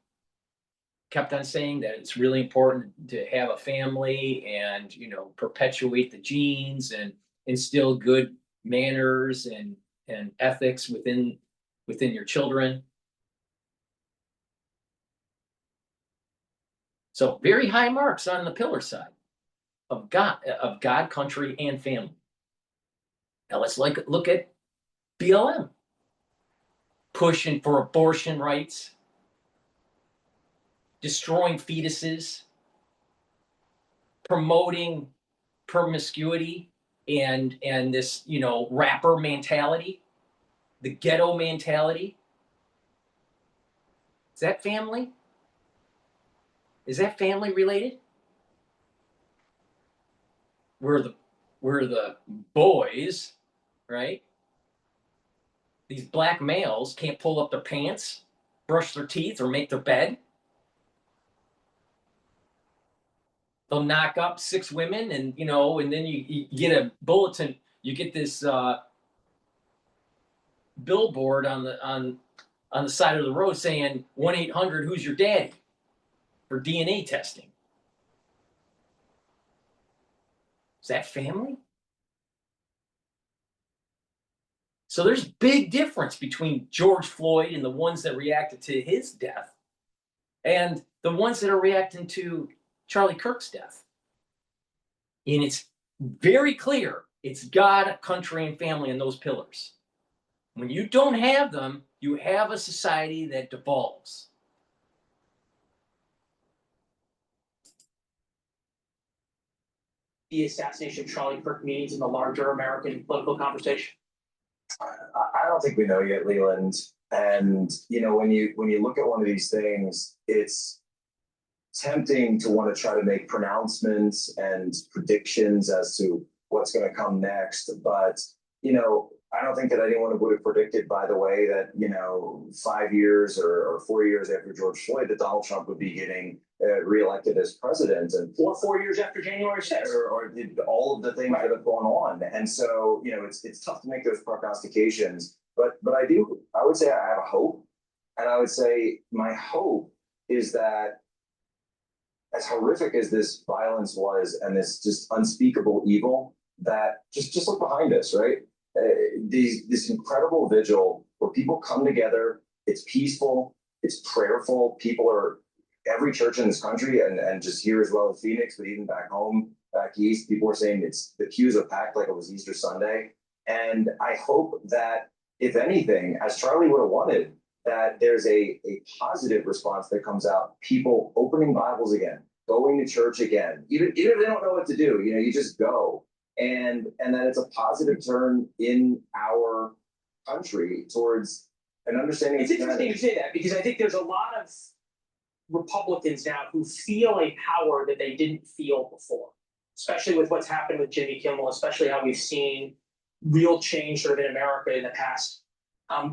kept on saying that it's really important to have a family and, perpetuate the genes and instill good manners and ethics within your children. So very high marks on the pillar side of God, country, and family. Now let's look at BLM, pushing for abortion rights, destroying fetuses, promoting promiscuity and this, rapper mentality, the ghetto mentality. Is that family? Is that family related? We're the boys, right? These black males can't pull up their pants, brush their teeth, or make their bed. They'll knock up 6 women and, and then you get a bulletin, you get this billboard on the side of the road saying 1-800 who's your daddy for DNA testing. Is that family? So there's big difference between George Floyd and the ones that reacted to his death and the ones that are reacting to Charlie Kirk's death. And it's very clear it's God, country, and family in those pillars. When you don't have them, you have a society that devolves. The assassination of Charlie Kirk means in the larger American political conversation? I don't think we know yet, Leland. And when you look at one of these things, it's tempting to want to try to make pronouncements and predictions as to what's going to come next. But I don't think that anyone would have predicted, by the way, that 5 years or 4 years after George Floyd, that Donald Trump would be getting reelected as president, and or 4 years after January 6th, or all of the things that have gone on. And so it's tough to make those prognostications. But I would say I have a hope, and I would say my hope is that as horrific as this violence was and this just unspeakable evil, that just look behind us, right? This incredible vigil where people come together, it's peaceful, it's prayerful. Every church in this country and just here as well as Phoenix, but even back home, back east, people are saying the pews are packed like it was Easter Sunday. And I hope that, if anything, as Charlie would have wanted, that there's a positive response that comes out. People opening Bibles again, going to church again, even if they don't know what to do, you just go. And that it's a positive turn in our country towards an understanding. It's interesting you say that, because I think there's a lot of Republicans now who feel a power that they didn't feel before, especially with what's happened with Jimmy Kimmel, especially how we've seen real change sort of in America in the past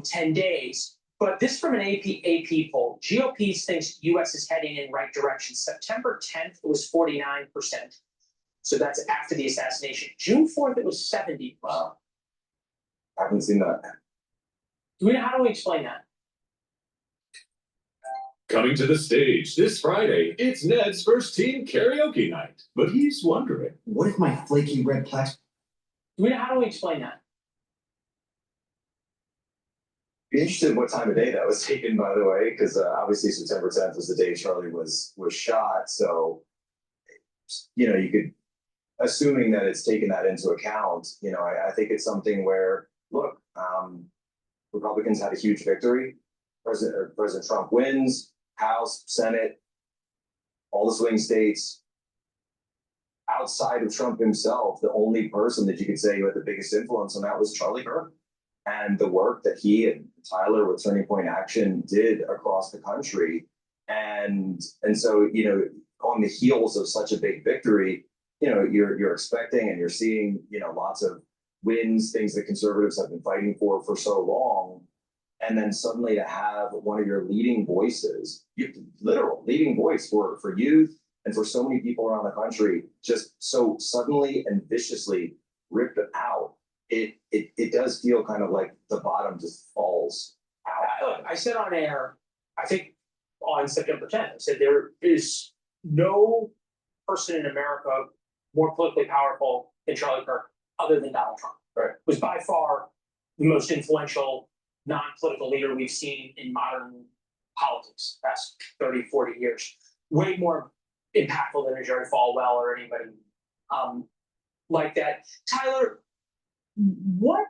10 days. But this from an AP poll, GOP thinks U.S. is heading in right direction. September 10th, it was 49%. So that's after the assassination. June 4th, it was 70%. Wow. I haven't seen that. How do we explain that? Coming to the stage this Friday, it's Ned's first team karaoke night. But he's wondering, what if my flaky red plaques? How do we explain that? Be interested in what time of day that was taken, by the way, because obviously September 10th was the day Charlie was shot. So, you could assuming that it's taken that into account, you know, I think it's something where, look, Republicans had a huge victory. President Trump wins House, Senate, all the swing states. Outside of Trump himself, the only person that you could say who had the biggest influence on that was Charlie Kirk. And the work that he and Tyler with Turning Point Action did across the country. And so, you know, on the heels of such a big victory, you know, you're expecting and you're seeing, you know, lots of wins, things that conservatives have been fighting for so long. And then suddenly to have one of your leading voices, literal leading voice for youth and for so many people around the country, just so suddenly and viciously ripped out. It does feel kind of like the bottom just falls out. I said on air, I think on September 10th, I said there is no person in America more politically powerful than Charlie Kirk other than Donald Trump. Right. Was by far the most influential non-political leader we've seen in modern politics the past 30, 40 years. Way more impactful than a Jerry Falwell or anybody like that. Tyler, what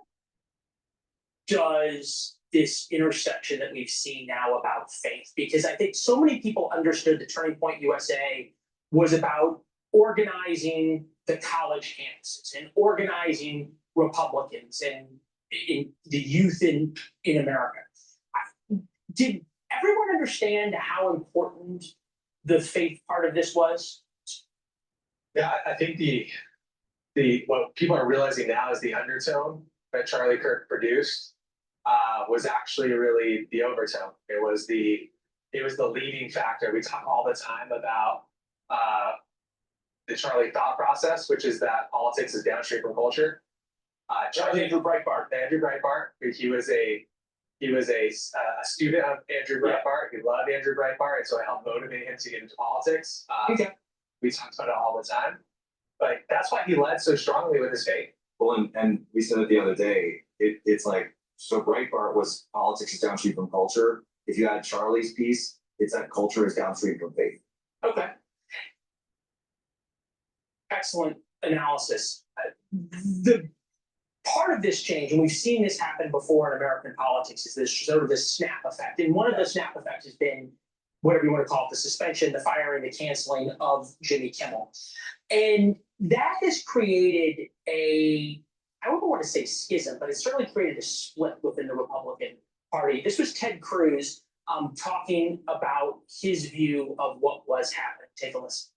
does this intersection that we've seen now about faith? Because I think so many people understood the Turning Point USA was about organizing the college campuses and organizing Republicans and in the youth in America. Did everyone understand how important the faith part of this was? Yeah, I think the what people are realizing now is the undertone that Charlie Kirk produced was actually really the overtone. It was the leading factor. We talk all the time about the Charlie thought process, which is that politics is downstream from culture. Andrew Breitbart. Andrew Breitbart. He was a student of Andrew Breitbart. He loved Andrew Breitbart, and so I helped motivate him to get into politics. We talk about it all the time. But that's why he led so strongly with his faith. Well, and we said it the other day, it's like, so Breitbart was politics is downstream from culture. If you add Charlie's piece, it's that culture is downstream from faith. Okay. Excellent analysis. The part of this change, and we've seen this happen before in American politics, is this sort of this snap effect. And one of the snap effects has been whatever you want to call it, the suspension, the firing, the canceling of Jimmy Kimmel. And that has created I don't want to say schism, but it certainly created a split within the Republican Party. This was Ted Cruz talking about his view of what was happening. Take a listen.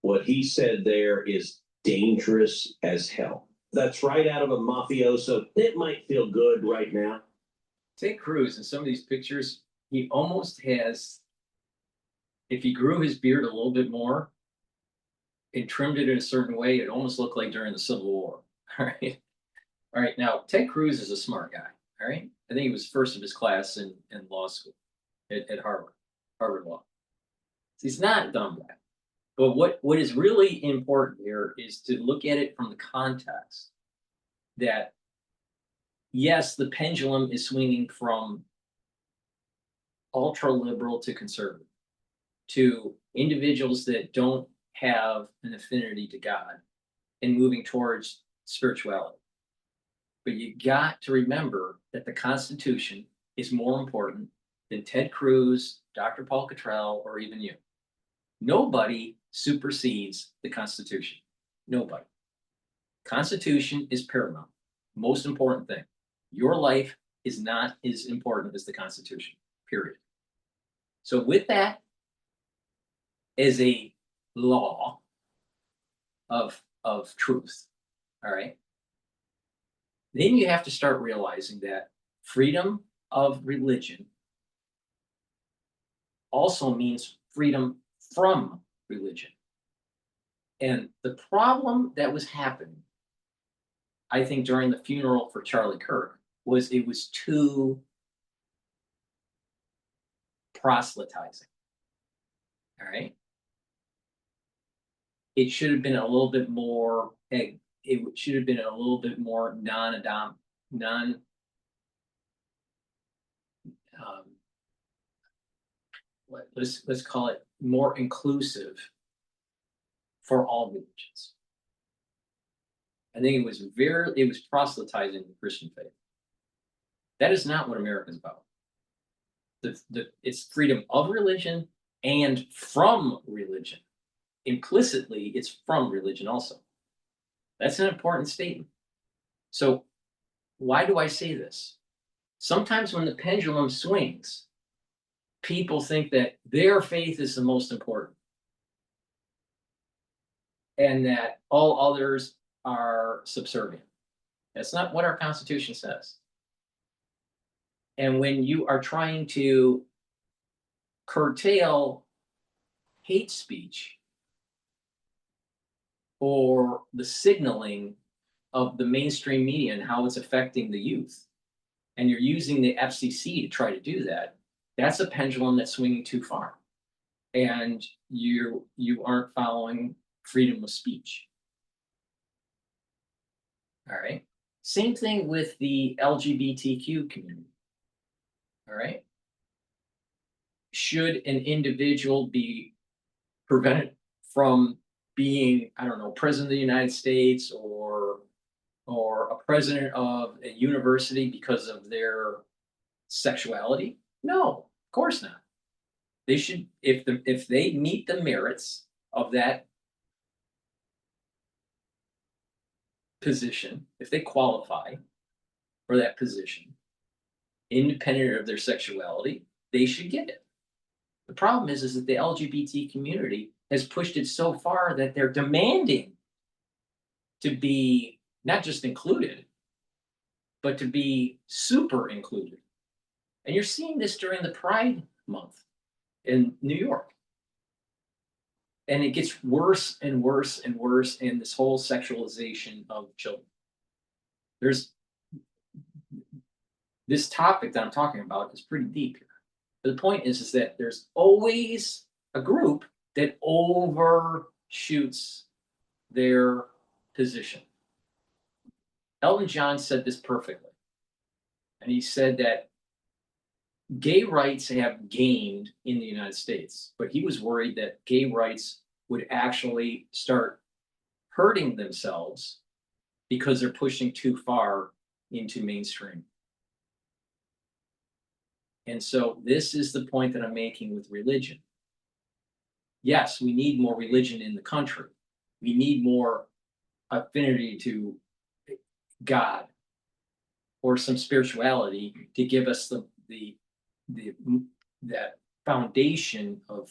What he said there is dangerous as hell. That's right out of a mafioso. It might feel good right now. Ted Cruz in some of these pictures, he almost has, if he grew his beard a little bit more and trimmed it in a certain way, it almost looked like during the Civil War. All right. All right. Now, Ted Cruz is a smart guy. All right. I think he was first of his class in law school at Harvard Law. So he's not a dumb guy. But what is really important here is to look at it from the context that, yes, the pendulum is swinging from ultra liberal to conservative, to individuals that don't have an affinity to God and moving towards spirituality. But you got to remember that the Constitution is more important than Ted Cruz, DrPaulCottrell, or even you. Nobody supersedes the Constitution. Nobody. Constitution is paramount. Most important thing. Your life is not as important as the Constitution, period. So with that as a law of truth, all right, then you have to start realizing that freedom of religion also means freedom from religion. And the problem that was happening, I think, during the funeral for Charlie Kirk was it was too proselytizing. All right. It should have been a little bit more, it should have been a little bit more let's call it more inclusive for all religions. I think it was proselytizing the Christian faith. That is not what America's about. It's freedom of religion and from religion. Implicitly, it's from religion also. That's an important statement. So why do I say this? Sometimes when the pendulum swings, people think that their faith is the most important and that all others are subservient. That's not what our Constitution says. And when you are trying to curtail hate speech or the signaling of the mainstream media and how it's affecting the youth, and you're using the FCC to try to do that, that's a pendulum that's swinging too far. And you aren't following freedom of speech. All right. Same thing with the LGBTQ community. All right. Should an individual be prevented from being, I don't know, president of the United States or a president of a university because of their sexuality? No, of course not. They should, if they meet the merits of that position, if they qualify for that position, independent of their sexuality, they should get it. The problem is that the LGBT community has pushed it so far that they're demanding to be not just included, but to be super included. And you're seeing this during the Pride Month in New York. And it gets worse and worse and worse in this whole sexualization of children. There's this topic that I'm talking about is pretty deep here. But the point is that there's always a group that overshoots their position. Elton John said this perfectly. And he said that gay rights have gained in the United States, but he was worried that gay rights would actually start hurting themselves because they're pushing too far into mainstream. And so this is the point that I'm making with religion. Yes, we need more religion in the country. We need more affinity to God or some spirituality to give us that foundation of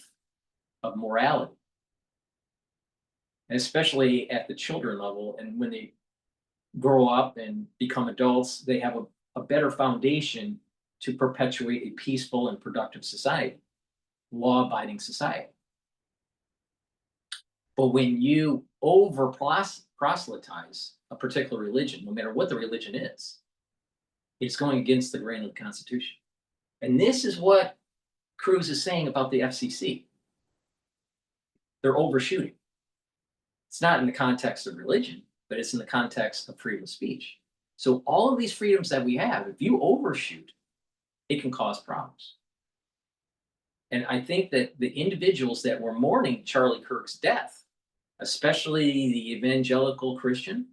morality, and especially at the children level. And when they grow up and become adults, they have a better foundation to perpetuate a peaceful and productive society, law-abiding society. But when you proselytize a particular religion, no matter what the religion is, it's going against the grain of the Constitution. And this is what Cruz is saying about the FCC. They're overshooting. It's not in the context of religion, but it's in the context of freedom of speech. So all of these freedoms that we have, if you overshoot, it can cause problems. And I think that the individuals that were mourning Charlie Kirk's death, especially the evangelical Christian,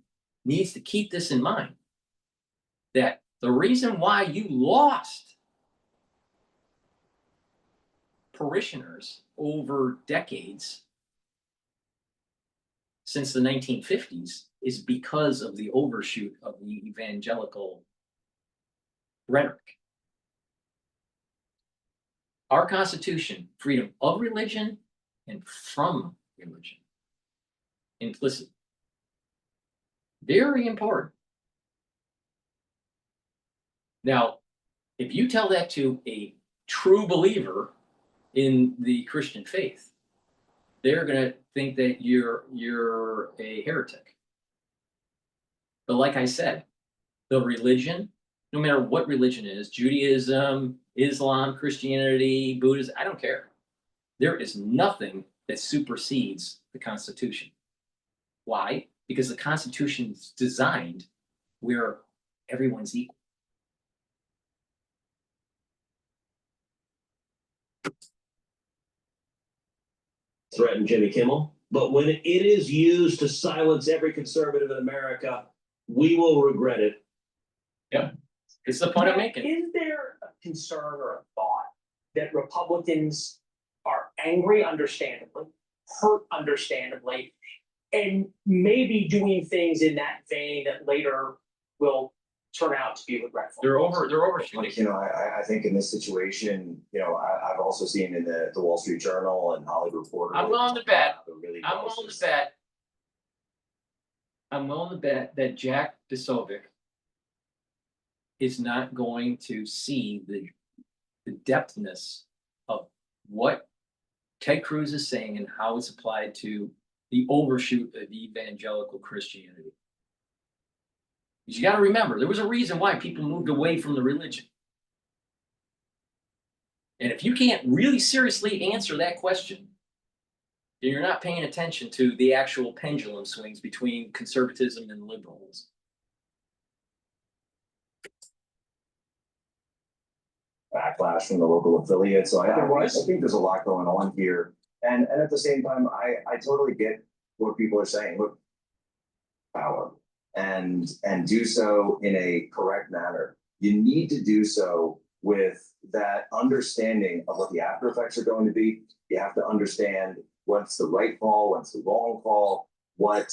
needs to keep this in mind, that the reason why you lost parishioners over decades since the 1950s is because of the overshoot of the evangelical rhetoric. Our Constitution, freedom of religion and from religion, implicit. Very important. Now, if you tell that to a true believer in the Christian faith, they're going to think that you're a heretic. But like I said, the religion, no matter what religion it is, Judaism, Islam, Christianity, Buddhism, I don't care. There is nothing that supersedes the Constitution. Why? Because the Constitution is designed where everyone's equal. Threaten Jimmy Kimmel? But when it is used to silence every conservative in America, we will regret it. Yeah, it's the point I'm making. Is there a concern or a thought that Republicans are angry, understandably, hurt, understandably, and maybe doing things in that vein that later will turn out to be regretful? They're overshooting. Like, you know, I think in this situation, you know, I've also seen in the Wall Street Journal and Hollywood Reporter. I'm willing to bet. Really I'm willing to bet that Jack Posobiec is not going to see the depthness of what Ted Cruz is saying and how it's applied to the overshoot of evangelical Christianity. Because you got to remember, there was a reason why people moved away from the religion. And if you can't really seriously answer that question, then you're not paying attention to the actual pendulum swings between conservatism and liberalism. Backlash from the local affiliates. So I think there's a lot going on here. And at the same time, I totally get what people are saying. Look, power and do so in a correct manner. You need to do so with that understanding of what the after effects are going to be. You have to understand what's the right call, what's the wrong call, what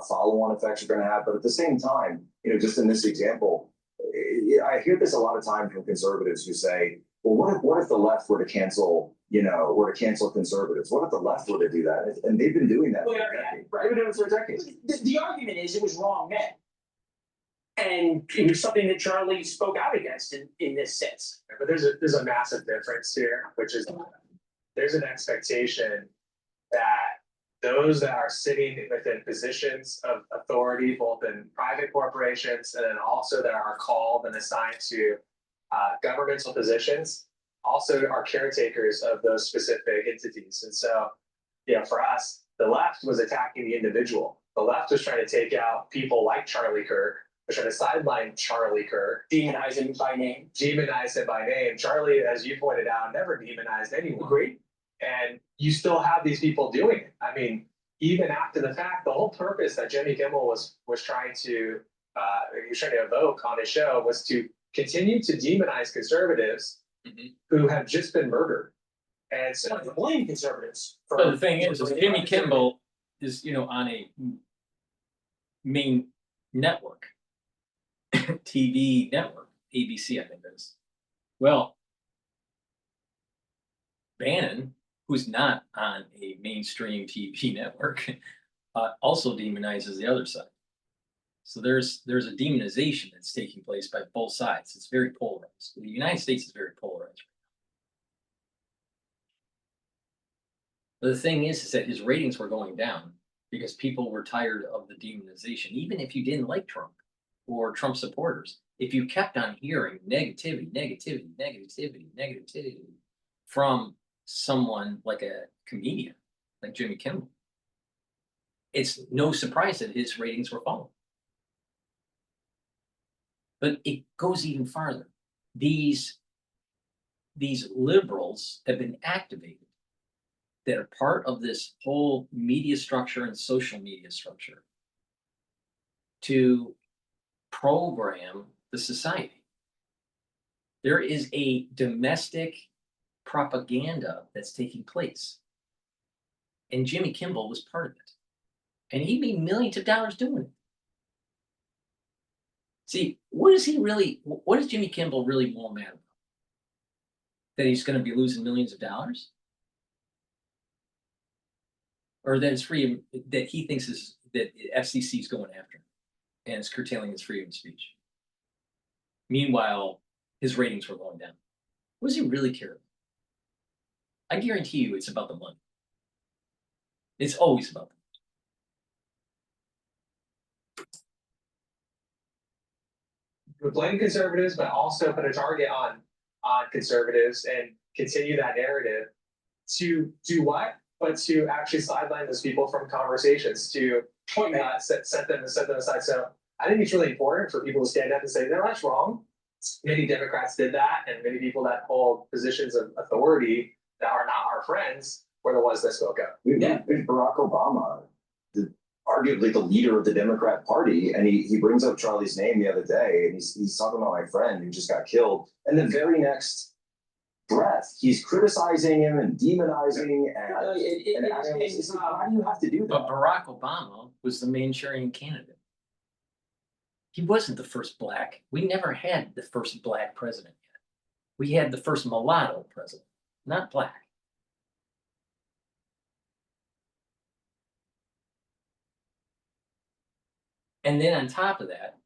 follow-on effects are going to have. But at the same time, you know, just in this example, I hear this a lot of times from conservatives who say, well, what if the left were to cancel, you know, were to cancel conservatives? What if the left were to do that? And they've been doing that for decades. They've been doing it for decades. The argument is it was wrong then. And it was something that Charlie spoke out against in this sense. But there's a massive difference here, which is there's an expectation that those that are sitting within positions of authority, both in private corporations and then also that are called and assigned to governmental positions, also are caretakers of those specific entities. And so, you know, for us, the left was attacking the individual. The left was trying to take out people like Charlie Kirk, was trying to sideline Charlie Kirk. Demonize him by name. Demonize him by name. Charlie, as you pointed out, never demonized anyone. Agreed. And you still have these people doing it. I mean, even after the fact, the whole purpose that Jimmy Kimmel was trying to evoke on his show was to continue to demonize conservatives who have just been murdered. And so blame conservatives. But the thing is Jimmy Kimmel is, you know, on a main network, TV network, ABC, I think that is. Well, Bannon, who's not on a mainstream TV network, also demonizes the other side. So there's a demonization that's taking place by both sides. It's very polarized. The United States is very polarized. But the thing is that his ratings were going down because people were tired of the demonization. Even if you didn't like Trump or Trump supporters, if you kept on hearing negativity from someone like a comedian, like Jimmy Kimmel, it's no surprise that his ratings were falling. But it goes even farther. These liberals have been activated that are part of this whole media structure and social media structure to program the society. There is a domestic propaganda that's taking place. And Jimmy Kimmel was part of it. And he made millions of dollars doing it. See, what is Jimmy Kimmel really more mad about? That he's going to be losing millions of dollars? Or that it's freedom, that he thinks that FCC is going after him and it's curtailing his freedom of speech. Meanwhile, his ratings were going down. What does he really care about? I guarantee you it's about the money. It's always about the money. Blame conservatives, but also put a target on conservatives and continue that narrative to do what? But to actually sideline those people from conversations, to set them aside. So I think it's really important for people to stand up and say, no, that's wrong. Many Democrats did that, and many people that hold positions of authority that are not our friends were the ones that spoke up. Yeah, Barack Obama, arguably the leader of the Democrat Party, and he brings up Charlie's name the other day, and he's talking about my friend who just got killed. And the very next breath, he's criticizing him and demonizing, and it's like, why do you have to do that? But Barack Obama was the Manchurian candidate. He wasn't the first black. We never had the first black president yet. We had the first mulatto president, not black. And then on top of that,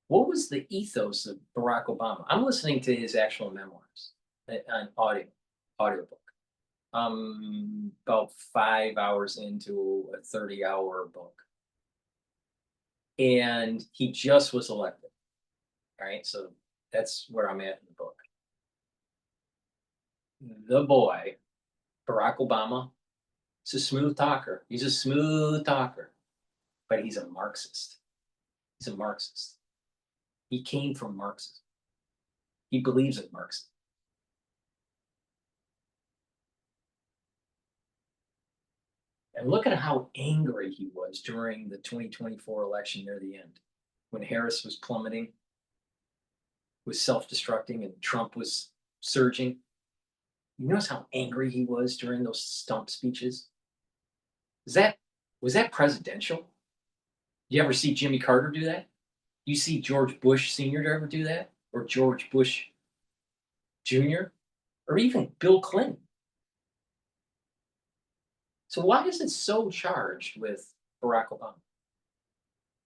what was the ethos of Barack Obama? I'm listening to his actual memoirs on audiobook. About 5 hours into a 30-hour book. And he just was elected. All right, so that's where I'm at in the book. The boy, Barack Obama, is a smooth talker. He's a smooth talker, but he's a Marxist. He's a Marxist. He came from Marxism. He believes in Marxism. And look at how angry he was during the 2024 election near the end, when Harris was plummeting, was self-destructing, and Trump was surging. You notice how angry he was during those stump speeches? Was that presidential? You ever see Jimmy Carter do that? You see George Bush Sr. ever do that? Or George Bush Jr.? Or even Bill Clinton? So why is it so charged with Barack Obama?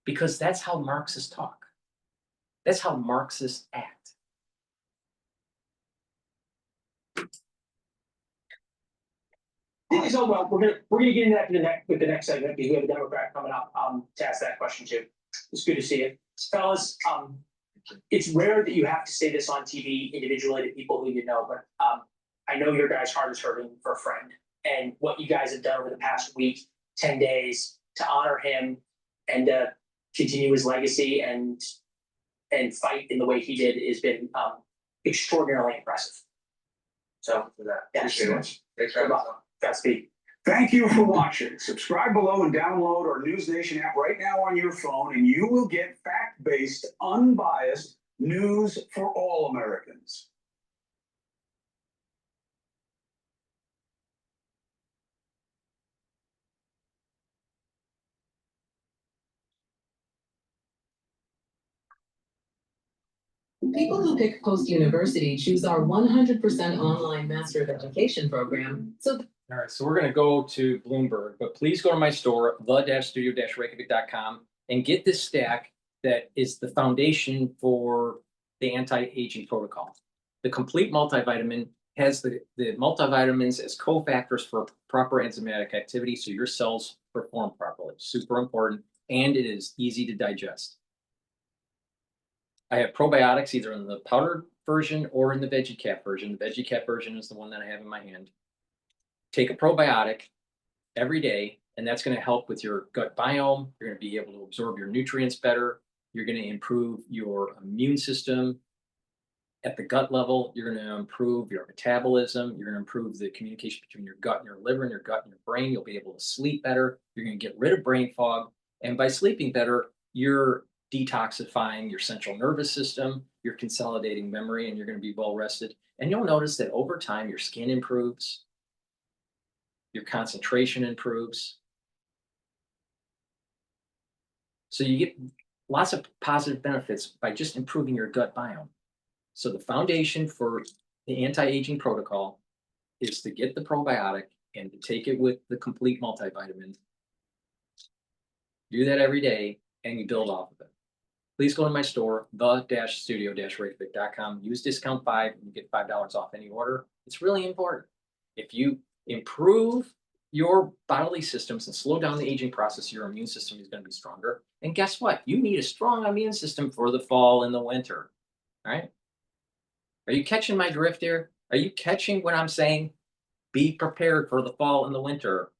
Because that's how Marxists talk. That's how Marxists act. So well, we're gonna get into that with the next segment because we have a Democrat coming up to ask that question too. It's good to see you, fellas. It's rare that you have to say this on TV individually to people who you know, but I know your guys' heart is hurting for a friend, and what you guys have done over the past week, 10 days to honor him and continue his legacy and fight in the way he did has been extraordinarily impressive. So for that, Thanks very much. Thanks for having us on. Godspeed. Thank you for watching. Subscribe below and download our News Nation app right now on your phone, and you will get fact-based, unbiased news for all Americans. People who pick post-university choose our 100% online Master of Education program. So all right, so we're going to go to Bloomberg, but please go to my store, the-studio-reykjavik.com, and get this stack that is the foundation for the anti-aging protocol. The complete multivitamin has the multivitamins as cofactors for proper enzymatic activity, so your cells perform properly. Super important, and it is easy to digest. I have probiotics either in the powdered version or in the veggie cap version. The veggie cap version is the one that I have in my hand. Take a probiotic every day, and that's going to help with your gut biome. You're going to be able to absorb your nutrients better. You're going to improve your immune system at the gut level. You're going to improve your metabolism. You're going to improve the communication between your gut and your liver and your gut and your brain. You'll be able to sleep better. You're going to get rid of brain fog. And by sleeping better, you're detoxifying your central nervous system. You're consolidating memory, and you're going to be well rested. And you'll notice that over time, your skin improves. Your concentration improves. So you get lots of positive benefits by just improving your gut biome. So the foundation for the anti-aging protocol is to get the probiotic and to take it with the complete multivitamin. Do that every day, and you build off of it. Please go to my store, the-studio-reykjavik.com. Use discount 5 and you get $5 off any order. It's really important. If you improve your bodily systems and slow down the aging process, your immune system is going to be stronger. And guess what? You need a strong immune system for the fall and the winter. All right? Are you catching my drift here? Are you catching what I'm saying? Be prepared for the fall and the winter.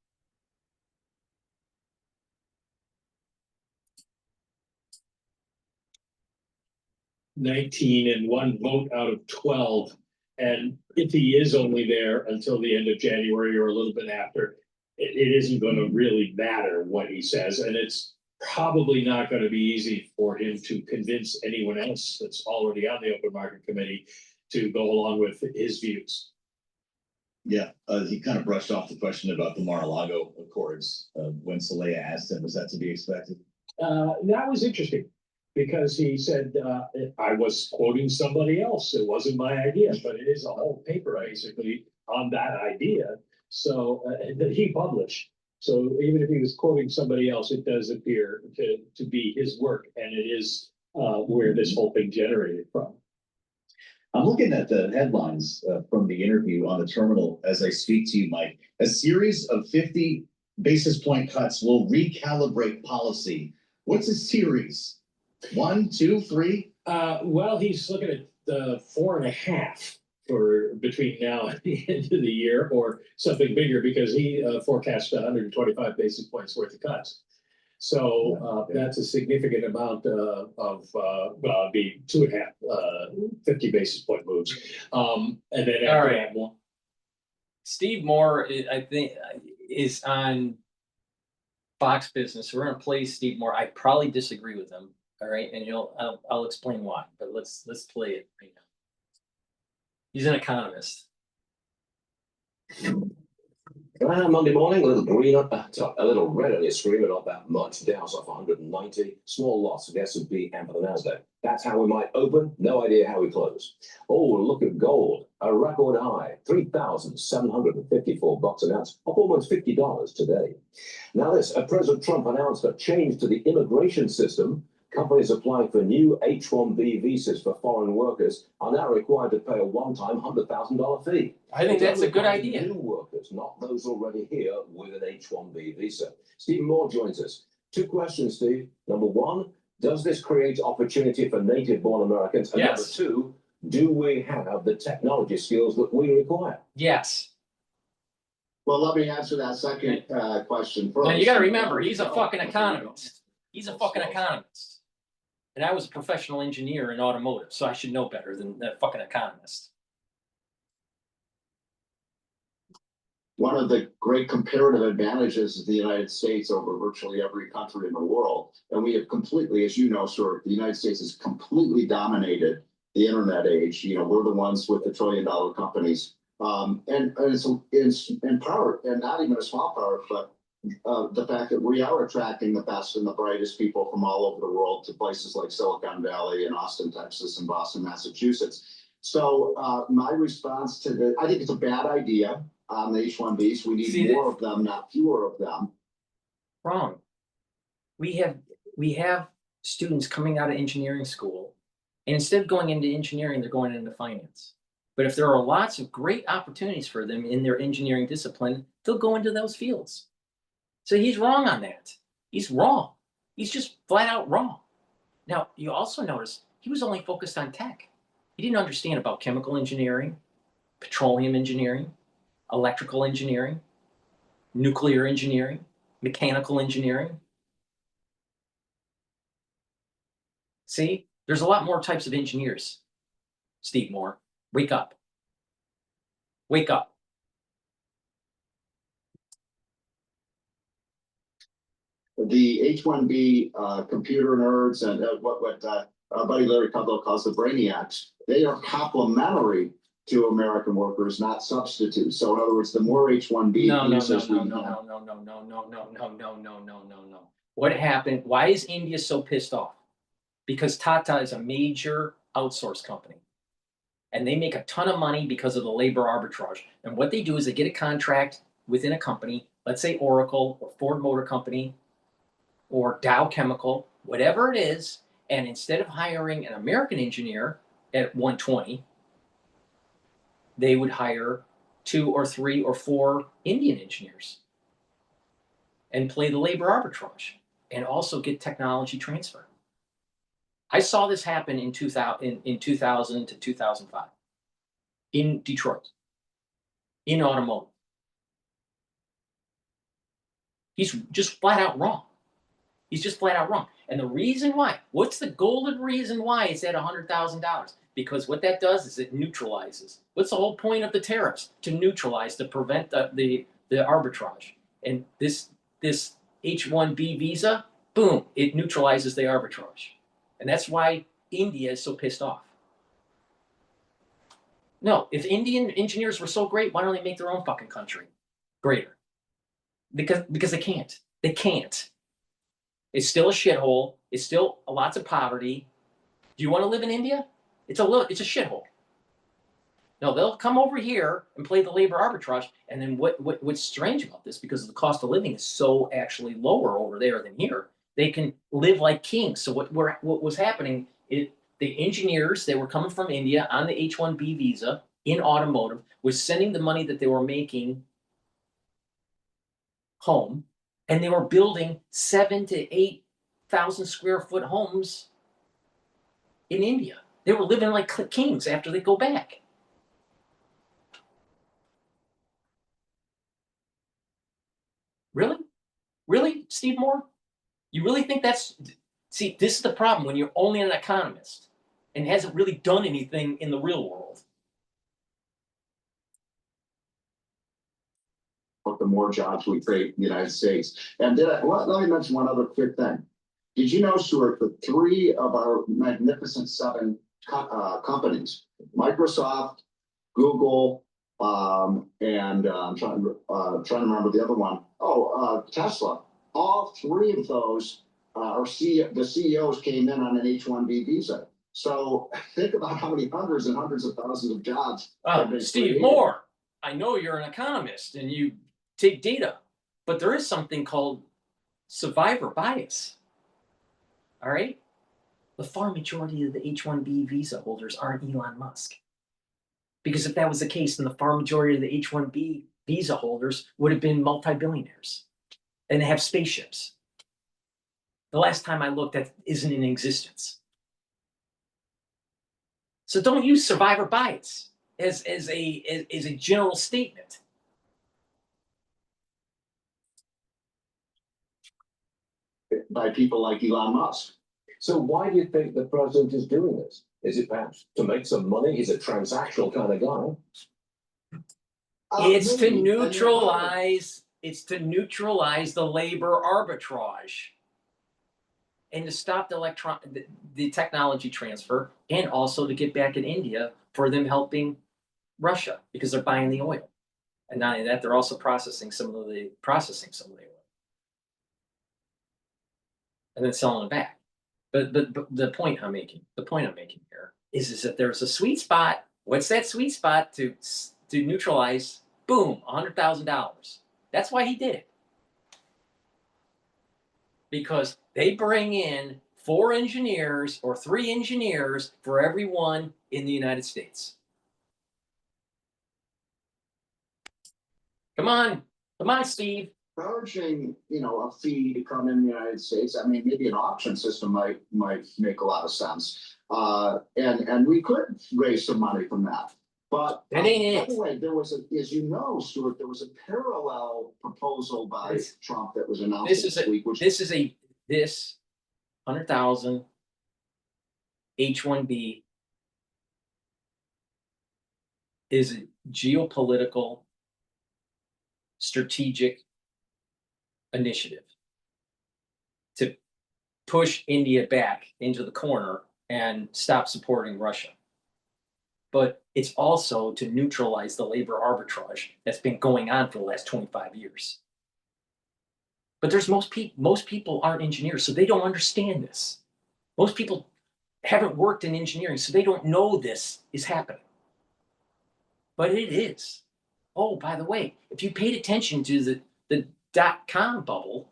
And 1 vote out of 12 And if he is only there until the end of January or a little bit after, it isn't going to really matter what he says. And it's probably not going to be easy for him to convince anyone else that's already on the Open Market Committee to go along with his views. Yeah, he kind of brushed off the question about the Mar-a-Lago Accords when Saleha asked him, was that to be expected? That was interesting because he said, I was quoting somebody else. It wasn't my idea, but it is a whole paper basically on that idea. So that he published. So even if he was quoting somebody else, it does appear to be his work, and it is where this whole thing generated from. I'm looking at the headlines from the interview on the terminal as I speak to you, Mike. A series of 50 basis point cuts will recalibrate policy. What's a series? 1, 2, 3? Well, he's looking at the 4.5 for between now and the end of the year, or something bigger, because he forecast 125 basis points worth of cuts. So that's a significant amount of well, it'd be 2.5 50 basis point moves. And then after that one. Steve Moore, I think, is on Fox Business. We're gonna play Steve Moore. I probably disagree with him. All right, and I'll explain why. But let's play it right now. He's an economist. Monday morning, a little green, a little red on your screen, but not that much. Dow's off 190. Small loss for the S&P and for the Nasdaq. That's how we might open. No idea how we close. Oh, look at gold. A record high, $3,754 an ounce, up almost $50 today. Now this, President Trump announced a change to the immigration system. Companies applying for new H-1B visas for foreign workers are now required to pay a one-time $100,000 fee. I think that's a good idea. New workers, not those already here with an H-1B visa. Steve Moore joins us. 2 questions, Steve. Number 1, does this create opportunity for native-born Americans? And Yes. Number 2, do we have the technology skills that we require? Yes. Well, let me answer that second question first. Now you got to remember, he's a fucking economist. He's a fucking economist. And I was a professional engineer in automotive, so I should know better than that fucking economist. One of the great comparative advantages of the United States over virtually every country in the world, and we have completely, as you know, sir, the United States has completely dominated the internet age. You know, we're the ones with the $1 trillion companies, and it's in part, and not even a small part, but the fact that we are attracting the best and the brightest people from all over the world to places like Silicon Valley and Austin, Texas, and Boston, Massachusetts. So my response to I think it's a bad idea on the H-1Bs. We need more of them, not fewer of them. Wrong. We have students coming out of engineering school, and instead of going into engineering, they're going into finance. But if there are lots of great opportunities for them in their engineering discipline, they'll go into those fields. So he's wrong on that. He's wrong. He's just flat out wrong. Now, you also notice he was only focused on tech. He didn't understand about chemical engineering, petroleum engineering, electrical engineering, nuclear engineering, mechanical engineering. See, there's a lot more types of engineers. Steve Moore, wake up. Wake up. The H-1B computer nerds and what our buddy Larry Kudlow calls the brainiacs, they are complementary to American workers, not substitutes. So in other words, the more H-1B users we have. No. What happened? Why is India so pissed off? Because Tata is a major outsource company. And they make a ton of money because of the labor arbitrage. And what they do is they get a contract within a company, let's say Oracle or Ford Motor Company, or Dow Chemical, whatever it is, and instead of hiring an American engineer at 120, they would hire 2 or 3 or 4 Indian engineers and play the labor arbitrage and also get technology transfer. I saw this happen in 2000 to 2005 in Detroit, in automotive. He's just flat out wrong. He's just flat out wrong. And the reason why, what's the golden reason why it's at $100,000? Because what that does is it neutralizes. What's the whole point of the tariffs? To neutralize, to prevent the arbitrage. And this H-1B visa, boom, it neutralizes the arbitrage. And that's why India is so pissed off. No, if Indian engineers were so great, why don't they make their own fucking country greater? Because they can't. They can't. It's still a shithole. It's still lots of poverty. Do you want to live in India? It's a shithole. No, they'll come over here and play the labor arbitrage. And then what's strange about this, because the cost of living is so actually lower over there than here, they can live like kings. So what was happening is the engineers that were coming from India on the H-1B visa in automotive was sending the money that they were making home, and they were building 7,000 to 8,000 square foot homes in India. They were living like kings after they go back. Really? Really, Steve Moore? You really think that's... See, this is the problem when you're only an economist and hasn't really done anything in the real world. The more jobs we create in the United States. And let me mention one other quick thing. Did you know, Stuart, that 3 of our magnificent 7 companies, Microsoft, Google, and I'm trying to remember the other one. Tesla. All 3 of those the CEOs came in on an H-1B visa. So think about how many hundreds and hundreds of thousands of jobs. Steve Moore, I know you're an economist and you take data, but there is something called survivor bias. All right? The far majority of the H-1B visa holders aren't Elon Musk. Because if that was the case, then the far majority of the H-1B visa holders would have been multi-billionaires. And they have spaceships. The last time I looked, that isn't in existence. So don't use survivor bias as a general statement. By people like Elon Musk. So why do you think the president is doing this? Is it perhaps to make some money? He's a transactional kind of guy. It's to neutralize the labor arbitrage and to stop the technology transfer, and also to get back at India for them helping Russia because they're buying the oil. And not only that, they're also processing some of the oil. And then selling it back. But the point I'm making here is that there's a sweet spot. What's that sweet spot to neutralize? Boom, $100,000. That's why he did it. Because they bring in 4 engineers or 3 engineers for every one in the United States. Come on, Steve. Charging, a fee to come in the United States. I mean, maybe an auction system might make a lot of sense. And we could raise some money from that. But that ain't it. By the way, there was as you know, Stuart, there was a parallel proposal by Trump that was announced this week. This 100,000 H-1B is a geopolitical strategic initiative to push India back into the corner and stop supporting Russia. But it's also to neutralize the labor arbitrage that's been going on for the last 25 years. But there's most people aren't engineers, so they don't understand this. Most people haven't worked in engineering, so they don't know this is happening. But it is. Oh, by the way, if you paid attention to the dot-com bubble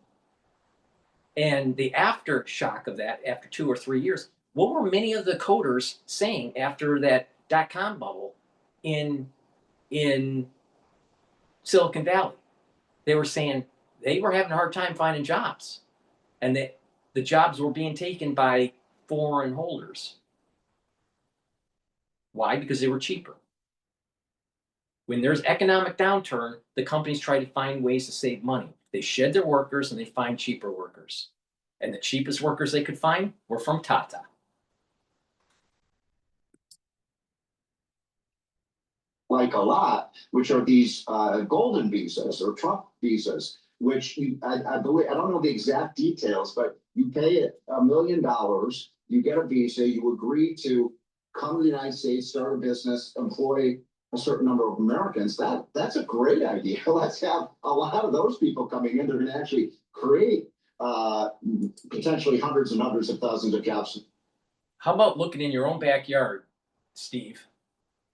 and the aftershock of that after 2 or 3 years, what were many of the coders saying after that dot-com bubble in Silicon Valley? They were saying they were having a hard time finding jobs, and that the jobs were being taken by foreign holders. Why? Because they were cheaper. When there's economic downturn, the companies try to find ways to save money. They shed their workers and they find cheaper workers. And the cheapest workers they could find were from Tata. Like a lot, which are these golden visas or Trump visas, which I believe, I don't know the exact details, but you pay it $1 million, you get a visa, you agree to come to the United States, start a business, employ a certain number of Americans. That's a great idea. Let's have a lot of those people coming in. They're going to actually create potentially hundreds and hundreds of thousands of jobs. How about looking in your own backyard, Steve?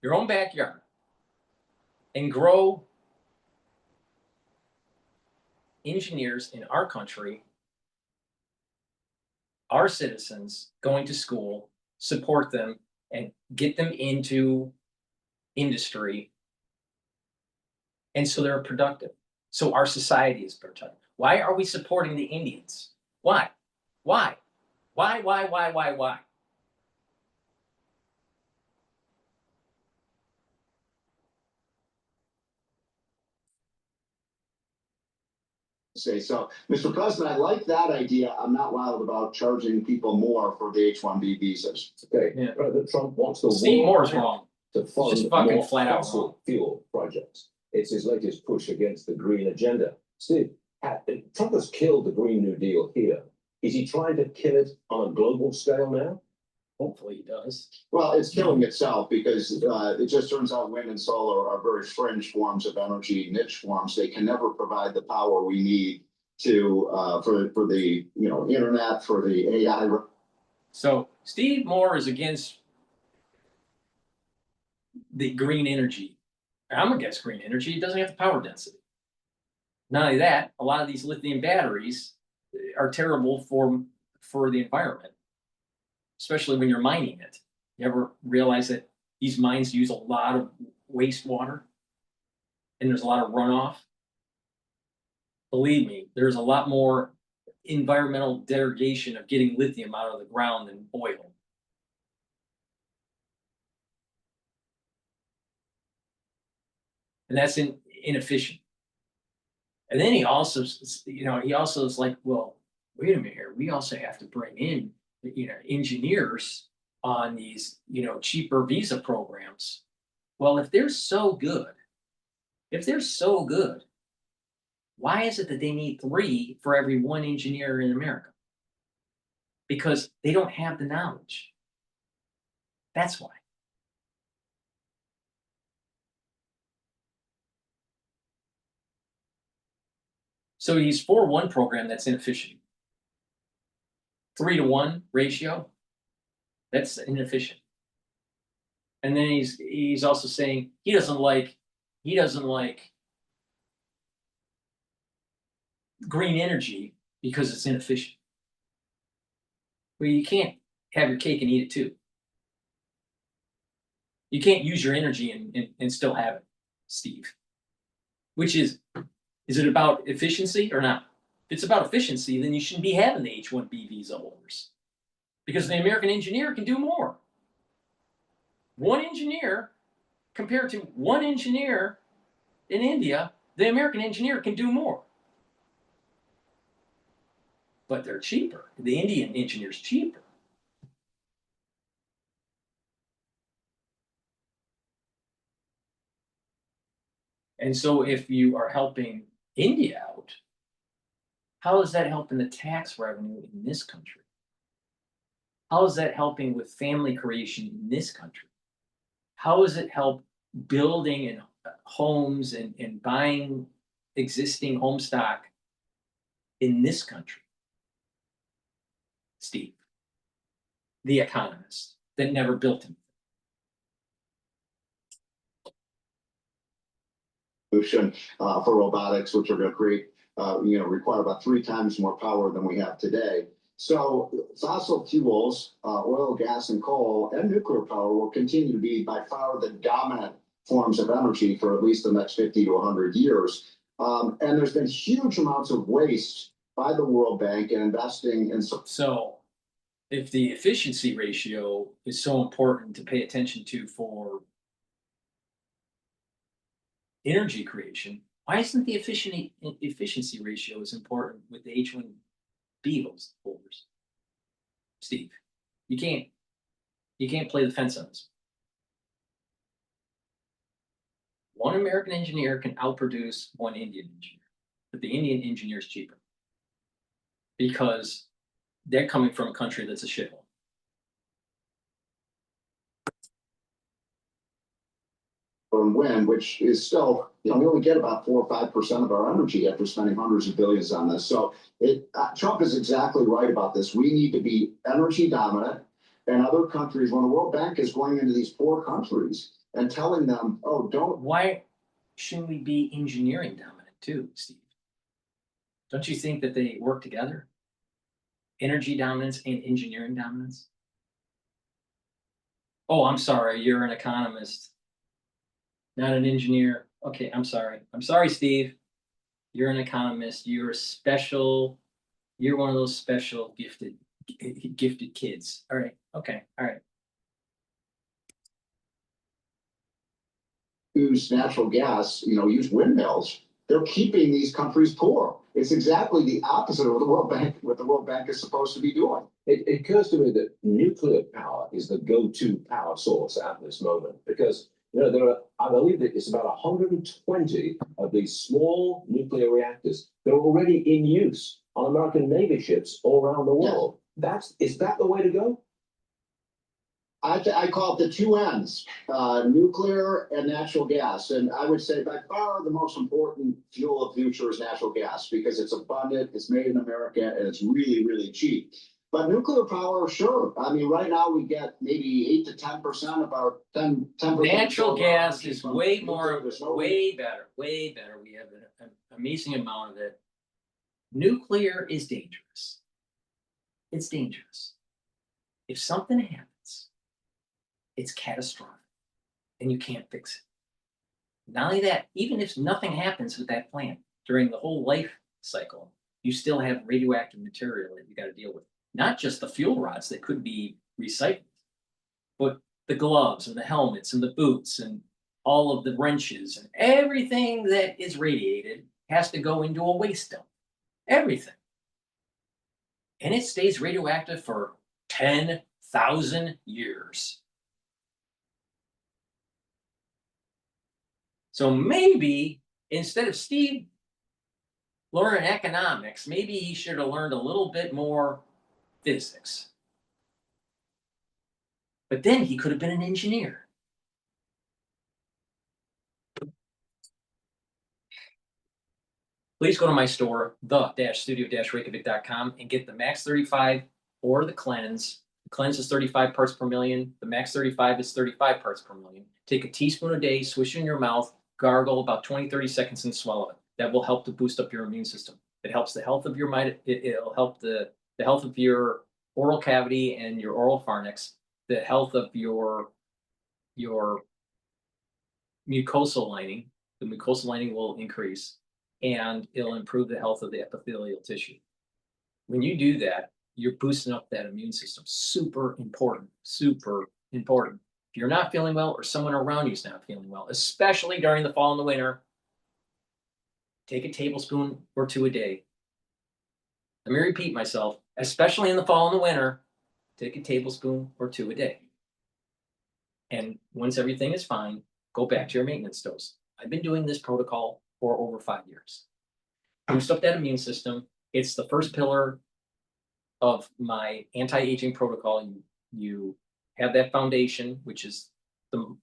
Your own backyard. And grow engineers in our country, our citizens going to school, support them, and get them into industry. And so they're productive. So our society is productive. Why are we supporting the Indians? Why? Why? Why? Say so, Mr. President, I like that idea. I'm not wild about charging people more for the H-1B visas. Okay, Yeah. President Trump wants the Steve world Moore's wrong. to fund Just fucking more flat out wrong. fossil fuel projects. It's his latest push against the green agenda. Steve, Trump has killed the Green New Deal here. Is he trying to kill it on a global scale now? Hopefully he does. Well, it's killing itself because it just turns out wind and solar are very fringe forms of energy, niche forms. They can never provide the power we need to for the internet, for the AI. So Steve Moore is against the green energy. I'm against green energy. It doesn't have the power density. Not only that, a lot of these lithium batteries are terrible for the environment, especially when you're mining it. You ever realize that these mines use a lot of wastewater and there's a lot of runoff? Believe me, there's a lot more environmental degradation of getting lithium out of the ground than oil. And that's inefficient. And then he also is like, well, wait a minute here. We also have to bring in, engineers on these, cheaper visa programs. Well, if they're so good, why is it that they need 3 for every 1 engineer in America? Because they don't have the knowledge. That's why. So he's for one program that's inefficient. 3-to-1 ratio, that's inefficient. And then he's also saying he doesn't like green energy because it's inefficient. Well, you can't have your cake and eat it too. You can't use your energy and still have it, Steve. Which is it about efficiency or not? If it's about efficiency, then you shouldn't be having the H-1B visa holders. Because the American engineer can do more. 1 engineer compared to 1 engineer in India, the American engineer can do more. But they're cheaper. The Indian engineer's cheaper. And so if you are helping India out, how is that helping the tax revenue in this country? How is that helping with family creation in this country? How does it help building and homes and buying existing home stock in this country? Steve, the economist that never built him. For robotics, which are going to create, require about 3 times more power than we have today. So fossil fuels, oil, gas, and coal, and nuclear power will continue to be by far the dominant forms of energy for at least the next 50 to 100 years. And there's been huge amounts of waste by the World Bank in investing in. So if the efficiency ratio is so important to pay attention to for energy creation, why isn't the efficiency ratio as important with the H-1B be those holders. Steve, you can't play the fence on this. One American engineer can outproduce one Indian engineer, but the Indian engineer is cheaper because they're coming from a country that's a shithole. And wind, which is still, we only get about 4 or 5% of our energy after spending hundreds of billions on this. So Trump is exactly right about this. We need to be energy dominant, and other countries, when the World Bank is going into these poor countries and telling them, oh, don't. Why shouldn't we be engineering dominant too, Steve? Don't you think that they work together? Energy dominance and engineering dominance? Oh, I'm sorry, you're an economist, not an engineer. Okay, I'm sorry. I'm sorry, Steve. You're an economist. You're a special, you're one of those special gifted kids. All right. Okay. All right. Use natural gas, use windmills. They're keeping these countries poor. It's exactly the opposite of what the World Bank is supposed to be doing. It occurs to me that nuclear power is the go-to power source at this moment because there are, I believe that it's about 120 of these small nuclear reactors that are already in use on American Navy ships all around the world. Is that the way to go? I call it the two ends, nuclear and natural gas. And I would say by far the most important fuel of the future is natural gas because it's abundant, it's made in America, and it's really, really cheap. But nuclear power, sure. I mean, right now we get maybe 8 to 10% of our 10%. Natural gas is way more, way better. We have an amazing amount of it. Nuclear is dangerous. It's dangerous. If something happens, it's catastrophic and you can't fix it. Not only that, even if nothing happens with that plant during the whole life cycle, you still have radioactive material that you got to deal with. Not just the fuel rods that could be recycled, but the gloves and the helmets and the boots and all of the wrenches and everything that is radiated has to go into a waste dump. Everything. And it stays radioactive for 10,000 years. So maybe instead of Steve learning economics, maybe he should have learned a little bit more physics. But then he could have been an engineer. Please go to my store, the-studio-reykjavik.com, and get the Max 35 or the Cleanse. The Cleanse is 35 parts per million. The Max 35 is 35 parts per million. Take a teaspoon a day, swish it in your mouth, gargle about 20-30 seconds, and swallow it. That will help to boost up your immune system. It helps the health of your mind. It'll help the health of your oral cavity and your oral pharynx, the health of your mucosal lining. The mucosal lining will increase, and it'll improve the health of the epithelial tissue. When you do that, you're boosting up that immune system. Super important, super important. If you're not feeling well or someone around you is not feeling well, especially during the fall and the winter, take a tablespoon or 2 a day. Let me repeat myself, especially in the fall and the winter, take a tablespoon or 2 a day. And once everything is fine, go back to your maintenance dose. I've been doing this protocol for over 5 years. Boost up that immune system. It's the first pillar of my anti-aging protocol. You have that foundation, which is the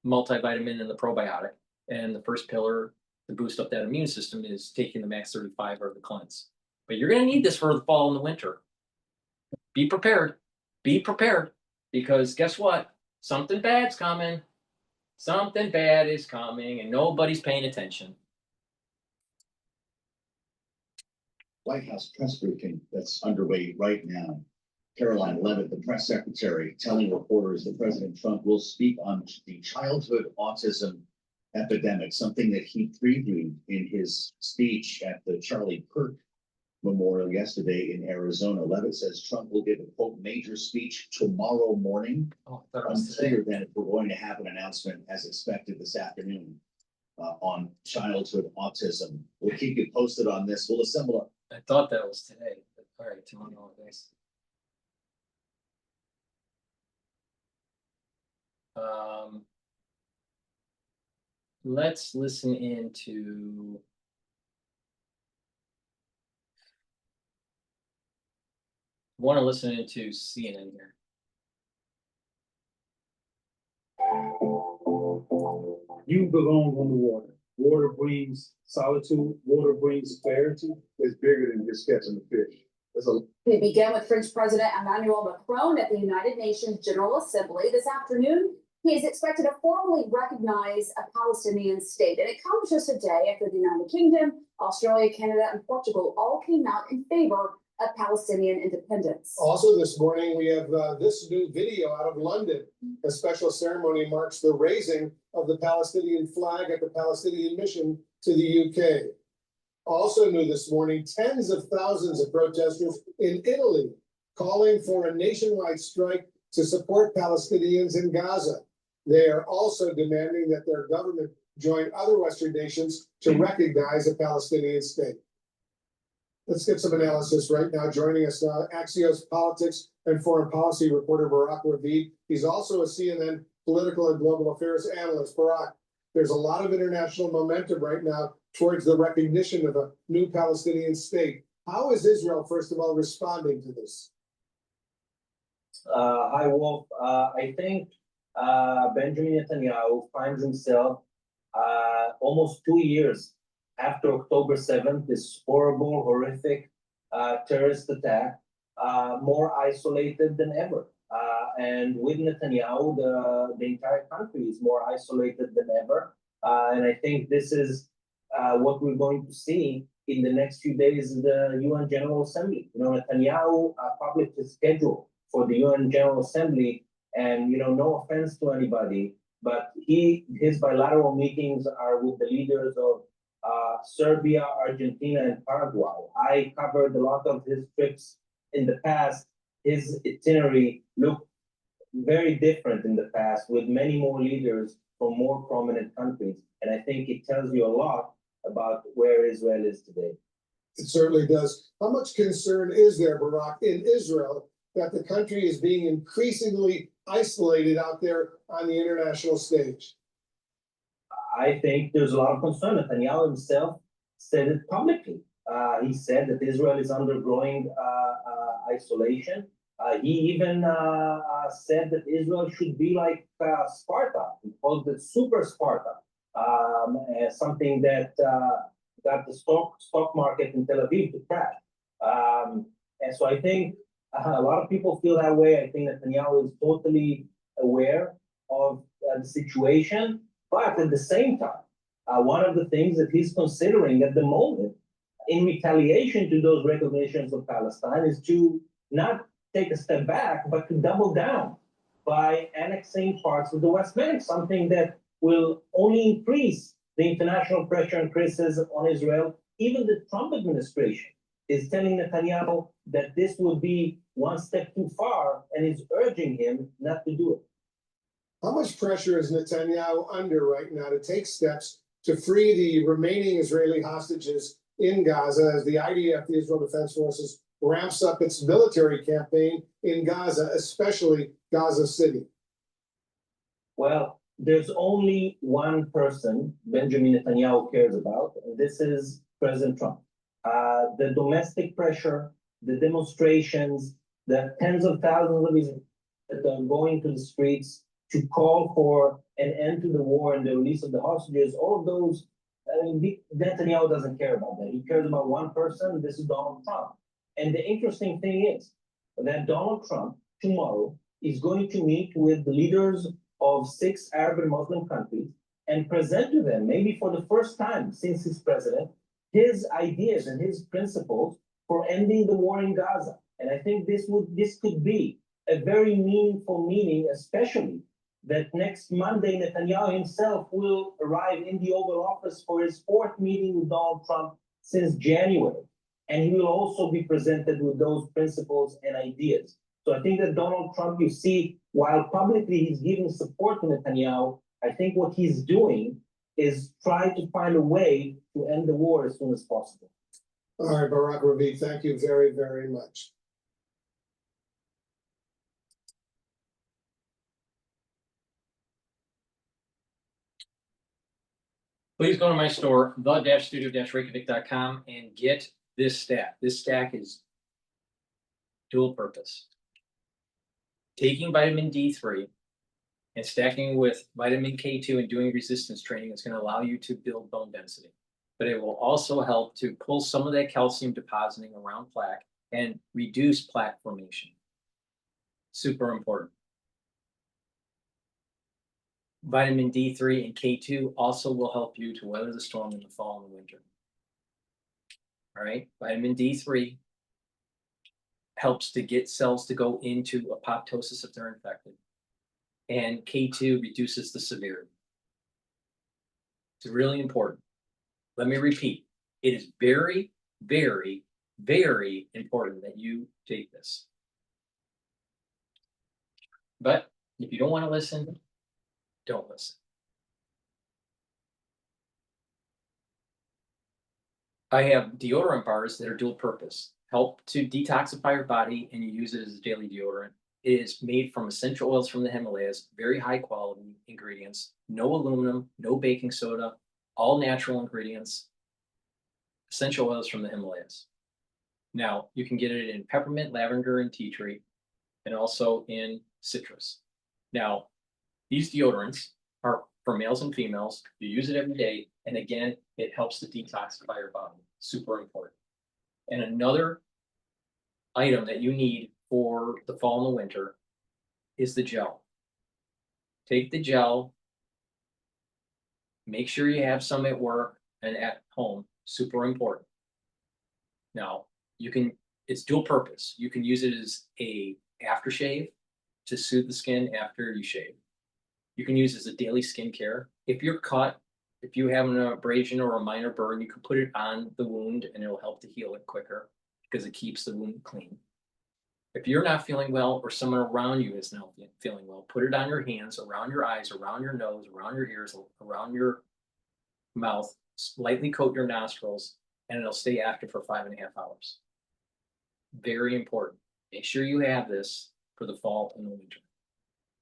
multivitamin and the probiotic. And the first pillar to boost up that immune system is taking the Max 35 or the Cleanse. But you're going to need this for the fall and the winter. Be prepared. Be prepared. Because guess what? Something bad's coming. Something bad is coming and nobody's paying attention. White House press briefing that's underway right now. Caroline Leavitt, the press secretary, telling reporters that President Trump will speak on the childhood autism epidemic, something that he previewed in his speech at the Charlie Kirk Memorial yesterday in Arizona. Leavitt says Trump will give a quote major speech tomorrow morning. Unclear then if we're going to have an announcement as expected this afternoon on childhood autism. We'll keep you posted on this. We'll assemble I thought that was today. All right, tomorrow, guys. Let's listen into. Want to listen into CNN here. You belong on the water. Water brings solitude. Water brings clarity. It's bigger than just catching the fish. We begin with French President Emmanuel Macron at the United Nations General Assembly this afternoon. He is expected to formally recognize a Palestinian state, and it comes just a day after the United Kingdom, Australia, Canada, and Portugal all came out in favor of Palestinian independence. Also this morning, we have this new video out of London. A special ceremony marks the raising of the Palestinian flag at the Palestinian mission to the UK. Also new this morning, tens of thousands of protesters in Italy calling for a nationwide strike to support Palestinians in Gaza. They are also demanding that their government join other Western nations to recognize a Palestinian state. Let's get some analysis right now. Joining us now, Axios politics and foreign policy reporter Barak Ravid. He's also a CNN political and global affairs analyst. Barak, there's a lot of international momentum right now towards the recognition of a new Palestinian state. How is Israel, first of all, responding to this? Hi, Wolf. I think Benjamin Netanyahu finds himself almost 2 years after October 7th, this horrible, horrific terrorist attack, more isolated than ever. And with Netanyahu, the entire country is more isolated than ever. And I think this is what we're going to see in the next few days in the UN General Assembly. You know, Netanyahu published his schedule for the UN General Assembly, and no offense to anybody, but his bilateral meetings are with the leaders of Serbia, Argentina, and Paraguay. I covered a lot of his trips in the past. His itinerary looked very different in the past, with many more leaders from more prominent countries. And I think it tells you a lot about where Israel is today. It certainly does. How much concern is there, Barak, in Israel that the country is being increasingly isolated out there on the international stage? I think there's a lot of concern. Netanyahu himself said it publicly. He said that Israel is undergoing isolation. He even said that Israel should be like Sparta. He called it super Sparta, something that got the stock market in Tel Aviv to crash. And so I think a lot of people feel that way. I think Netanyahu is totally aware of the situation. But at the same time, one of the things that he's considering at the moment, in retaliation to those recognitions of Palestine, is to not take a step back, but to double down by annexing parts of the West Bank, something that will only increase the international pressure and criticism on Israel. Even the Trump administration is telling Netanyahu that this would be one step too far and is urging him not to do it. How much pressure is Netanyahu under right now to take steps to free the remaining Israeli hostages in Gaza as the IDF, the Israel Defense Forces, ramps up its military campaign in Gaza, especially Gaza City? Well, there's only one person Benjamin Netanyahu cares about, and this is President Trump. The domestic pressure, the demonstrations, the tens of thousands of Israelis that are going to the streets to call for an end to the war and the release of the hostages, all of those, Netanyahu doesn't care about that. He cares about one person, this is Donald Trump. And the interesting thing is that Donald Trump tomorrow is going to meet with the leaders of 6 Arab and Muslim countries and present to them, maybe for the first time since he's president, his ideas and his principles for ending the war in Gaza. And I think this could be a very meaningful meeting, especially that next Monday, Netanyahu himself will arrive in the Oval Office for his 4th meeting with Donald Trump since January. And he will also be presented with those principles and ideas. So I think that Donald Trump, you see, while publicly he's giving support to Netanyahu, I think what he's doing is try to find a way to end the war as soon as possible. All right, Barack Ravid, thank you very, very much. Please go to my store, the-studio-reykjavik.com, and get this stack. This stack is dual purpose. Taking vitamin D3 and stacking with vitamin K2 and doing resistance training is going to allow you to build bone density. But it will also help to pull some of that calcium depositing around plaque and reduce plaque formation. Super important. Vitamin D3 and K2 also will help you to weather the storm in the fall and the winter. All right, vitamin D3 helps to get cells to go into apoptosis if they're infected. And K2 reduces the severity. It's really important. Let me repeat. It is very, very, very important that you take this. But if you don't want to listen, don't listen. I have deodorant bars that are dual purpose. Help to detoxify your body, and you use it as a daily deodorant. It is made from essential oils from the Himalayas, very high quality ingredients, no aluminum, no baking soda, all natural ingredients, essential oils from the Himalayas. Now, you can get it in peppermint, lavender, and tea tree, and also in citrus. Now, these deodorants are for males and females. You use it every day, and again, it helps to detoxify your body. Super important. And another item that you need for the fall and the winter is the gel. Take the gel, make sure you have some at work and at home, super important. Now, it's dual purpose. You can use it as a aftershave to soothe the skin after you shave. You can use it as a daily skincare. If you're cut, if you have an abrasion or a minor burn, you can put it on the wound and it'll help to heal it quicker because it keeps the wound clean. If you're not feeling well or someone around you is not feeling well, put it on your hands, around your eyes, around your nose, around your ears, around your mouth, lightly coat your nostrils, and it'll stay active for 5.5 hours. Very important. Make sure you have this for the fall and the winter.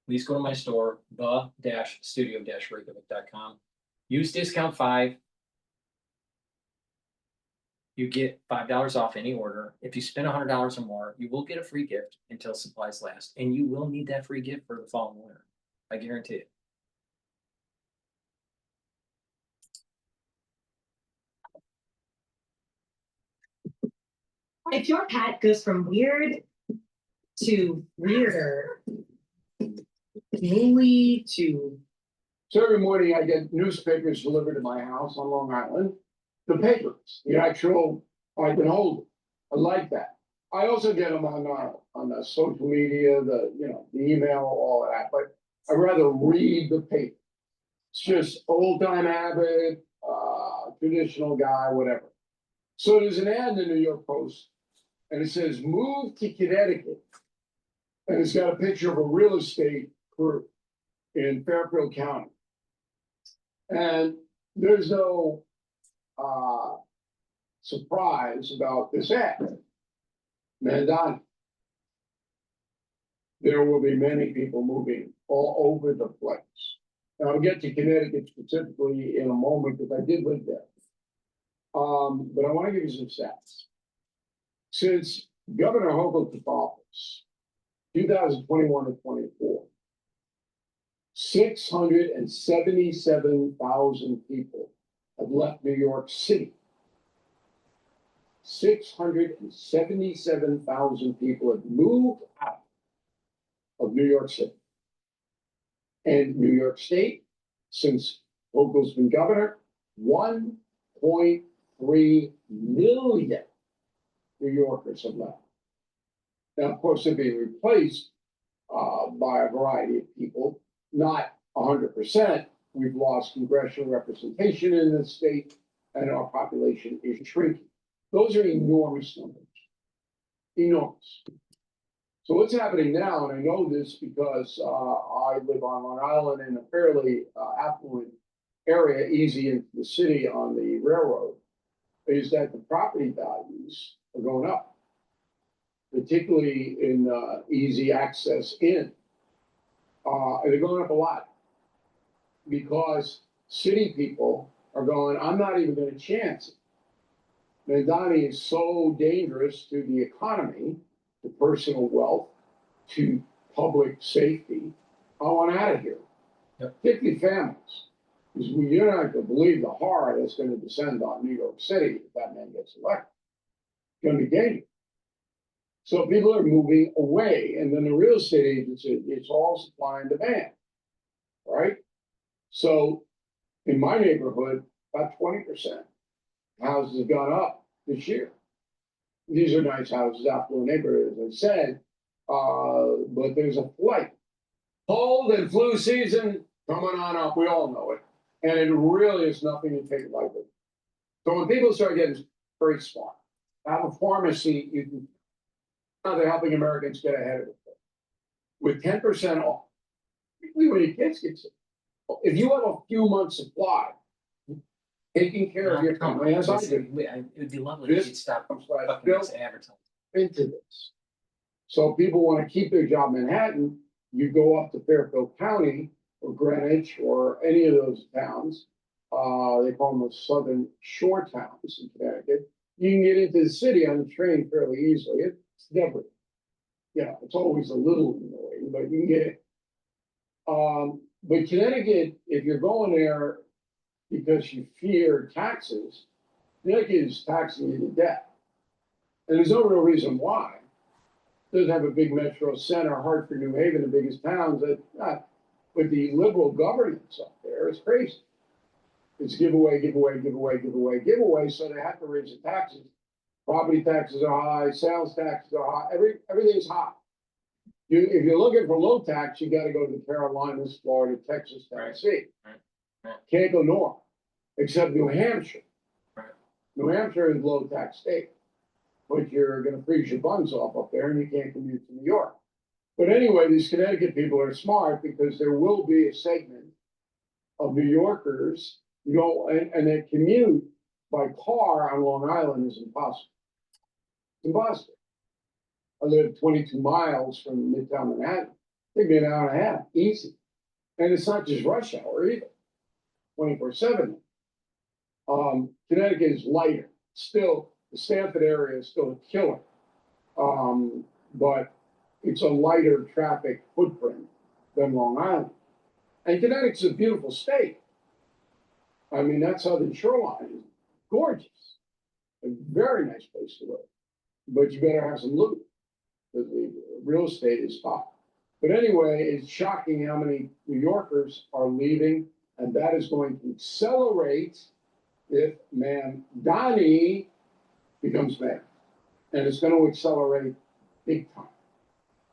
Please go to my store, the-studio-reykjavik.com. Use discount 5. You get $5 off any order. If you spend $100 or more, you will get a free gift until supplies last. And you will need that free gift for the fall and winter. I guarantee it. If your pet goes from weird to weirder, mooey to... So every morning I get newspapers delivered to my house on Long Island. The papers, the actual, I can hold it. I like that. I also get them on the social media, the email, all of that, but I'd rather read the paper. It's just old time habit, traditional guy, whatever. So there's an ad in the New York Post, and it says, move to Connecticut. And it's got a picture of a real estate group in Fairfield County. And there's no surprise about this ad. Mandani. There will be many people moving all over the place. And I'll get to Connecticut specifically in a moment because I did live there. But I want to give you some stats. Since Governor Hochul took office, 2021 to 24, 677,000 people have left New York City. 677,000 people have moved out of New York City. And New York State, since Hochul's been governor, 1.3 million New Yorkers have left. Now, of course, they're being replaced by a variety of people, not 100%. We've lost congressional representation in the state, and our population is shrinking. Those are enormous numbers. Enormous. So what's happening now, and I know this because I live on Long Island in a fairly affluent area, easy into the city on the railroad. is that the property values are going up, particularly in easy access in. And they're going up a lot because city people are going, I'm not even going to chance it. Madani is so dangerous to the economy, to personal wealth, to public safety. I want out of here. Particularly families. Because you're not going to believe the horror that's going to descend on New York City if that man gets elected. It's going to be dangerous. So people are moving away, and then the real estate agents, it's all supply and demand, right? So in my neighborhood, about 20% houses have gone up this year. These are nice houses, affluent neighborhoods, as I said, but there's a flight. Cold and flu season coming on up, we all know it. And it really is nothing to take lightly. So when people start getting very smart, have a pharmacy, you can, now they're helping Americans get ahead of it. With 10% off, particularly when your kids get sick. If you have a few months supply, taking care of your family, as I do. It would be lovely if you'd stop fucking this advertising. Into this. So people want to keep their job in Manhattan, you go up to Fairfield County or Greenwich or any of those towns. They call them the Southern Shore towns in Connecticut. You can get into the city on the train fairly easily. It's never, it's always a little annoying, but you can get it. But Connecticut, if you're going there because you fear taxes, Connecticut is taxing you to death. And there's no real reason why. It doesn't have a big metro center, Hartford, New Haven, the biggest towns. With the liberal governance up there, it's crazy. It's giveaway, giveaway, giveaway, giveaway, giveaway. So they have to raise the taxes. Property taxes are high, sales taxes are high, everything's high. If you're looking for low tax, you got to go to the Carolinas, Florida, Texas, Tennessee. Can't go north, except New Hampshire. New Hampshire is low tax state, but you're going to freeze your buns off up there, and you can't commute to New York. But anyway, these Connecticut people are smart because there will be a segment of New Yorkers, and their commute by car on Long Island is impossible. It's impossible. I live 22 miles from Midtown Manhattan. It'd be an hour and a half, easy. And it's not just rush hour either, 24/7. Connecticut is lighter. Still, the Stamford area is still a killer. But it's a lighter traffic footprint than Long Island. And Connecticut's a beautiful state. I mean, that southern shoreline is gorgeous. A very nice place to live. But you better have some loot. The real estate is hot. But anyway, it's shocking how many New Yorkers are leaving, and that is going to accelerate if Donnie becomes mayor. And it's going to accelerate big time.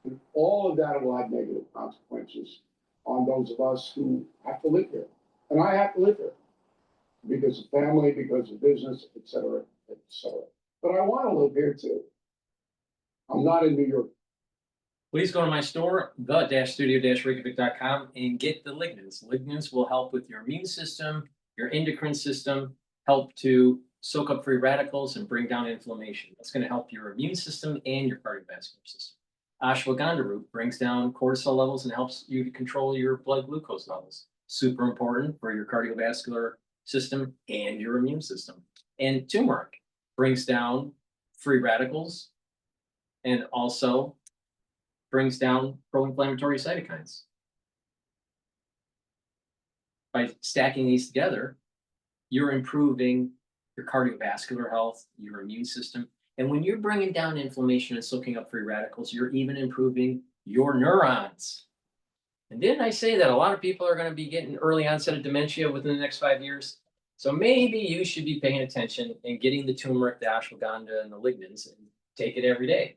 And all of that will have negative consequences on those of us who have to live here. And I have to live here because of family, because of business, et cetera, et cetera. But I want to live here too. I'm not in New York. Please go to my store, the-studio-reykjavik.com, and get the lignans. Lignans will help with your immune system, your endocrine system, help to soak up free radicals and bring down inflammation. That's going to help your immune system and your cardiovascular system. Ashwagandha root brings down cortisol levels and helps you to control your blood glucose levels. Super important for your cardiovascular system and your immune system. And turmeric brings down free radicals and also brings down pro-inflammatory cytokines. By stacking these together, you're improving your cardiovascular health, your immune system. And when you're bringing down inflammation and soaking up free radicals, you're even improving your neurons. And didn't I say that a lot of people are going to be getting early onset of dementia within the next 5 years? So maybe you should be paying attention and getting the turmeric, the ashwagandha, and the lignans, and take it every day.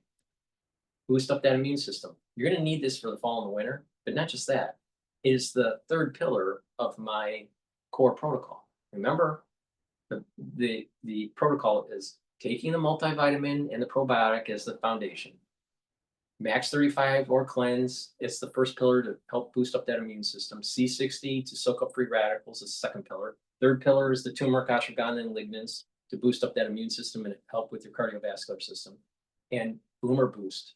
Boost up that immune system. You're going to need this for the fall and the winter, but not just that. It is the third pillar of my core protocol. Remember, the protocol is taking the multivitamin and the probiotic as the foundation. Max 35 or cleanse, it's the first pillar to help boost up that immune system. C60 to soak up free radicals is the second pillar. Third pillar is the turmeric, ashwagandha, and lignans to boost up that immune system and help with your cardiovascular system. And Boomer Boost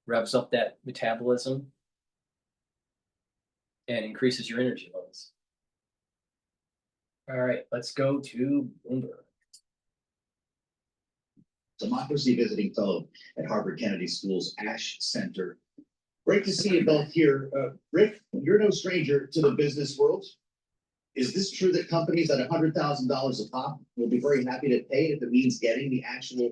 revs up that metabolism and increases your energy levels. All right, let's go to Bloomberg. Democracy Visiting Fellow at Harvard Kennedy School's Ash Center. Great to see you both here. Rick, you're no stranger to the business world. Is this true that companies at $100,000 a pop will be very happy to pay if it means getting the actual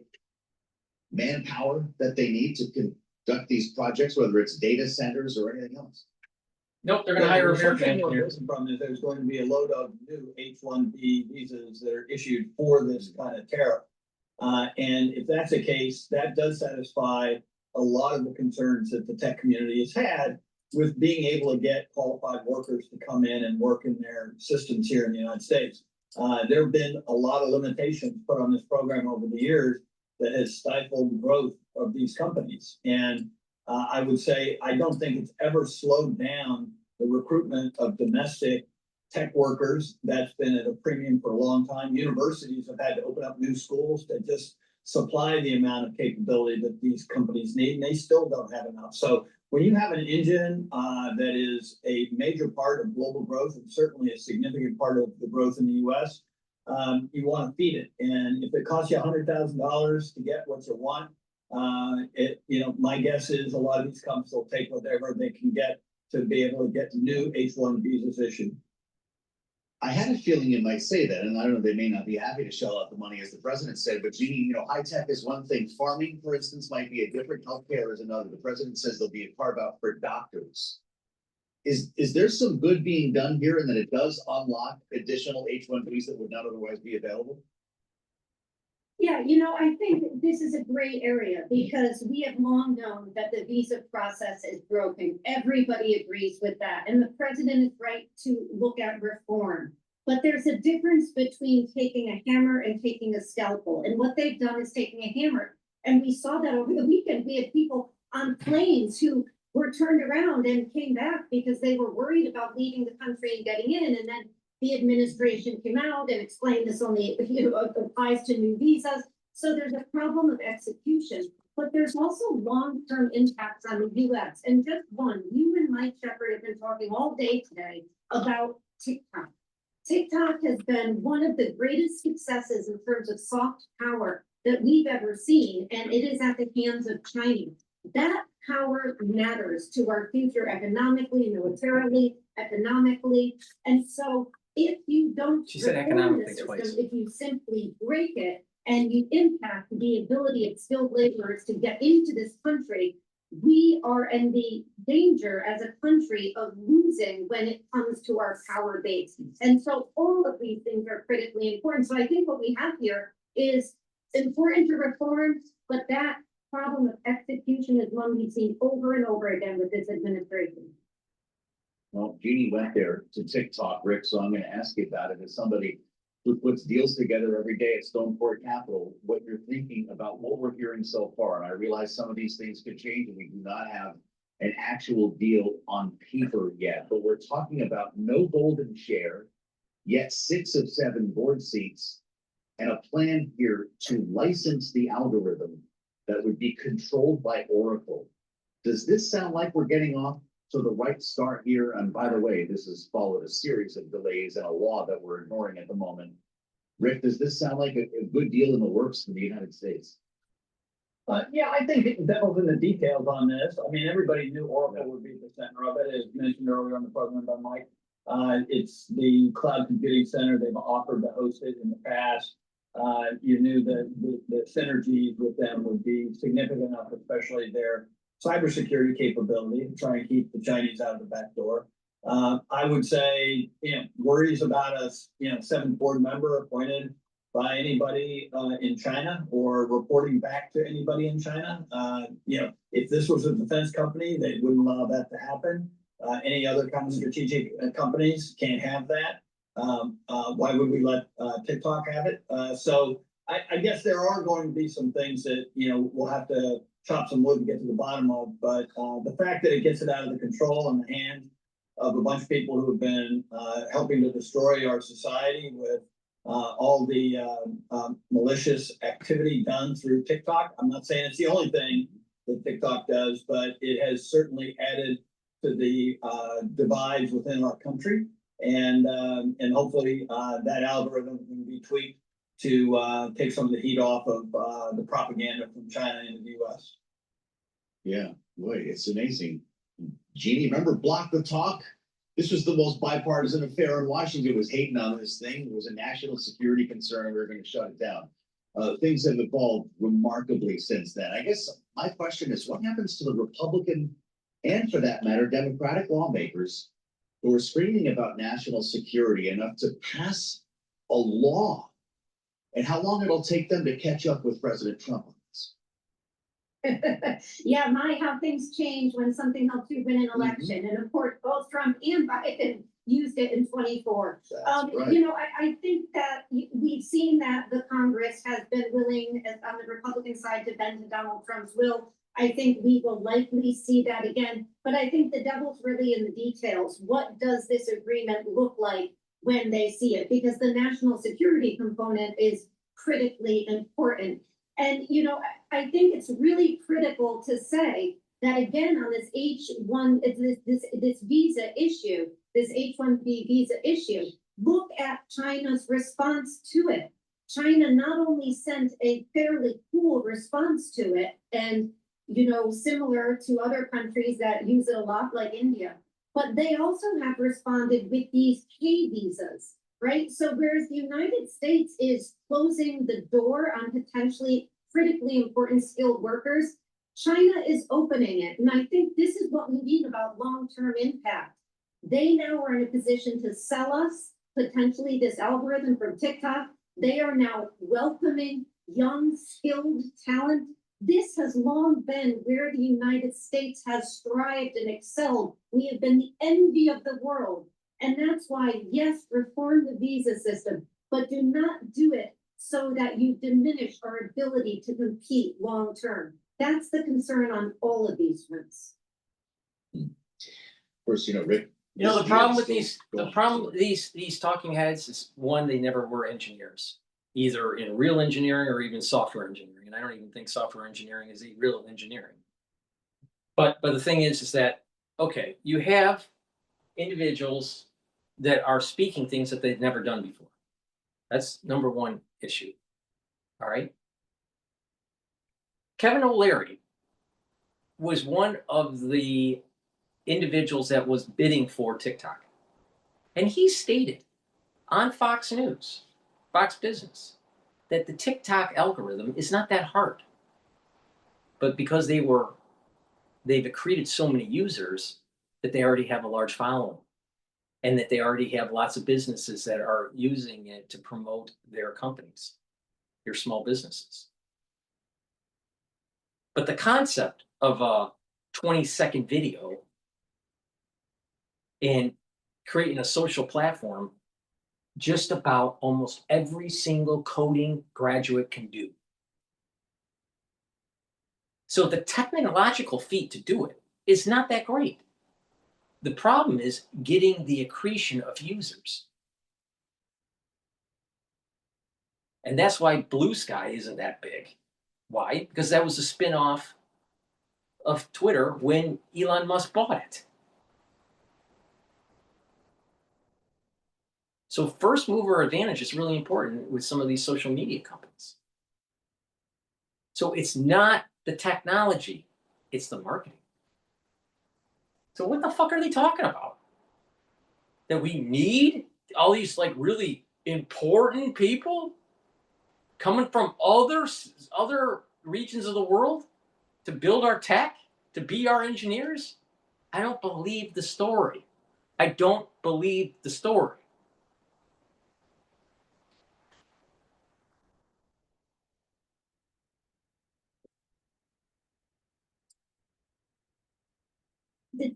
manpower that they need to conduct these projects, whether it's data centers or anything else? Nope, they're going to hire American American engineers. from is there's going to be a load of new H-1B visas that are issued for this kind of tariff. And if that's the case, that does satisfy a lot of the concerns that the tech community has had with being able to get qualified workers to come in and work in their systems here in the United States. There have been a lot of limitations put on this program over the years that has stifled the growth of these companies. And I would say, I don't think it's ever slowed down the recruitment of domestic tech workers. That's been at a premium for a long time. Universities have had to open up new schools to just supply the amount of capability that these companies need, and they still don't have enough. So when you have an engine that is a major part of global growth and certainly a significant part of the growth in the US, you want to feed it. And if it costs you $100,000 to get what you want, my guess is a lot of these companies will take whatever they can get to be able to get new H-1 visas issued. I had a feeling you might say that, and I don't know, they may not be happy to shell out the money, as the president said, but Jeannie, high tech is one thing. Farming, for instance, might be a different. Healthcare is another. The president says there'll be a carve out for doctors. Is there some good being done here, and that it does unlock additional H-1Bs that would not otherwise be available? Yeah, I think this is a gray area because we have long known that the visa process is broken. Everybody agrees with that. And the president is right to look at reform. But there's a difference between taking a hammer and taking a scalpel. And what they've done is taking a hammer. And we saw that over the weekend. We had people on planes who were turned around and came back because they were worried about leaving the country and getting in. And then the administration came out and explained this only applies to new visas. So there's a problem of execution, but there's also long-term impacts on the US. And just one, you and Mike Shepard have been talking all day today about TikTok. TikTok has been one of the greatest successes in terms of soft power that we've ever seen, and it is at the hands of China. That power matters to our future economically, militarily, economically, and so if you don't She said reform economically the system, twice. if you simply break it and you impact the ability of skilled laborers to get into this country, we are in the danger as a country of losing when it comes to our power base. And so all of these things are critically important. So I think what we have here is important to reform, but that problem of execution is one we've seen over and over again with this administration. Well, Jeannie went there to TikTok, Rick, so I'm going to ask you about it as somebody who puts deals together every day at Stoneport Capital, what you're thinking about what we're hearing so far. And I realize some of these things could change and we do not have an actual deal on paper yet, but we're talking about no golden share, yet 6 of 7 board seats, and a plan here to license the algorithm that would be controlled by Oracle. Does this sound like we're getting off to the right start here? And by the way, this has followed a series of delays and a law that we're ignoring at the moment. Rick, does this sound like a good deal in the works for the United States? Yeah, I think it devils in the details on this. I mean, everybody knew Oracle would be the center of it, as mentioned earlier on the program by Mike. It's the cloud computing center. They've offered to host it in the past. You knew that the synergies with them would be significant enough, especially their cybersecurity capability to try and keep the Chinese out of the back door. I would say, worries about a 7th board member appointed by anybody in China or reporting back to anybody in China. If this was a defense company, they wouldn't allow that to happen. Any other kind of strategic companies can't have that. Why would we let TikTok have it? So I guess there are going to be some things that, we'll have to chop some wood to get to the bottom of, but the fact that it gets it out of the control and the hands of a bunch of people who have been helping to destroy our society with all the malicious activity done through TikTok. I'm not saying it's the only thing that TikTok does, but it has certainly added to the divides within our country. And hopefully that algorithm can be tweaked to take some of the heat off of the propaganda from China into the US. Yeah, boy, it's amazing. Jeannie, remember Block the Talk? This was the most bipartisan affair in Washington. It was hating on this thing. It was a national security concern. We were going to shut it down. Things have evolved remarkably since then. I guess my question is, what happens to the Republican and, for that matter, Democratic lawmakers who are screaming about national security enough to pass a law, and how long it'll take them to catch up with President Trump on this? Yeah, how things change when something helps you win an election. And of course, both Trump and Biden used it in 24. Right. You know, I think that we've seen that the Congress has been willing on the Republican side to bend to Donald Trump's will. I think we will likely see that again, but I think the devil's really in the details. What does this agreement look like when they see it? Because the national security component is critically important. And, you know, I think it's really critical to say that again, on this H1, this visa issue, this H-1B visa issue, look at China's response to it. China not only sent a fairly cool response to it, and, you know, similar to other countries that use it a lot, like India, but they also have responded with these K visas, right? So whereas the United States is closing the door on potentially critically important skilled workers, China is opening it. And I think this is what we mean about long-term impact. They now are in a position to sell us potentially this algorithm from TikTok. They are now welcoming young, skilled talent. This has long been where the United States has thrived and excelled. We have been the envy of the world. And that's why, yes, reform the visa system, but do not do it so that you diminish our ability to compete long term. That's the concern on all of these fronts. Of course, you know, Rick. You know, the problem with these talking heads is, one, they never were engineers, either in real engineering or even software engineering. And I don't even think software engineering is real engineering. But the thing is that, okay, you have individuals that are speaking things that they've never done before. That's number one issue. All right. Kevin O'Leary was one of the individuals that was bidding for TikTok. And he stated on Fox News, Fox Business, that the TikTok algorithm is not that hard. But because they've accreted so many users that they already have a large following, and that they already have lots of businesses that are using it to promote their companies, your small businesses. But the concept of a 20-second video and creating a social platform, just about almost every single coding graduate can do. So the technological feat to do it is not that great. The problem is getting the accretion of users. And that's why Blue Sky isn't that big. Why? Because that was a spin-off of Twitter when Elon Musk bought it. So first mover advantage is really important with some of these social media companies. So it's not the technology, it's the marketing. So what the fuck are they talking about? That we need all these like really important people coming from other regions of the world to build our tech, to be our engineers? I don't believe the story. I don't believe the story.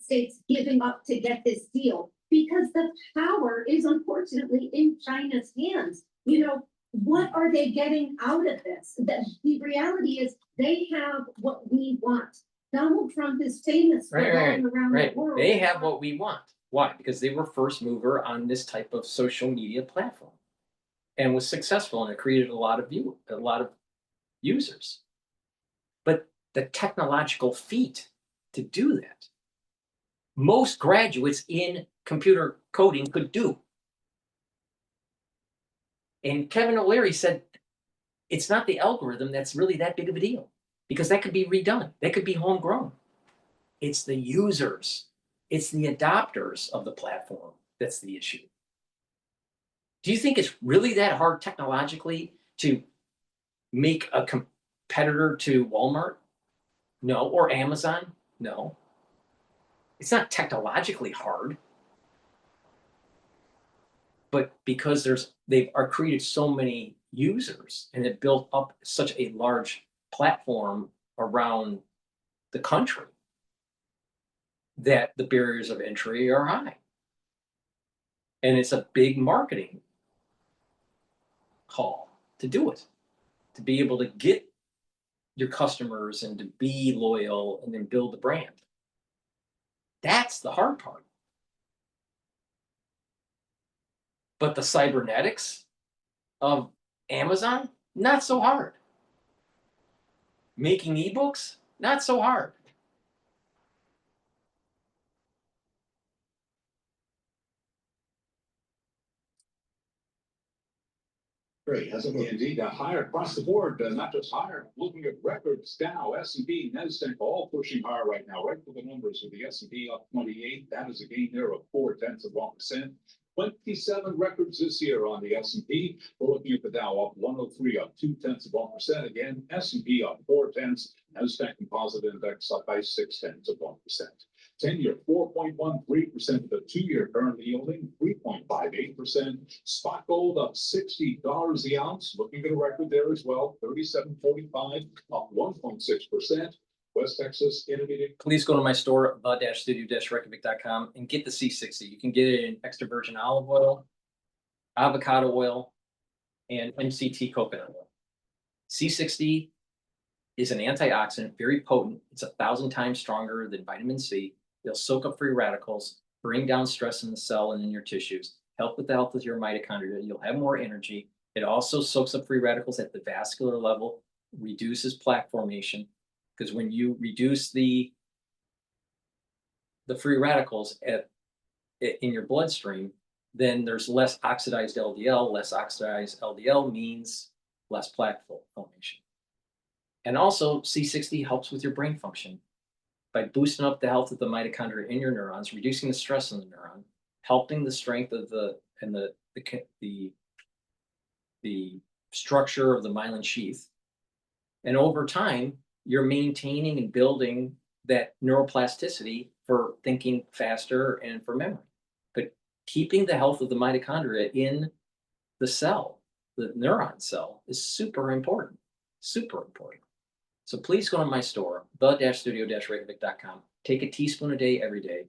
States giving up to get this deal because the power is unfortunately in China's hands. You know, what are they getting out of this? The reality is they have what we want. Donald Trump is famous for going around the world. They have what we want. Why? Because they were first mover on this type of social media platform. and was successful, and it created a lot of users. But the technological feat to do that, most graduates in computer coding could do. And Kevin O'Leary said, it's not the algorithm that's really that big of a deal, because that could be redone. That could be homegrown. It's the users. It's the adopters of the platform that's the issue. Do you think it's really that hard technologically to make a competitor to Walmart? No. Or Amazon? No. It's not technologically hard. But because they are created so many users and it built up such a large platform around the country that the barriers of entry are high. And it's a big marketing call to do it, to be able to get your customers and to be loyal and then build the brand. That's the hard part. But the cybernetics of Amazon, not so hard. Making ebooks, not so hard. Great, has it indeed higher across the board, not just higher, looking at records, Dow, S&P, NASDAQ, all pushing higher right now, right for the numbers with the S&P up 28, that is a gain there of 0.4%. 27 records this year on the S&P. We're looking at the Dow up 103, up 0.2%. Again, S&P up 0.4, NASDAQ Composite Index up by 0.6%. 10-year 4.13%, the 2-year currently yielding 3.58%. Spot gold up $60 the ounce. Looking at a record there as well, 37.45, up 1.6%. West Texas Intermediate. Please go to my store, the-studio-reykjavik.com, and get the C60. You can get it in extra virgin olive oil, avocado oil, and MCT coconut oil. C60 is an antioxidant, very potent. It's 1,000 times stronger than vitamin C. It'll soak up free radicals, bring down stress in the cell and in your tissues, help with the health of your mitochondria. You'll have more energy. It also soaks up free radicals at the vascular level, reduces plaque formation. Because when you reduce the free radicals in your bloodstream, then there's less oxidized LDL. Less oxidized LDL means less plaque formation. And also, C60 helps with your brain function by boosting up the health of the mitochondria in your neurons, reducing the stress on the neuron, helping the strength of the structure of the myelin sheath. And over time, you're maintaining and building that neuroplasticity for thinking faster and for memory. But keeping the health of the mitochondria in the cell, the neuron cell, is super important. Super important. So please go to my store, the-studio-reykjavik.com. Take a teaspoon a day every day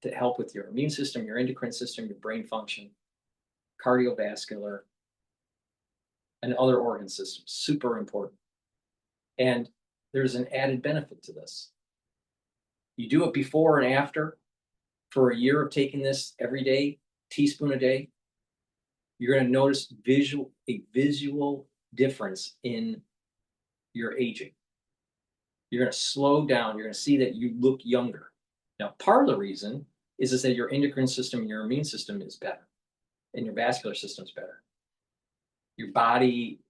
to help with your immune system, your endocrine system, your brain function, cardiovascular, and other organ systems. Super important. And there's an added benefit to this. You do it before and after for a year of taking this every day, teaspoon a day, you're going to notice a visual difference in your aging. You're going to slow down. You're going to see that you look younger. Now, part of the reason is that your endocrine system and your immune system is better, and your vascular system is better. Your body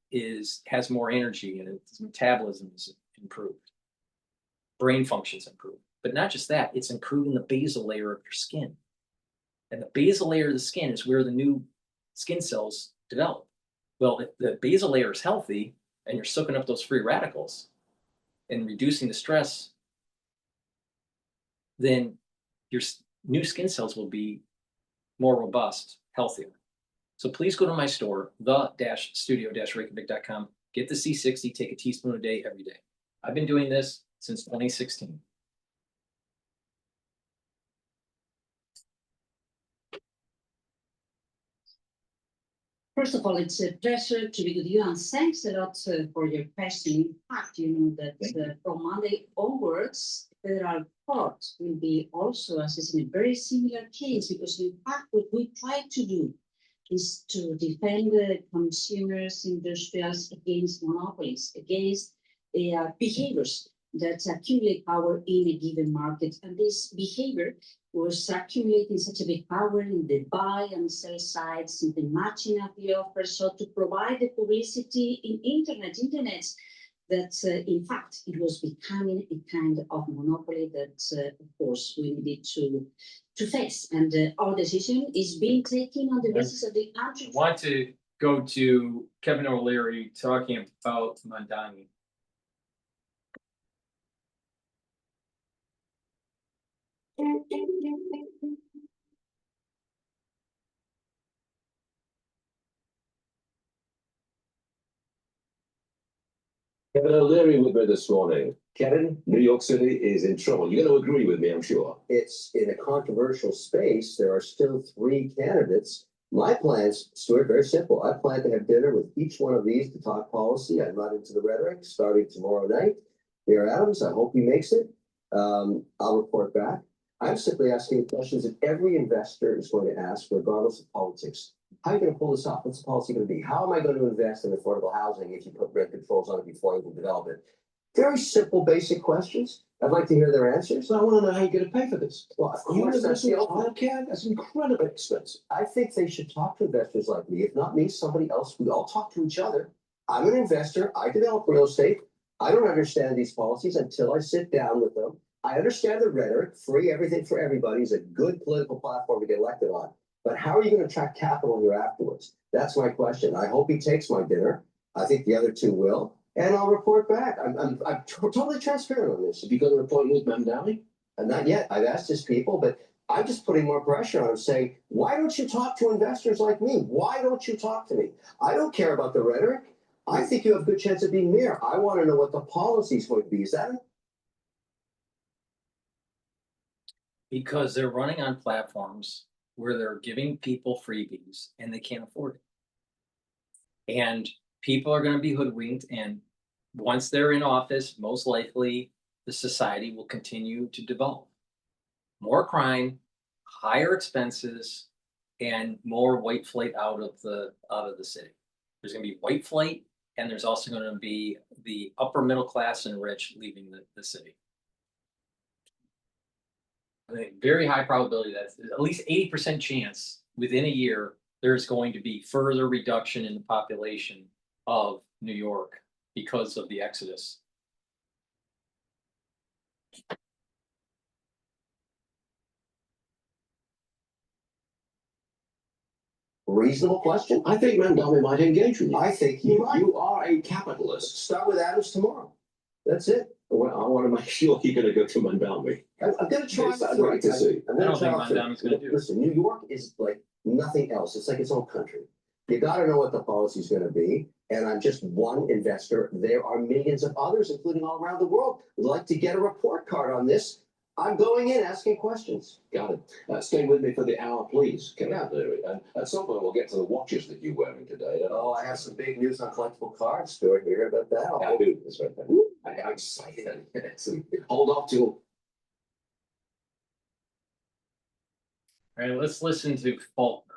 has more energy, and its metabolism is improved. Brain function's improved. But not just that, it's improving the basal layer of your skin. And the basal layer of the skin is where the new skin cells develop. Well, if the basal layer is healthy and you're soaking up those free radicals and reducing the stress, then your new skin cells will be more robust, healthier. So please go to my store, the-studio-reykjavik.com. Get the C60, take a teaspoon a day every day. I've been doing this since 2016. First of all, it's a pleasure to be with you, and thanks a lot for your question. In fact, you know that from Monday onwards, federal court will be also assessing a very similar case, because in fact, what we try to do is to defend the consumers, industrials against monopolies, against behaviors that accumulate power in a given market. And this behavior was accumulating such a big power in the buy and sell sides, in the matching of the offer. So to provide the publicity in internet, that in fact, it was becoming a kind of monopoly that, of course, we needed to face. And our decision is being taken on the basis of the I want to go to Kevin O'Leary talking about Mandani. Kevin O'Leary with me this morning. Kevin, New York City is in trouble. You're going to agree with me, I'm sure. It's in a controversial space. There are still 3 candidates. My plans, Stuart, very simple. I plan to have dinner with each one of these to talk policy. I'm not into the rhetoric, starting tomorrow night. Mayor Adams, I hope he makes it. I'll report back. I'm simply asking questions that every investor is going to ask, regardless of politics. How are you going to pull this off? What's the policy going to be? How am I going to invest in affordable housing if you put rent controls on it before you can develop it? Very simple, basic questions. I'd like to hear their answers. I want to know how you're going to pay for this. Well, of course, that's the ultimate. That's incredibly expensive. I think they should talk to investors like me. If not me, somebody else. We all talk to each other. I'm an investor. I develop real estate. I don't understand these policies until I sit down with them. I understand the rhetoric. Free everything for everybody is a good political platform to get elected on. But how are you going to attract capital here afterwards? That's my question. I hope he takes my dinner. I think the other 2 will. And I'll report back. I'm totally transparent on this. Have you got an appointment with Mandani? Not yet. I've asked his people, but I'm just putting more pressure on him, saying, why don't you talk to investors like me? Why don't you talk to me? I don't care about the rhetoric. I think you have a good chance of being mayor. I want to know what the policy is going to be. Is that it? Because they're running on platforms where they're giving people freebies and they can't afford it. And people are going to be hoodwinked. And once they're in office, most likely the society will continue to develop. More crime, higher expenses, and more white flight out of the city. There's going to be white flight, and there's also going to be the upper middle class and rich leaving the city. I think very high probability that at least 80% chance within a year there's going to be further reduction in the population of New York because of the exodus. Reasonable question. I think Mandani might engage with you. I think he might. You are a capitalist. Start with Adams tomorrow. That's it. Well, I want to make sure you're going to go to Mandani. I'm going to try. That's great to see. I don't think Mandani's going to do it. Listen, New York is like nothing else. It's like its own country. You got to know what the policy is going to be. And I'm just one investor. There are millions of others, including all around the world, who'd like to get a report card on this. I'm going in asking questions. Got it. Stay with me for the hour, please. And at some point, we'll get to the watches that you're wearing today. Oh, I have some big news on collectible cards. Stuart, you hear about that? I do. That's right. I'm excited. Hold off till. All right, let's listen to Faulkner.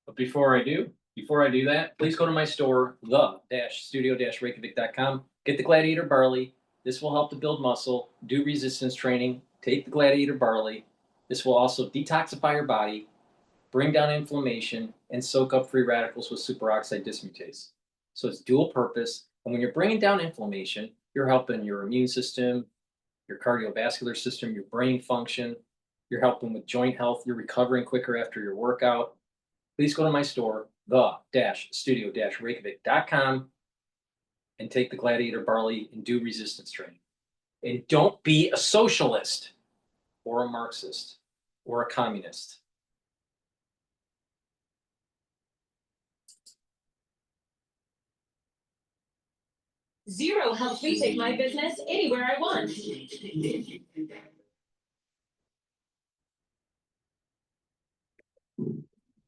But before I do that, please go to my store, the-studio-reykjavik.com. Get the Gladiator Barley. This will help to build muscle, do resistance training. Take the Gladiator Barley. This will also detoxify your body, bring down inflammation, and soak up free radicals with superoxide dismutase. So it's dual purpose. And when you're bringing down inflammation, you're helping your immune system, your cardiovascular system, your brain function. You're helping with joint health. You're recovering quicker after your workout. Please go to my store, the-studio-reykjavik.com, and take the Gladiator Barley and do resistance training. And don't be a socialist or a Marxist or a communist. Zero helps me take my business anywhere I want.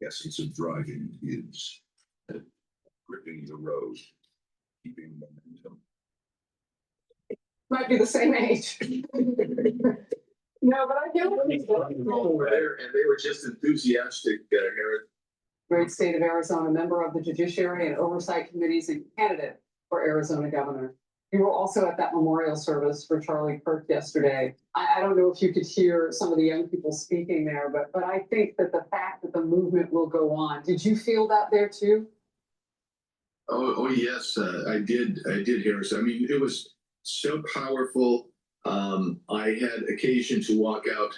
Essence of driving is gripping the road, keeping momentum. Might be the same age. No, but I get what you're saying. People were there and they were just enthusiastic, Harris. Great state of Arizona, member of the Judiciary and Oversight Committees and candidate for Arizona governor. You were also at that memorial service for Charlie Kirk yesterday. I don't know if you could hear some of the young people speaking there, but I think that the fact that the movement will go on, did you feel that there too? Oh yes, I did, Harris. I mean, it was so powerful. I had occasion to walk out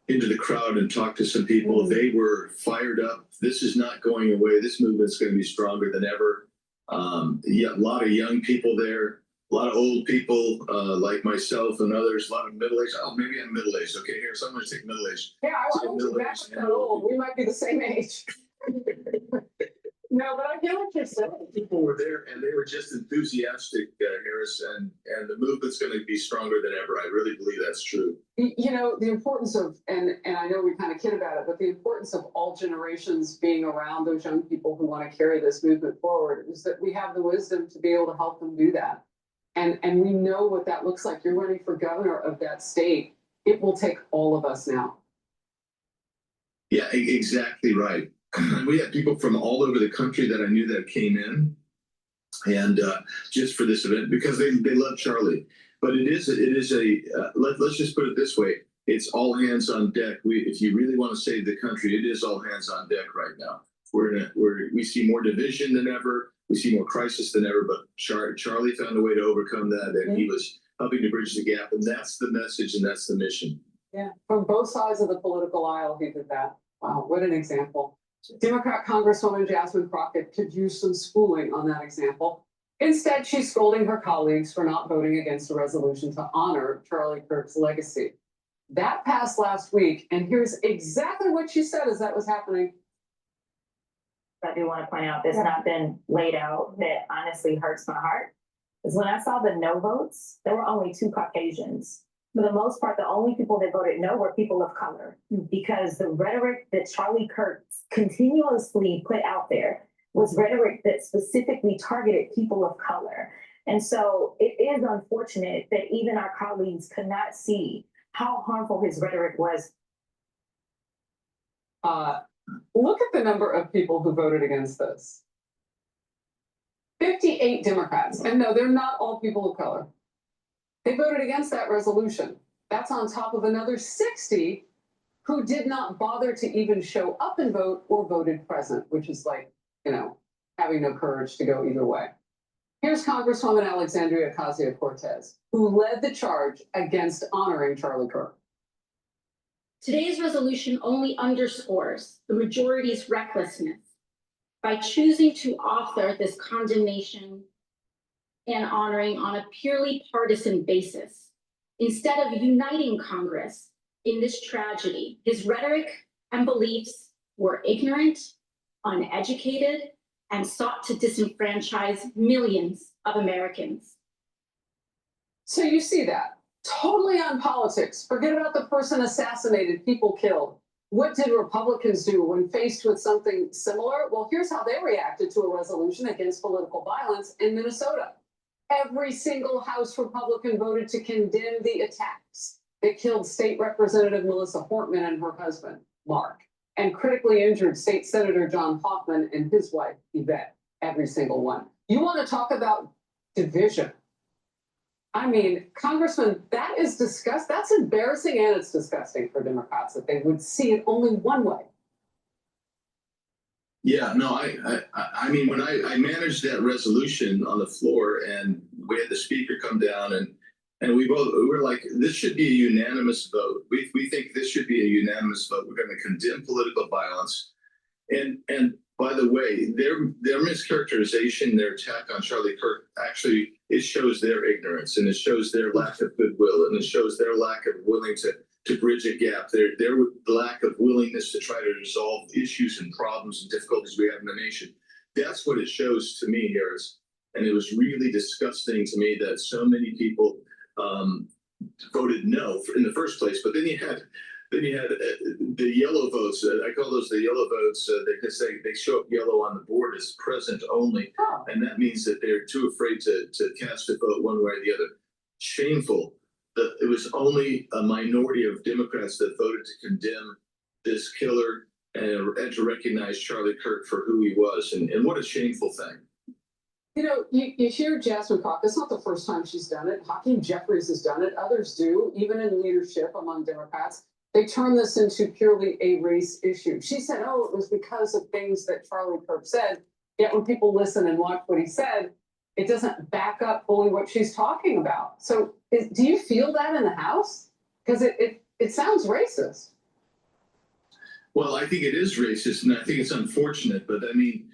into the crowd and talk to some people. They were fired up. This is not going away. This movement's going to be stronger than ever. Yeah, a lot of young people there, a lot of old people like myself and others, a lot of middle-aged. Oh, maybe I'm middle-aged. Okay, Harris, I'm going to take middle-aged. Yeah, I wasn't that old. We might be the same age. No, but I get what you're saying. People were there and they were just enthusiastic, Harris, and the movement's going to be stronger than ever. I really believe that's true. You know, the importance of, and I know we kind of kid about it, but the importance of all generations being around those young people who want to carry this movement forward is that we have the wisdom to be able to help them do that. And we know what that looks like. You're running for governor of that state. It will take all of us now. Yeah, exactly right. We had people from all over the country that I knew that came in, and just for this event because they love Charlie. But let's just put it this way: it's all hands on deck. If you really want to save the country, it is all hands on deck right now. We see more division than ever. We see more crisis than ever. But Charlie found a way to overcome that, and he was helping to bridge the gap. And that's the message, and that's the mission. Yeah, from both sides of the political aisle, he did that. Wow, what an example. Democrat Congresswoman Jasmine Crockett could use some schooling on that example. Instead, she's scolding her colleagues for not voting against a resolution to honor Charlie Kirk's legacy. That passed last week, and here's exactly what she said as that was happening. I do want to point out that's not been laid out that honestly hurts my heart. Is when I saw the no votes, there were only 2 Caucasians. For the most part, the only people that voted no were people of color, because the rhetoric that Charlie Kirk continuously put out there was rhetoric that specifically targeted people of color. And so it is unfortunate that even our colleagues could not see how harmful his rhetoric was. Look at the number of people who voted against this. 58 Democrats, and no, they're not all people of color. They voted against that resolution. That's on top of another 60 who did not bother to even show up and vote or voted present, which is like, you know, having no courage to go either way. Here's Congresswoman Alexandria Ocasio-Cortez, who led the charge against honoring Charlie Kirk. Today's resolution only underscores the majority's recklessness by choosing to author this condemnation and honoring on a purely partisan basis, instead of uniting Congress in this tragedy. His rhetoric and beliefs were ignorant, uneducated, and sought to disenfranchise millions of Americans. So you see that, totally on politics. Forget about the person assassinated, people killed. What did Republicans do when faced with something similar? Well, here's how they reacted to a resolution against political violence in Minnesota. Every single House Republican voted to condemn the attacks that killed State Representative Melissa Portman and her husband, Mark, and critically injured State Senator John Hoffman and his wife, Yvette, every single one. You want to talk about division? I mean, Congressman, that is disgusting. That's embarrassing, and it's disgusting for Democrats that they would see it only one way. Yeah, no, I mean, when I managed that resolution on the floor and we had the speaker come down and we were like, this should be a unanimous vote. We think this should be a unanimous vote. We're going to condemn political violence. And by the way, their mischaracterization, their attack on Charlie Kirk, actually, it shows their ignorance and it shows their lack of goodwill and it shows their lack of willing to bridge a gap, their lack of willingness to try to resolve issues and problems and difficulties we have in the nation. That's what it shows to me, Harris. And it was really disgusting to me that so many people voted no in the first place. But then you had the yellow votes. I call those the yellow votes because they show up yellow on the board as present only. And that means that they're too afraid to cast a vote one way or the other. Shameful. it was only a minority of Democrats that voted to condemn this killer and to recognize Charlie Kirk for who he was. And what a shameful thing. You know, you hear Jasmine Crockett, it's not the first time she's done it. Hakeem Jeffries has done it. Others do, even in leadership among Democrats. They turn this into purely a race issue. She said, oh, it was because of things that Charlie Kirk said. Yet when people listen and watch what he said, it doesn't back up fully what she's talking about. So do you feel that in the House? Because it sounds racist. Well, I think it is racist, and I think it's unfortunate. But I mean,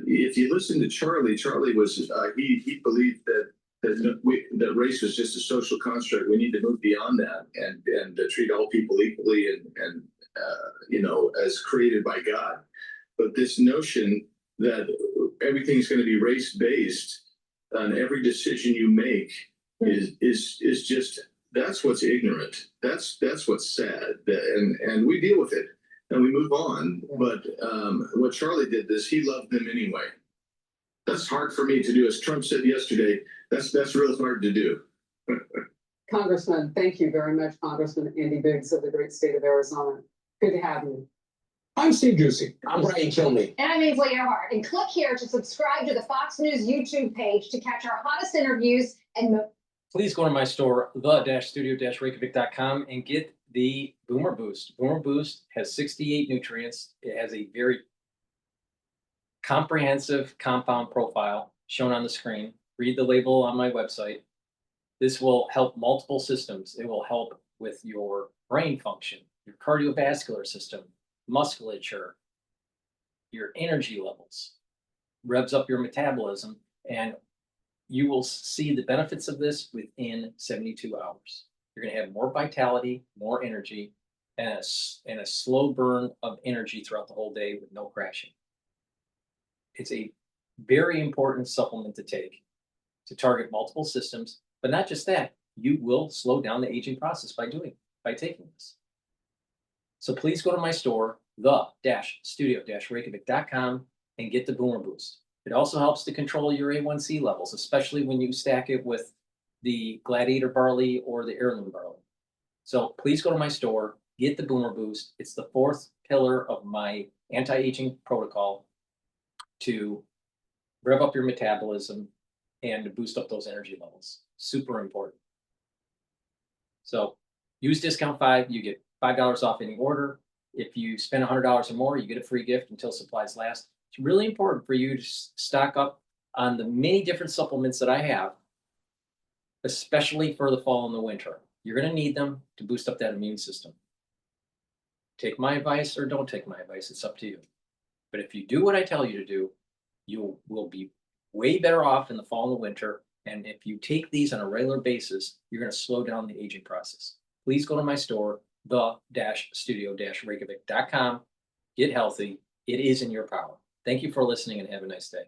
if you listen to Charlie, Charlie was he believed that race was just a social construct. We need to move beyond that and treat all people equally and you know, as created by God. But this notion that everything's going to be race based on every decision you make is just, that's what's ignorant. That's what's sad. And we deal with it and we move on. But what Charlie did this, he loved them anyway. That's hard for me to do. As Trump said yesterday, that's real hard to do. Congressman, thank you very much, Congressman Andy Biggs of the great state of Arizona. Good to have you. I'm Steve Juicy. I'm Brighteon Channel. And I'm Ainsley Earhart. And click here to subscribe to the Fox News YouTube page to catch our hottest interviews and Please go to my store, the-studio-reykjavik.com, and get the Boomer Boost. Boomer Boost has 68 nutrients. It has a very comprehensive compound profile shown on the screen. Read the label on my website. This will help multiple systems. It will help with your brain function, your cardiovascular system, musculature, your energy levels, revs up your metabolism, and you will see the benefits of this within 72 hours. You're going to have more vitality, more energy, and a slow burn of energy throughout the whole day with no crashing. It's a very important supplement to take to target multiple systems, but not just that, you will slow down the aging process by taking this. So please go to my store, the-studio-reykjavik.com, and get the Boomer Boost. It also helps to control your A1C levels, especially when you stack it with the Gladiator barley or the heirloom barley. So please go to my store, get the Boomer Boost. It's the fourth pillar of my anti-aging protocol to rev up your metabolism and to boost up those energy levels. Super important. So use discount 5, you get $5 off any order. If you spend $100 or more, you get a free gift until supplies last. It's really important for you to stock up on the many different supplements that I have, especially for the fall and the winter. You're going to need them to boost up that immune system. Take my advice or don't take my advice. It's up to you. But if you do what I tell you to do, you will be way better off in the fall and the winter. And if you take these on a regular basis, you're going to slow down the aging process. Please go to my store, the-studio-reykjavik.com. Get healthy. It is in your power. Thank you for listening and have a nice day.